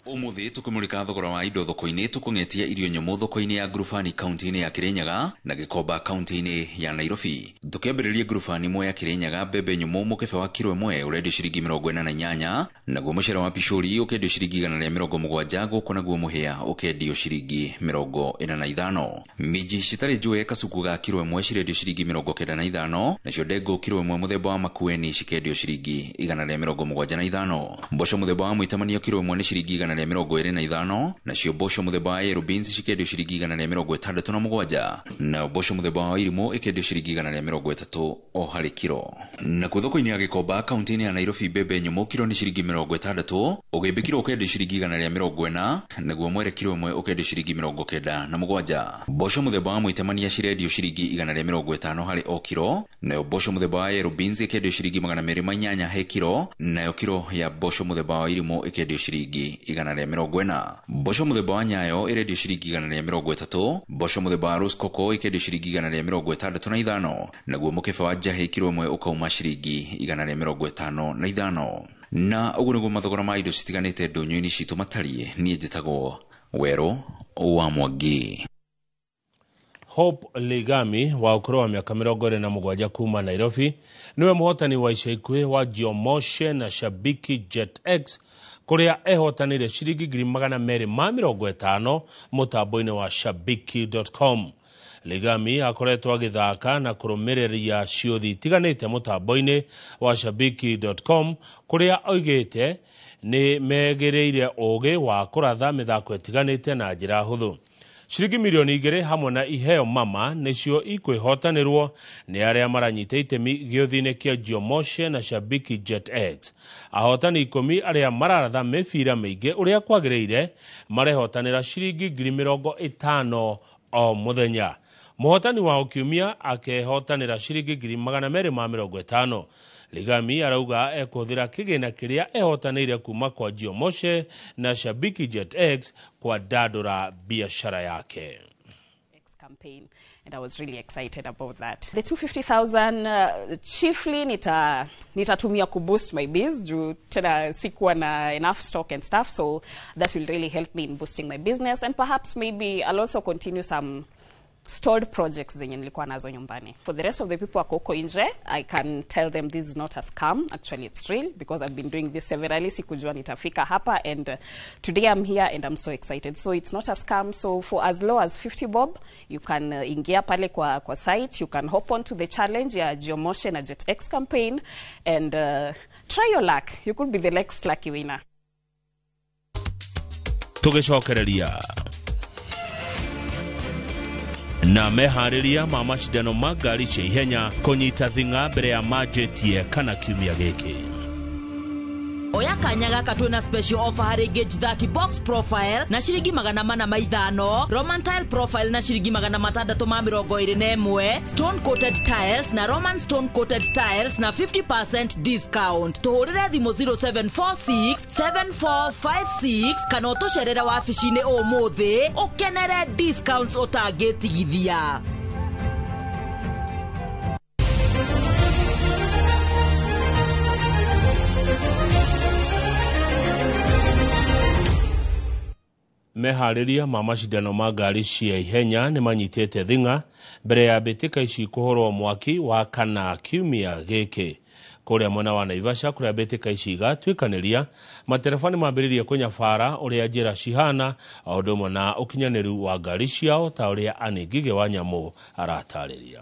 Umuthi tukumulika thogora wa indo thoko-inĩ tukung'etia irio nyũmũ thoko-inĩ ya Ngurubani kaunti-inĩ ya Kirinyaga na Gĩkomba kaunti-inĩ ya Nairobi. Tukĩambĩrĩria Ngurubani imwe ya Kirinyaga, mbembe nyũmũ mũkebe wa kilo 1 ũrendio ciringi 48, naguo mũcere wa picori ũkendio ciringi 170, gũkũ naguo mũhĩa ũkendio ciringi 45. Minji citarĩ njũe kacuku ga kilo 1 cirendio ciringi 95, nacio ndengũ kilo 1 mũthemba wa makueni cikendio ciringi 175. Mboco mũthemba wa mwĩtamanio kilo 1 nĩ ciringi 125, nacio mboco mũthemba wa yellow beans cikendio ciringi 167, na mboco mũthemba wa irimũ ikendio ciringi 130 o harĩ kilo. Na kwa thoko-inĩ ya Gĩkomba kaunti-inĩ ya Nairobi, mbembe nyũmũ kilo nĩ ciringi 60, ũgĩmbĩ kilo ũkendio ciringi 140, naguo mwere kilo 1 ũkendio ciringi 97. Mboco mũthemba wa mwĩtemania cirendio ciringi 150 harĩ o kilo, nayo mboco mũthemba wa yellow beans ikendio ciringi 280 he kilo, nayo kilo ya mboco mũthemba wa irimũ ikendio ciringi 140. Mboco mũthemba wa nyayo irendio ciringi 130, mboco mũthemba wa rose coco ikendio ciringi 165, naguo mũkebe wa njahĩ kilo 1 ũkauma ciringi 155. Na ũguo nĩguo mathogora ma indo citiganĩte ndũnyũ-inĩ citũ matariĩ. Niĩ njĩtagwo Werũ wa Mwangi. Hope Ligami wa ũkũrũ wa mĩaka 27 kuma Nairobi niwe mũhotani wa ica ikuhĩ wa Jiomoshe na Shabiki Jet X kũrĩa ehotanĩire ciringi 250 mũtambo-inĩ wa shabiki.com. Ligami akoretwo agĩthaka na kũrũmĩrĩria ciũthi itiganĩte mũtambo-inĩ wa shabiki.com kũrĩa oigĩte nĩ megĩrĩire ũgĩ wa kũratha mĩthako itiganĩte na njĩra hũthũ. Ciringi milioni 2 hamwe na iheo mama nĩcio ikwĩhotanĩrwo nĩ arĩa maranyita itemi gĩũthi-inĩ kĩa Jiomoshe na Shabiki Jet X. Ahotani 10 arĩa mararatha mĩbira mĩingĩ ũrĩa kwagĩrĩire marehotanĩra ciringi 50,000 o mũthenya. Muhotani wa kiumia akehotanira ciringi 250. Ligami arauga ekuthira kigina kiria ehotanire kuma kwa Jiomoshe na Shabiki Jet X kwa dadura biashara yake. Campaign, and I was really excited about that. The 250,000 chiefly nitatumia kuboost my biz juu tena sikuwa na enough stock and stuff, so that will really help me in boosting my business, and perhaps maybe I'll also continue some stored projects zenye nilikuwa nazo nyumbani. For the rest of the people wako huko nje, I can tell them this is not a scam. Actually, it's real because I've been doing this severally. Sikujua nitafika hapa, and today I'm here and I'm so excited. So it's not a scam. So for as low as 50 bob, you can ingia pale kwa site. You can hop on to the challenge ya Jiomoshe na Jet X campaign and try your luck. You could be the next lucky winner. Tugicokereria na mehariria ma mashidano ma ngari cia ihenya kunyita thinga mbere ya majetie kana kiumia giki. Oya kanyaga katwena special offer hari gauge 30 box profile na shiringi 450, Roman tile profile na shiringi 621, stone coated tiles na Roman stone coated tiles na 50% discount. Tuhurire thimo 0746 7456 kana utosherera waficine umuthi ukenere discounts otagetigithia. Mehariria ma mashidano ma ngari cia ihenya ni manyitete thinga mbere ya mbitika ici kuhorwo mwaki wa kana kiumia giki. Kuria mwena wa Naivasha kuria mbitika ici igatwikaniria materefoni mambiririe kunyabara uria njira cihana aundu na ukinyaniru wa ngari ciao ta uria Anigige wa Nyamu aratariria.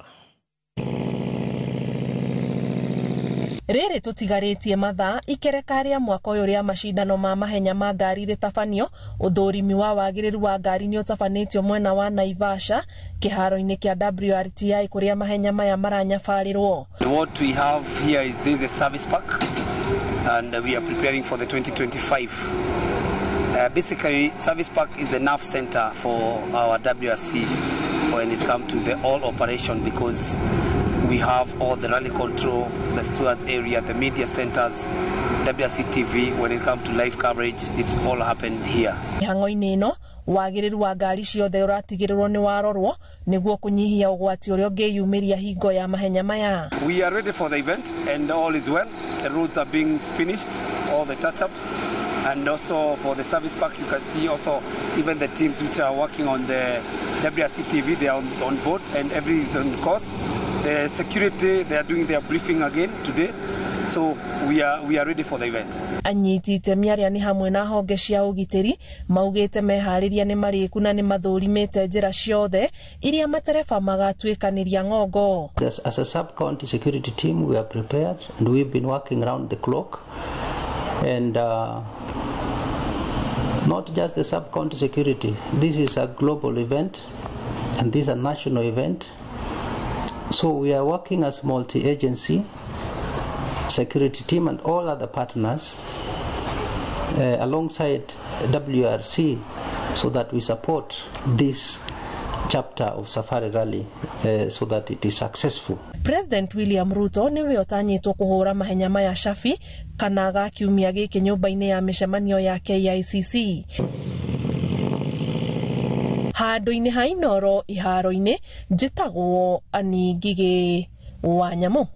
Rere tutigaritie mathaa ikerekarĩa mwaka ũyũ rĩa mashindano ma mahenya ma ngari rĩtabanio uthũrimi wa wagĩrĩru wa ngari nĩ ũtabanĩtio mwena wa Naivasha kĩharo-inĩ kĩa WRTI kũrĩa mahenya maya maranyabarĩrwo. What we have here is this is a service park and we are preparing for the 2025. Basically service park is the nerve center for our WRC when it comes to the all operation, because we have all the rally control, the stewards area, the media centers, WRC TV. When it comes to live coverage, it's all happen here. Hango-inĩ ĩno wagĩrĩru wa ngari ciothe ũratigĩrĩrwo nĩ warorwo nĩguo kũnyihia ũgwati ũrĩa ũngĩyumĩria hingo ya mahenya maya. We are ready for the event and all is well. The roads are being finished, all the touch-ups, and also for the service park you can see also even the teams which are working on the WRC TV, they are on board and everything is on course. The security, they are doing their briefing again today, so we are ready for the event. Anyiti itemi arĩa nĩ hamwe na honge cia ũgitĩri maugĩte meharĩria nĩ marĩku na nĩ mathũrimĩte njĩra ciothe iria matereba magatwĩkanĩria ng'ongo. As a sub-county security team, we are prepared and we've been working around the clock, and not just the sub-county security. This is a global event and this is a national event. So we are working as multi-agency security team and all other partners alongside WRC so that we support this chapter of Safari Rally so that it is successful. President William Ruto niwe otanyitwo kuhura mahenya maya shafi kana ga kiumia giki nyumba-inĩ ya mĩcemanio ya KICC. Handũ-inĩ ha Inoro iharo-inĩ njĩtagwo Anigige wa Nyamu.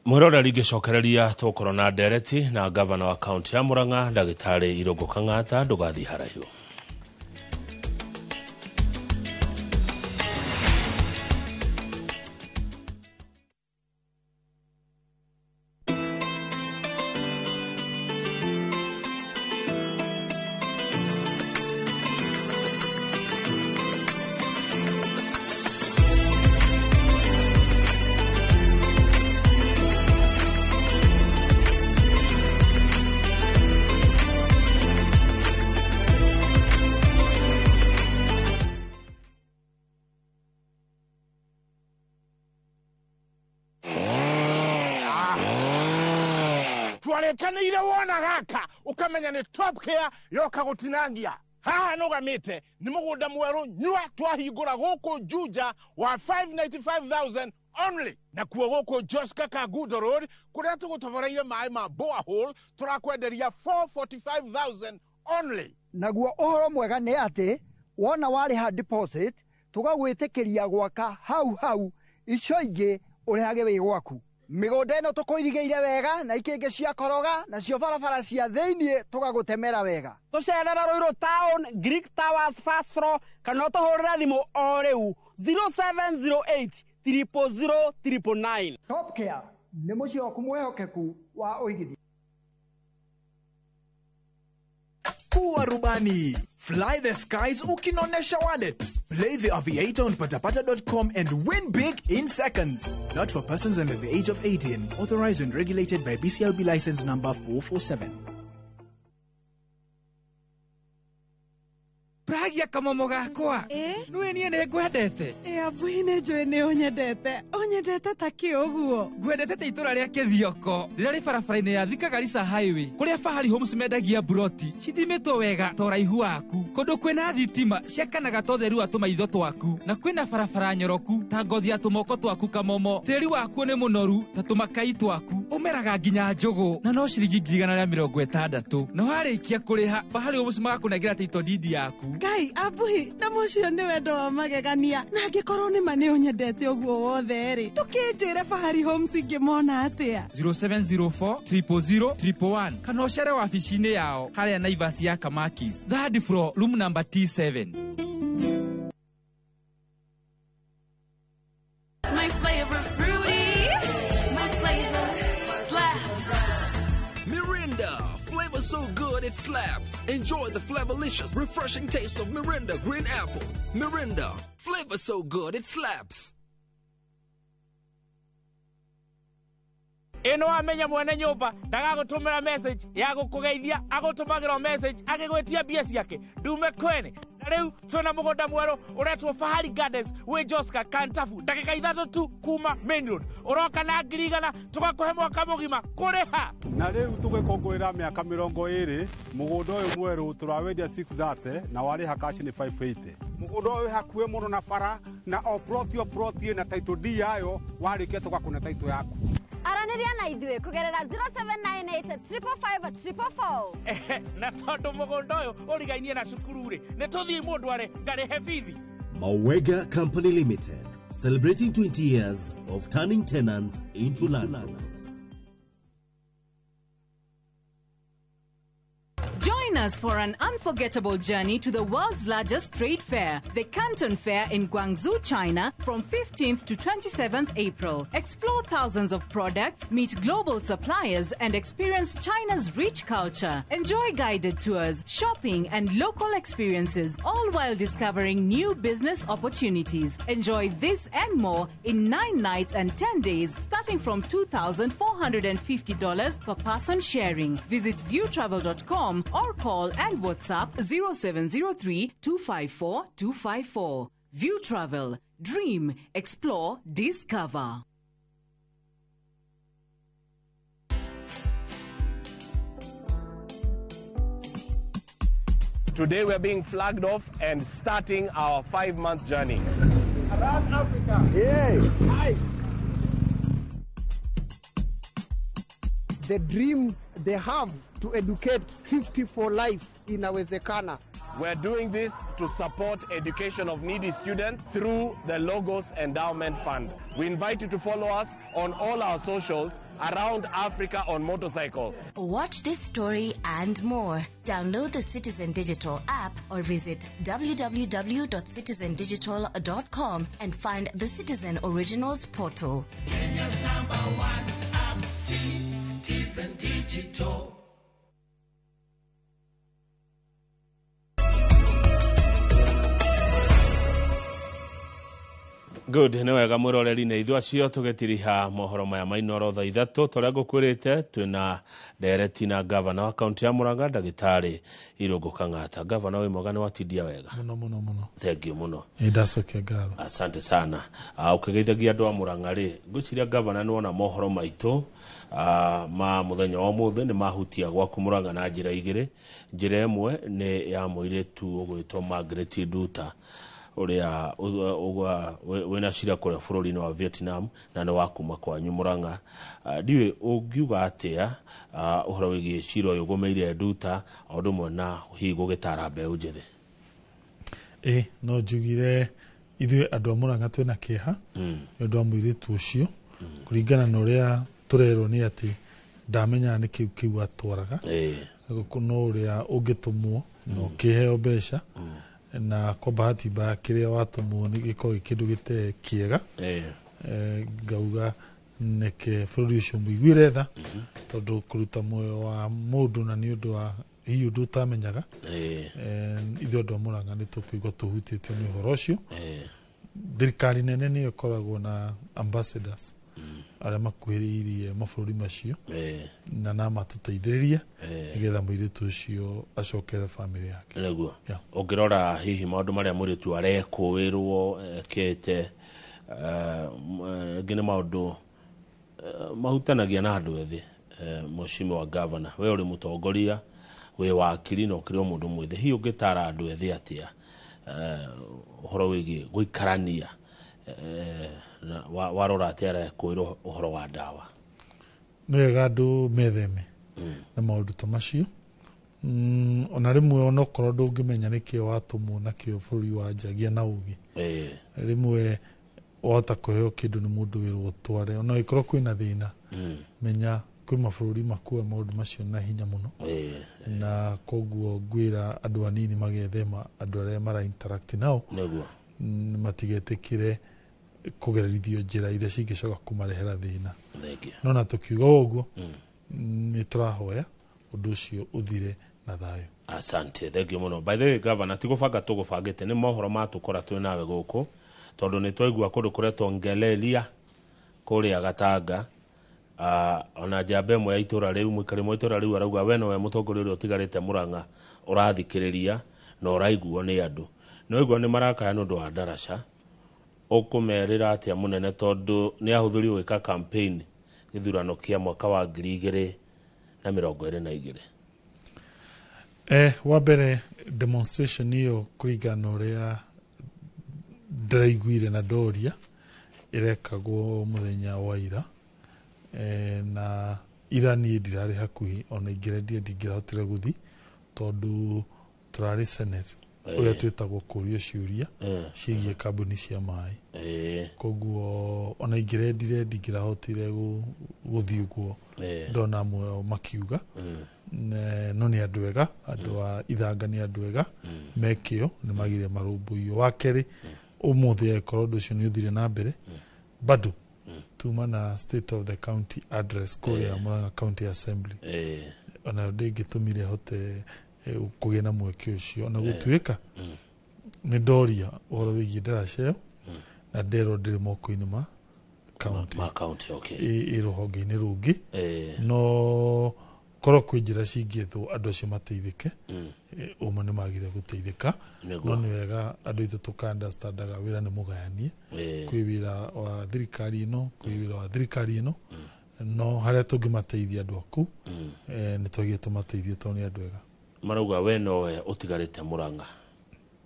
Mwiroreri gicokereria tukorwo na ndereti na gavana wa kaunti ya Murang'a Ndagĩtarĩ Irũngũ Kang'ata ndũgathi haraihu. Tuarekanĩire wona gaka ukamenya ni top care yoka gutinangia haha nugamite ni mugunda mweru nyua twahingura guku Juja wa 595,000 only. Na kuo guku Joska Kagudo Road kuria tugutoboreire mai ma borehole turakwenderia 445,000 only. Naguo uhoro mwega ni ati wona wariha deposit tugagwitikiria gwaka hau icio ingi urihage wi gwaku. Migunda ino tukuirigeire wega na ikingi cia koroga na cio barabara cia thiini tugagutemera wega. Tucerera Ruiru Town, Greek Towers first floor kana tuhurira thimu o riu 0708 000 Top Care ni mucio waku mwehokeku wa uigithia. Kuwa rubani. Fly the skies ukinonesha wallet. Play the aviator on patapata.com and win big in seconds. Not for persons under the age of 18. Authorized and regulated by BCLB license number 447. Pragia kamomo gakwa. Nwe nie ne ngwendete. Abuhi ne njui ne unyendete. Unyendete ta kiuguo. Ngwendete te itura ria Kithioko. Rira ri barabara-ini ya Thika Garissa Highway. Kuria Fahari Homes mendagia broti. Cithimitwo wega ta uraihu waku. Kundu kwina thitima ciakanaga ta utheru wa tumaitho twaku. Na kwina barabara nyoroku ta ngothi ya tumoko twaku kamomo. Tiri waku ni munoru ta tumakai twaku. Umeraga nginya njugu. Na no ciringi 160. Na warikia kuriha Fahari Homes magakunengera title deed yaku. Ngai abuhi na mucio ni wendo wa magegania na angikorwo ni mane unyendete uguo wothe ri tukinjire Fahari Homes ingimona atia 0704 000 111 kana ucere wabici-ini yao haria Naivas ya Kamakis third floor room number T7. My favorite fruity, my flavor slaps. Mirinda, flavor so good it slaps. Enjoy the flavorlicious, refreshing taste of Mirinda Green Apple. Mirinda, flavor so good it slaps. Ino amenya mwene nyumba ndagagutumira message ya gukugeithia agutumagira message agigwetia mbia ciake ndume kwene. Na riu twina mugunda mweru uretwo Fahari Gardens wi Joska Kantafu ndagika 3 tu kuma main road uroka na 100 tugakuhe mwaka mugima kuriha. Na riu tugikongwira miaka 20 mugunda uyu mweru turawendia 630 na wariha cash ni 580. Mugunda uyu hakuhe muno na bara na o ploti na title deed yayo warikia tugakune title yaku. Araniria na idue kugerera 0798 555 Na tondu mugunda uyu urigainie na cukuru ri ni tuthii mundu are ngarihe bithi. Mawega Company Limited, celebrating 20 years of turning tenants into landlords. Join us for an unforgettable journey to the world's largest trade fair, the Canton Fair in Guangzhou, China, from 15th to 27th April. Explore thousands of products, meet global suppliers, and experience China's rich culture. Enjoy guided tours, shopping, and local experiences, all while discovering new business opportunities. Enjoy this and more in 9 nights and 10 days, starting from $2,450 per person sharing. Visit viewtravel.com or call and WhatsApp 0703 254 254. View Travel. Dream, explore, discover. Today we're being flagged off and starting our 5-month journey. Around Africa. Yay! Hi. The dream they have to educate 50 for life inawezekana. We're doing this to support education of needy students through the Logos Endowment Fund. We invite you to follow us on all our socials around Africa on motorcycle. Watch this story and more. Download the Citizen Digital app or visit www.citizendigital.com and find the Citizen Originals portal. Kenya's #1 app, Citizen Digital. Good, nä wega mwä roreri nä ithuä acio tå getiriha mohoro maya mainoro thaa 3 tå rä a ngå kwä rä te twä na ndereti na gavana wa kaunti ya Murang'a ndagĩtarĩ Irũngũ Kang'ata. Gavana wĩ mwega nĩ watindia wega muno thengiũ mũno ndacokia ngatho asante sana. Ũkĩgeithagia andũ a Murang'a rĩ ngwĩciria gavana nĩ wona mohoro maitũ ma muthenya wa muthe ni mahutia gwaku Murang'a na njira igiri. Njira imwe ni ya muiretu ugwitwo Margaret Nduta uria wena cira kuria bururi-ini wa Vietnam na ni wakuma kwanyu Murang'a. Ndiwe ungiuga atia uhoro wigie cira uyu gumeire Nduta aundu mwe na hihi gugitara mbeu njethi? No njugire ithuĩ andũ a Murang'a twĩna kĩeha nĩ ũndũ wa mũirĩtu ũcio kũringana na ũrĩa tũrerwo nĩ atĩ ndamenyaga nĩ kĩu atwaraga no ũrĩa ũngĩtũmwo na ũkĩheo mbeca na kwa bahati mbaya kĩrĩa watũmwo nĩ gĩkoragwo kĩndũ gĩtarĩ kĩega ngauga neke bũrũri ũcio mũiguĩre tha tondũ kũruta muoyo wa mũndũ na nĩ ũndũ wa hihi ũndũ ũtamenyaga ithuĩ andũ a Murang'a nĩ tũkũigua tũhutĩtio nĩ ũhoro ũcio. Thirikari nene nĩyo ĩkoragwo na ambassadors arĩa makuhĩrĩirie mabũrũri macio na matũteithĩrĩria nĩgetha mũirĩtu ũcio acokere famĩlĩ yake. Nĩguo ũngĩrora hihi maũndũ marĩa mũirĩtu arekũĩrwo ekĩte nginya maũndũ mahutanagia na andũ ethĩ, Mheshimiwa wa Governor, we ũrĩ mũtongoria, we wakiri na ũkĩrĩ o mũndũ mwĩthĩ, hihi ũngĩtara andũ ethĩ atia ũhoro wĩgiĩ gũikarania warora atĩa arekũĩrwo ũhoro wa ndawa? Nĩ wega andũ metheme na maũndũ ta macio, ona rĩmwe onokorwo ndũngĩmenya nĩkĩo watũmwo nakĩo bũrũri wa nja, gĩa na ũgĩ. Rĩmwe wahota kũheo kĩndũ nĩ mũndũ wĩrwo ũtware, ona ĩkorwo kwĩna thĩna menya kwĩ mabũrũri makuua maũndũ macio na hinya mũno, na koguo ngwĩra andũ anini magethema andũ arĩa mara interact nao matigetĩkĩre kũgerithio njĩra iria cingĩcoka kũmarehera thĩna. No na tũkiuga ũguo nĩ tũrahoya ũndũ ũcio ũthire na thayũ. Asante, thank you muno. By the way, Governor, tigũbanga tũgũbangĩte nĩ mohoro matũkora twĩ nawe gũkũ tondũ nĩ twaigua kũndũ kũrĩa twongeleria kũrĩa Gatanga. Ona njamba ĩmwe ya itũra rĩu, mũikari mwa itũra rĩu arauga we nowe mũtongoria ũrĩa ũtigarĩte Murang'a ũrathikĩrĩria na ũraiguo nĩ andũ. Nĩ waigua nĩ marakaya nĩ ũndũ wa ndaraca, ũkũmerĩra atĩa mũnene tondũ nĩ ahũthĩrio gwĩka campaign gĩthurano kĩa mwaka wa 2022? Wa mbere demonstration ĩyo kũringana na ũrĩa ndĩraiguire na ndoria ĩrekagwo mũthenya wa ira, na ira niĩ ndirarĩ hakuhĩ, ona ingĩrendia ndingĩrahotire gũthi tondũ tũrarĩ Senate ũrĩa twĩtagwo kũũrio ciũria ciĩgiĩ kambuni cia maĩ. Koguo ona ingĩrendire ndingĩrahotire gũthi ũguo ndona amwe makiuga, no nĩ andũ ega, andũ a Ithanga nĩ andũ ega mekĩo nĩ magire marũmbũiyo. Wa kerĩ ũmũthĩ akorwo ũndũ ũcio nĩ ũthire na mbere bado tuma na state of the county address kũrĩa Murang'a County Assembly, ona ndĩngĩtũmire hote kũgĩa na mweke ũcio, na gũtuĩka nĩ ndoria ũhoro wĩgiĩ ndaraca ĩyo na nderwo ndĩrĩ moko-inĩ ma county ĩ rũhonge-inĩ rũngĩ, no korwo kwĩ njĩra cingĩethwo andũ acio mateithĩke, ũmwe nĩ magire gũteithĩka, no nĩ wega andũ aitũ tũka-understandaga wĩra nĩ mũgayanie, kwĩ wĩra wa thirikari ĩno, kwĩ wĩra wa thirikari ĩno, no harĩa tũngĩmateithia andũ aku nĩ twagĩrĩire tũmateithie tondũ nĩ andũ ega. Marauga we nowe ũtigarĩte Murang'a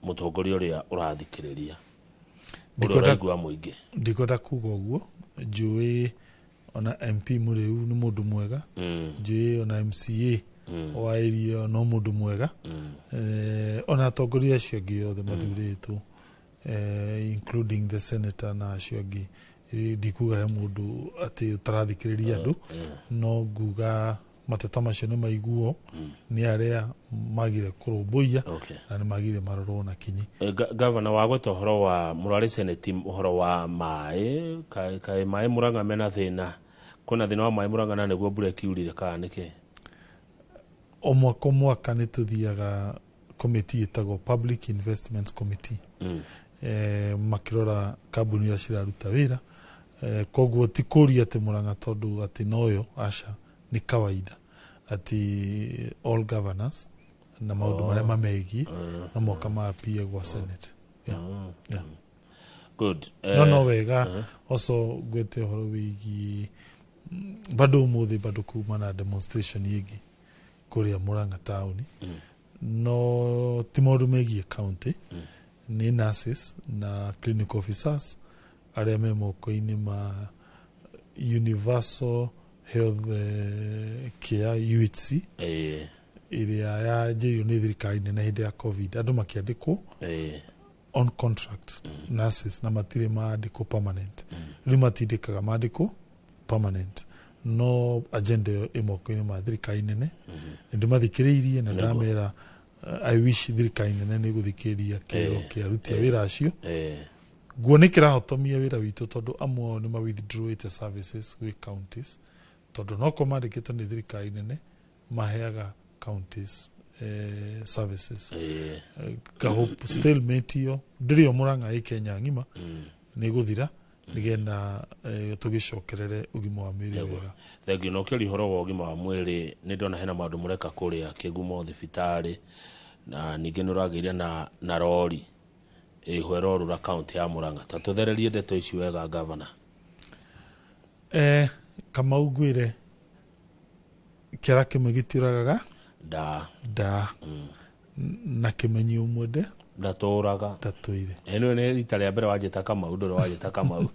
mũtongoria ũrĩa ũrathikĩrĩria ũrĩa ũraigua mũingĩ? Ndikwenda kuga ũguo, njũĩ ona MP mũrĩu nĩ mũndũ mwega, njũĩ ona MCA wa area no mũndũ mwega, ona atongoria acio angĩ othe mathurĩtwo including the senator na acio angĩ, ndikuga he mũndũ atĩ ũtarathikĩrĩria andũ, no nguga mateta macio nĩ maiguo nĩ arĩa magire kũrũmbũiya na nĩ magire marorwo na kinyi. Governor, wagweta ũhoro wa mũrarĩ Senate ũhoro wa maĩ, kaĩ maĩ Murang'a mena thĩna, kwĩna thĩna wa maĩ Murang'a na nĩguo mbura ĩkiurire kana nĩkĩ? O mwaka nĩ tũthiaga committee ĩtagwo Public Investments Committee, makĩrora kambuni iria ciraruta wĩra, koguo ti kũria atĩ Murang'a tondũ atĩ noyo, aca ni kawaida ati all governors na maundu marĩa mamegiĩ na moka mapie gwa Senate. Good. No wega also gwete horo wĩgiĩ bado umuthi bado kuma na demonstration yigi kuria Murang'a town no timodu megi county ni nurses na clinical officers aria me moko-ini ma Universal Health Care UHC iria ya jirio ni thirikari nene hindi ya COVID andu makiandikwo on contract nurses na matire maandikwo permanent riu matindikaga maandikwo permanent no agenda imoko-ini ma thirikari nene ndimathikiriirie na ndamera I wish thirikari nene ni guthikiriria kio kia rutia wira acio guonekera hotomia wira witu tondu amwe ni ma withdraw it services with counties tondu no komandikitwo ni thirikari nene maheaga counties services hope still metio ndirio Murang'a i Kenya ngima ni guthira nigenda tugicokerere ugima wa mwiri wega thengio no kiri horo wa ugima wa mwiri ni ndona hena maundu mureka kuria Kigumo thibitari na ningi nuragiria na rori ihwero rura county ya Murang'a tatuthererie ndeto ici wega governor kama ugwire kira kimegitiraga da na kimenyi umwende ndaturaga ndatuire eno ne rita ria mbere wajeta kama udoro wajeta kama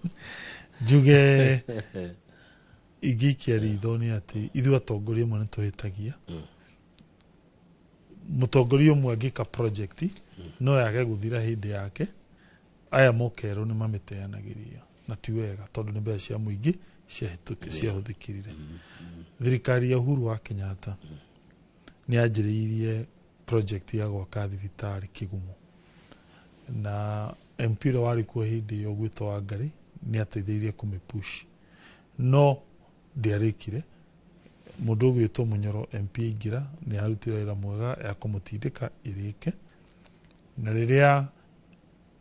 juge igikia ridhoni ati ithu atongoria mwe tuhitagia mutongoria umwe agika project no yage guthira hindi yake aya mokero ni mamiteanagiria na ti wega tondu ni mbeca cia muingi cia huthikirire thirikari ya Uhuru wa Kenyatta ni ajiriirie project ya gwaka thibitari Kigumo na mpira wari kwa hindi yo gwito wa Ngari ni ateithirie kumipush no ndiarikire mundu gwito Munyoro MP ingira ni arutira ira mwega ya kumutindika irike na riria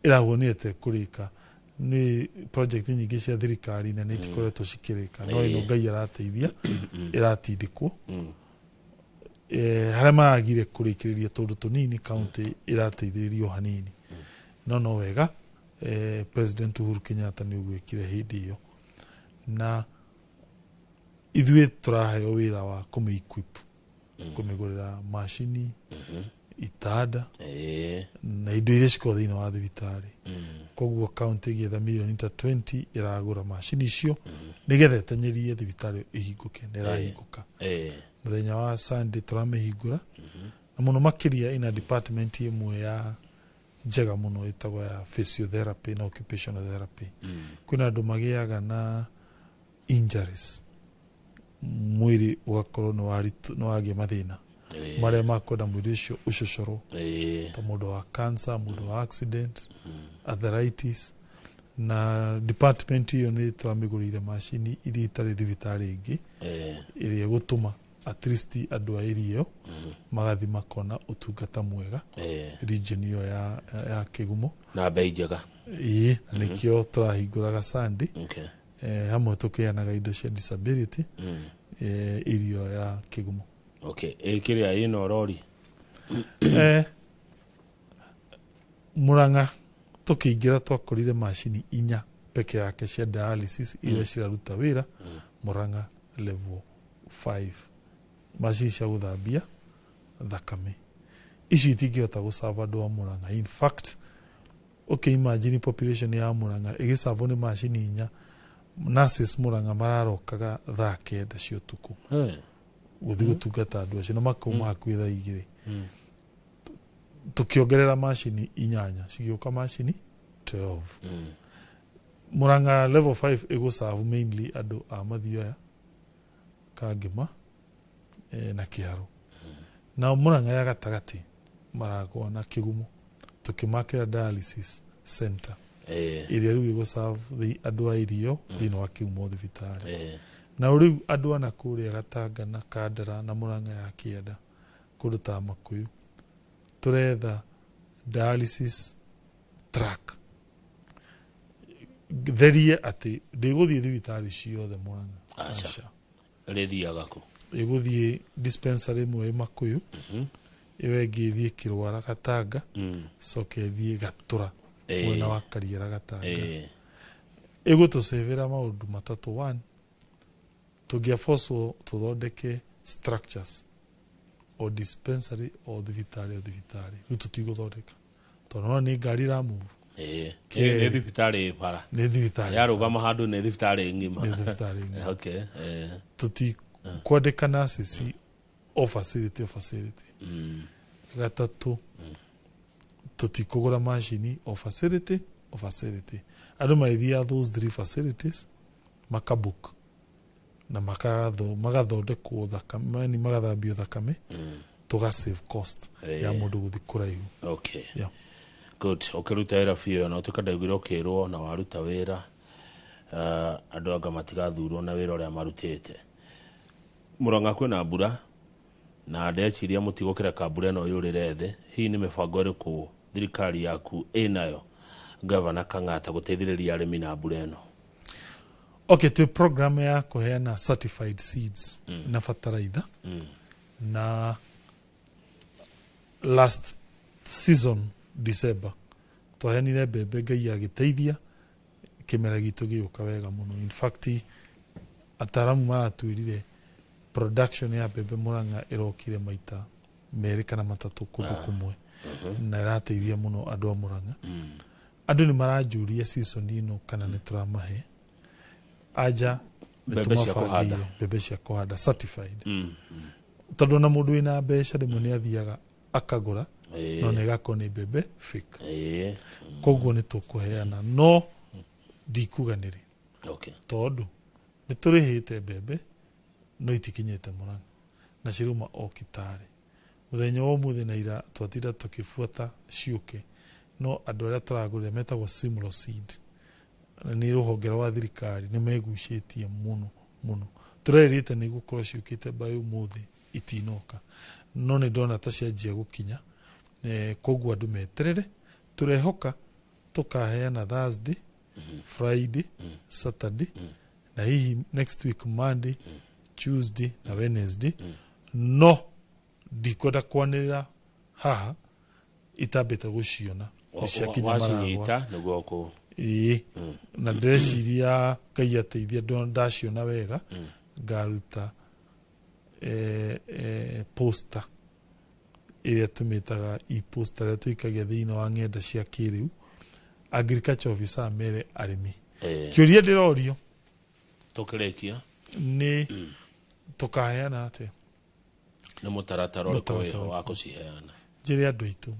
iragoniete kurika ni project nyingi cia thirikari na ni tikoretwo cikirika no ino Ngai arateithia iratindikwo haria maragire kurikiriria tondu tunini county irateithiririo hanini no wega President Uhuru Kenyatta ni ugwikire hindi iyo na ithuĩ turaheo wira wa kume-equip kumigurira mashini itada na indo iria cikoragwo thiini wa thibitari koguo county igetha milioni 20 iragura mashini icio nigetha etenyerie thibitari ihinguke na irahinguka muthenya wa Sunday turamihingura na muno makiria ina department imwe ya njega muno itagwa ya physiotherapy na occupational therapy kuna andu magiaga na injuries mwiri ugakorwo no wage mathina maria makwenda mwiri ucio ucocoro ta mundu wa cancer mundu wa accident arthritis na department iyo ni turamigurire mashini iria itari thibitari ingi iria gutuma at least andu a area magathi makona utungata mwega region iyo ya Kigumo na bei njega nikio turahinguraga Sunday hamwe tukianaga indo cia disability irio ya Kigumo kiria ino rori Murang'a tukiingira twakorire mashini 4 peke yake cia dialysis iria ciraruta wira Murang'a level 5 mashini cia guthambia thakame ici itingihota gusava andu a Murang'a in fact imagine population ya Murang'a igisavwo ni mashini 4 nurses Murang'a mararokaga thaa 9 cia utuku guthi gutungata andu acio na makuma hakuhi thaa 2 tukiongerera mashini 8 cigioka mashini 12 Murang'a level 5 igusavu mainly andu a Mathioya Kangema na Kiharu na Murang'a ya gatagati maragwa na Kigumo tukimakira dialysis center iria riu igusavu andu a irio thini wa Kigumo thibitari na riu andu ana kuria Gatanga na Kandara na Murang'a ya Kianda kuruta Makuyu turetha dialysis track therie ati ndiguthie thibitari ciothe Murang'a acha rethiaga ku iguthie dispensary mwe Makuyu iwe ngithie Kirwara Gatanga soke thie Gatura mwena wa Kariera Gatanga igutusevera maundu matatu 1 tũngĩaforcwo tũthondeke structures o dispensary o thibitarĩ rĩu tũtigũthondeka tondũ no nĩ ngari ra move nĩ thibitarĩ bara nĩ thibitarĩ yarũgama handũ nĩ thibitarĩ ng'ima nĩ thibitarĩ ng'ima okay kwandĩka nurses o facility gatatũ tũtikũgũra macini o facility andũ maithiaga those 3 facilities makabook na magathondekwo thakame ni magathambio thakame tũga save cost ya mũndũ gũthi kũraihu okay good ũkĩruta wĩra biũ na ũtũkandaugire ũkĩrwo na waruta wĩra andũ anga matigathurwo na wĩra ũrĩa marutĩte Murang'a kwĩna mbura na ndeciria mũtigũkĩreka mbura ĩno yũrĩre thĩ hii nĩ mĩbango ĩrĩkũ thirikari yaku ĩnayo Governor Kang'ata gũteithĩrĩria arĩmi na mbura ĩno okay to program ya kuheana certified seeds na fertilizer na last season December twaheanire mbembe Ngai agĩteithia kĩmera gitũ gĩũka wega mũno in fact ataramu maratwĩrire production ya mbembe Murang'a ĩrokire maita merĩ kana matatũ kũndũ kũmwe na ĩrateithia mũno andũ a Murang'a andũ nĩ maranjũria season ĩno kana nĩ tũramahe aja mbembe cia kũhanda certified tondũ na mũndũ wĩna mbeca rĩmwe nĩ athiaga akagũra no nĩ gakorwo nĩ mbembe fake koguo nĩ tũkũheana no ndikuganĩre tondũ nĩ tũrĩhĩte mbembe no itikinyĩte Murang'a na ciruma o Kitale mũthenya wa ũmũthĩ na ira twatinda tũkĩbuata ciũke no andũ arĩa tũragũrĩra metagwo Simlo Seed nĩ rũhonge rwa thirikari nĩ megucĩtie mũno tũrerĩte nĩ gũkorwo ciũkĩte by ũmũthĩ itinoka no nĩ ndona ta cianjia gũkinya koguo andũ meterere tũrehoka tũkaheana Thursday Friday Saturday na hihi next week Monday Tuesday na Wednesday no ndikwenda kwanĩrĩra haha itambĩte gũciona ciakinya maragwa nĩguo kũ na ndĩreciria Ngai ateithia ndaciona wega ngaruta poster ĩrĩa tũmĩtaga e-poster ĩrĩa tũikagia thĩinĩ wa ng'enda cia kĩrĩu agriculture officer mere arĩmi kĩũria ndĩrorio tũkĩrĩkia nĩ tũkaheana atĩa nĩ mũtaratara ũrĩkũ wa gũciheana njĩre andũ aitũ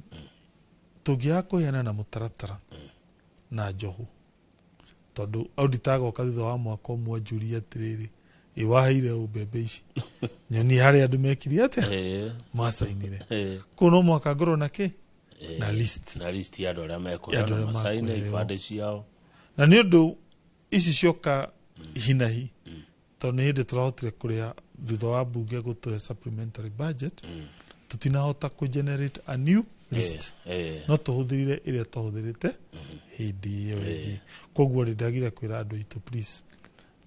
tũngĩaga kũheana na mũtaratara na njohu tondũ auditor agoka thutha wa mwaka ũmwe anjũria atĩrĩrĩ waheire mbembe ici nyoni harĩa andũ mekire atĩa masainire kũu no mwaka ngorwo na kĩ na list ya andũ arĩa mekũheana masaine ibandĩ ciao na nĩ ũndũ ici cioka hinahi tondũ nĩ hĩndĩ tũrahotire kũrĩha thutha wa mbunge gũtũhe supplementary budget tũtinahota kũ-generate a new list no tũhũthĩrire ĩrĩa tũhũthĩrĩte hĩndĩ ĩyo ĩngĩ koguo ndagire kwĩra andũ aitũ please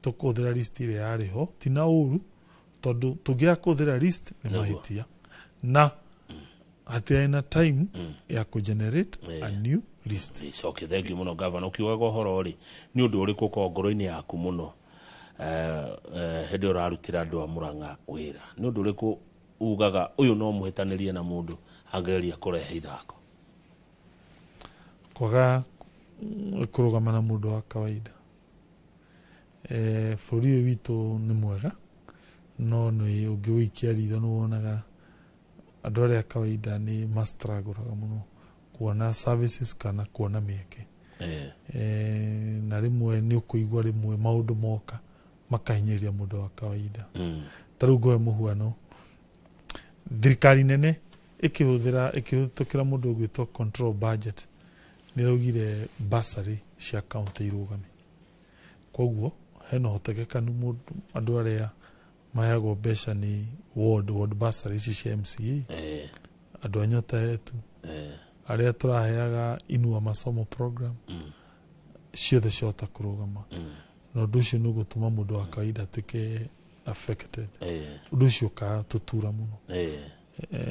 tũkũhũthĩra list ĩrĩa yarĩ ho ti na ũru tondũ tũngĩaga kũhũthĩra list nĩ mahĩtia na hatirĩ na time ya kũ-generate a new list. Okay, thank you mũno Governor. Ũkiugaga ũhoro rĩ nĩ ũndũ ũrĩkũ ũkoragwo ngoro-inĩ yaku mũno hĩndĩ ũrarutĩra andũ a Murang'a wĩra nĩ ũndũ ũrĩkũ ugaga ũyũ no mũhĩtanĩrie na mũndũ angĩgeria kũrehe ithako kwaga kũrũgama na mũndũ wa kawaida bũrũri ũyũ witũ nĩ mwega no nĩ ũngĩwĩikia ritho nĩ wonaga andũ arĩa kawaida nĩ mastragũraga mũno kuona services kana kuona mĩeke na rĩmwe nĩ ũkũigua rĩmwe maũndũ moka makahinyĩrĩria mũndũ wa kawaida tarĩu ngoe mũhuano thirikari nene ĩkĩhĩtũkĩra mũndũ ũgwĩtwo control budget nĩ raugire bursary cia county irũgame koguo hena ũhotekekanu andũ arĩa maheagwo mbeca nĩ ward bursary ici cia MCA andũ a Nyota yetu arĩa tũraheaga Inua Masomo program ciothe ciahota kũrũgama na ũndũ ũcio nĩ ũgũtũma mũndũ wa kawaida atuĩke affected ũndũ ũcio ũgatũtura mũno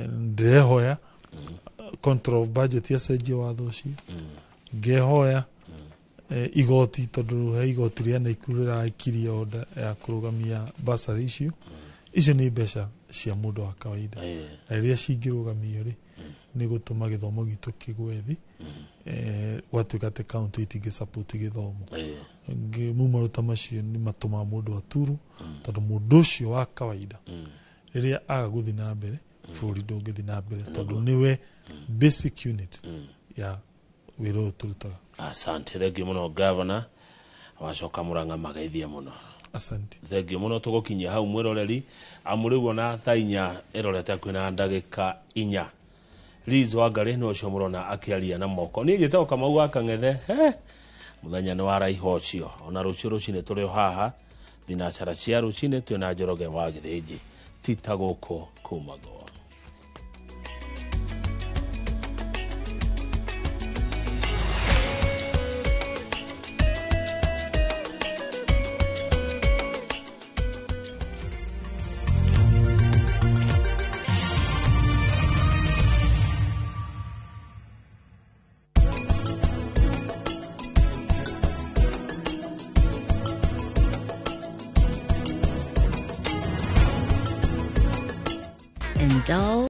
ndĩrehoya control budget yacenjie watho ũcio ngehoya igoti tondu he igoti ria Naikuru rirakiria order ya kurugamia bursary icio ni mbeca cia mundu wa kawaida na iria cingĩrũgamio ri ni gutuma githomo gitu kigwe thi gwatuika ati county itingi support githomo mumaruta macio ni matuma mundu aturu tondu mundu ucio wa kawaida riria agaguthi na mbere bũrũri ndũngĩthi na mbere tondu niwe basic unit ya wĩra ũyũ tũrutaga. Asante, thengiũ mũno governor, wacoka Murang'a magaithia mũno. Asante. Thengiũ mũno tũgũkinyia hau mwĩroreri amũrĩguo na thaa 4 ĩrorete hakuhĩ na ndagĩka 4. Liz Wangari nĩ ũcio mũrona akĩaria na moko. Niĩ njĩtagwo Kamau wa Kang'ethe, mũthenya nĩ wa raiho ũcio. Ona rũciũ rũcinĩ tũrĩ o haha thinacara cia rũcinĩ twĩna Njoroge wa Gĩthĩnji. Tita gũkũ kumago. Indulge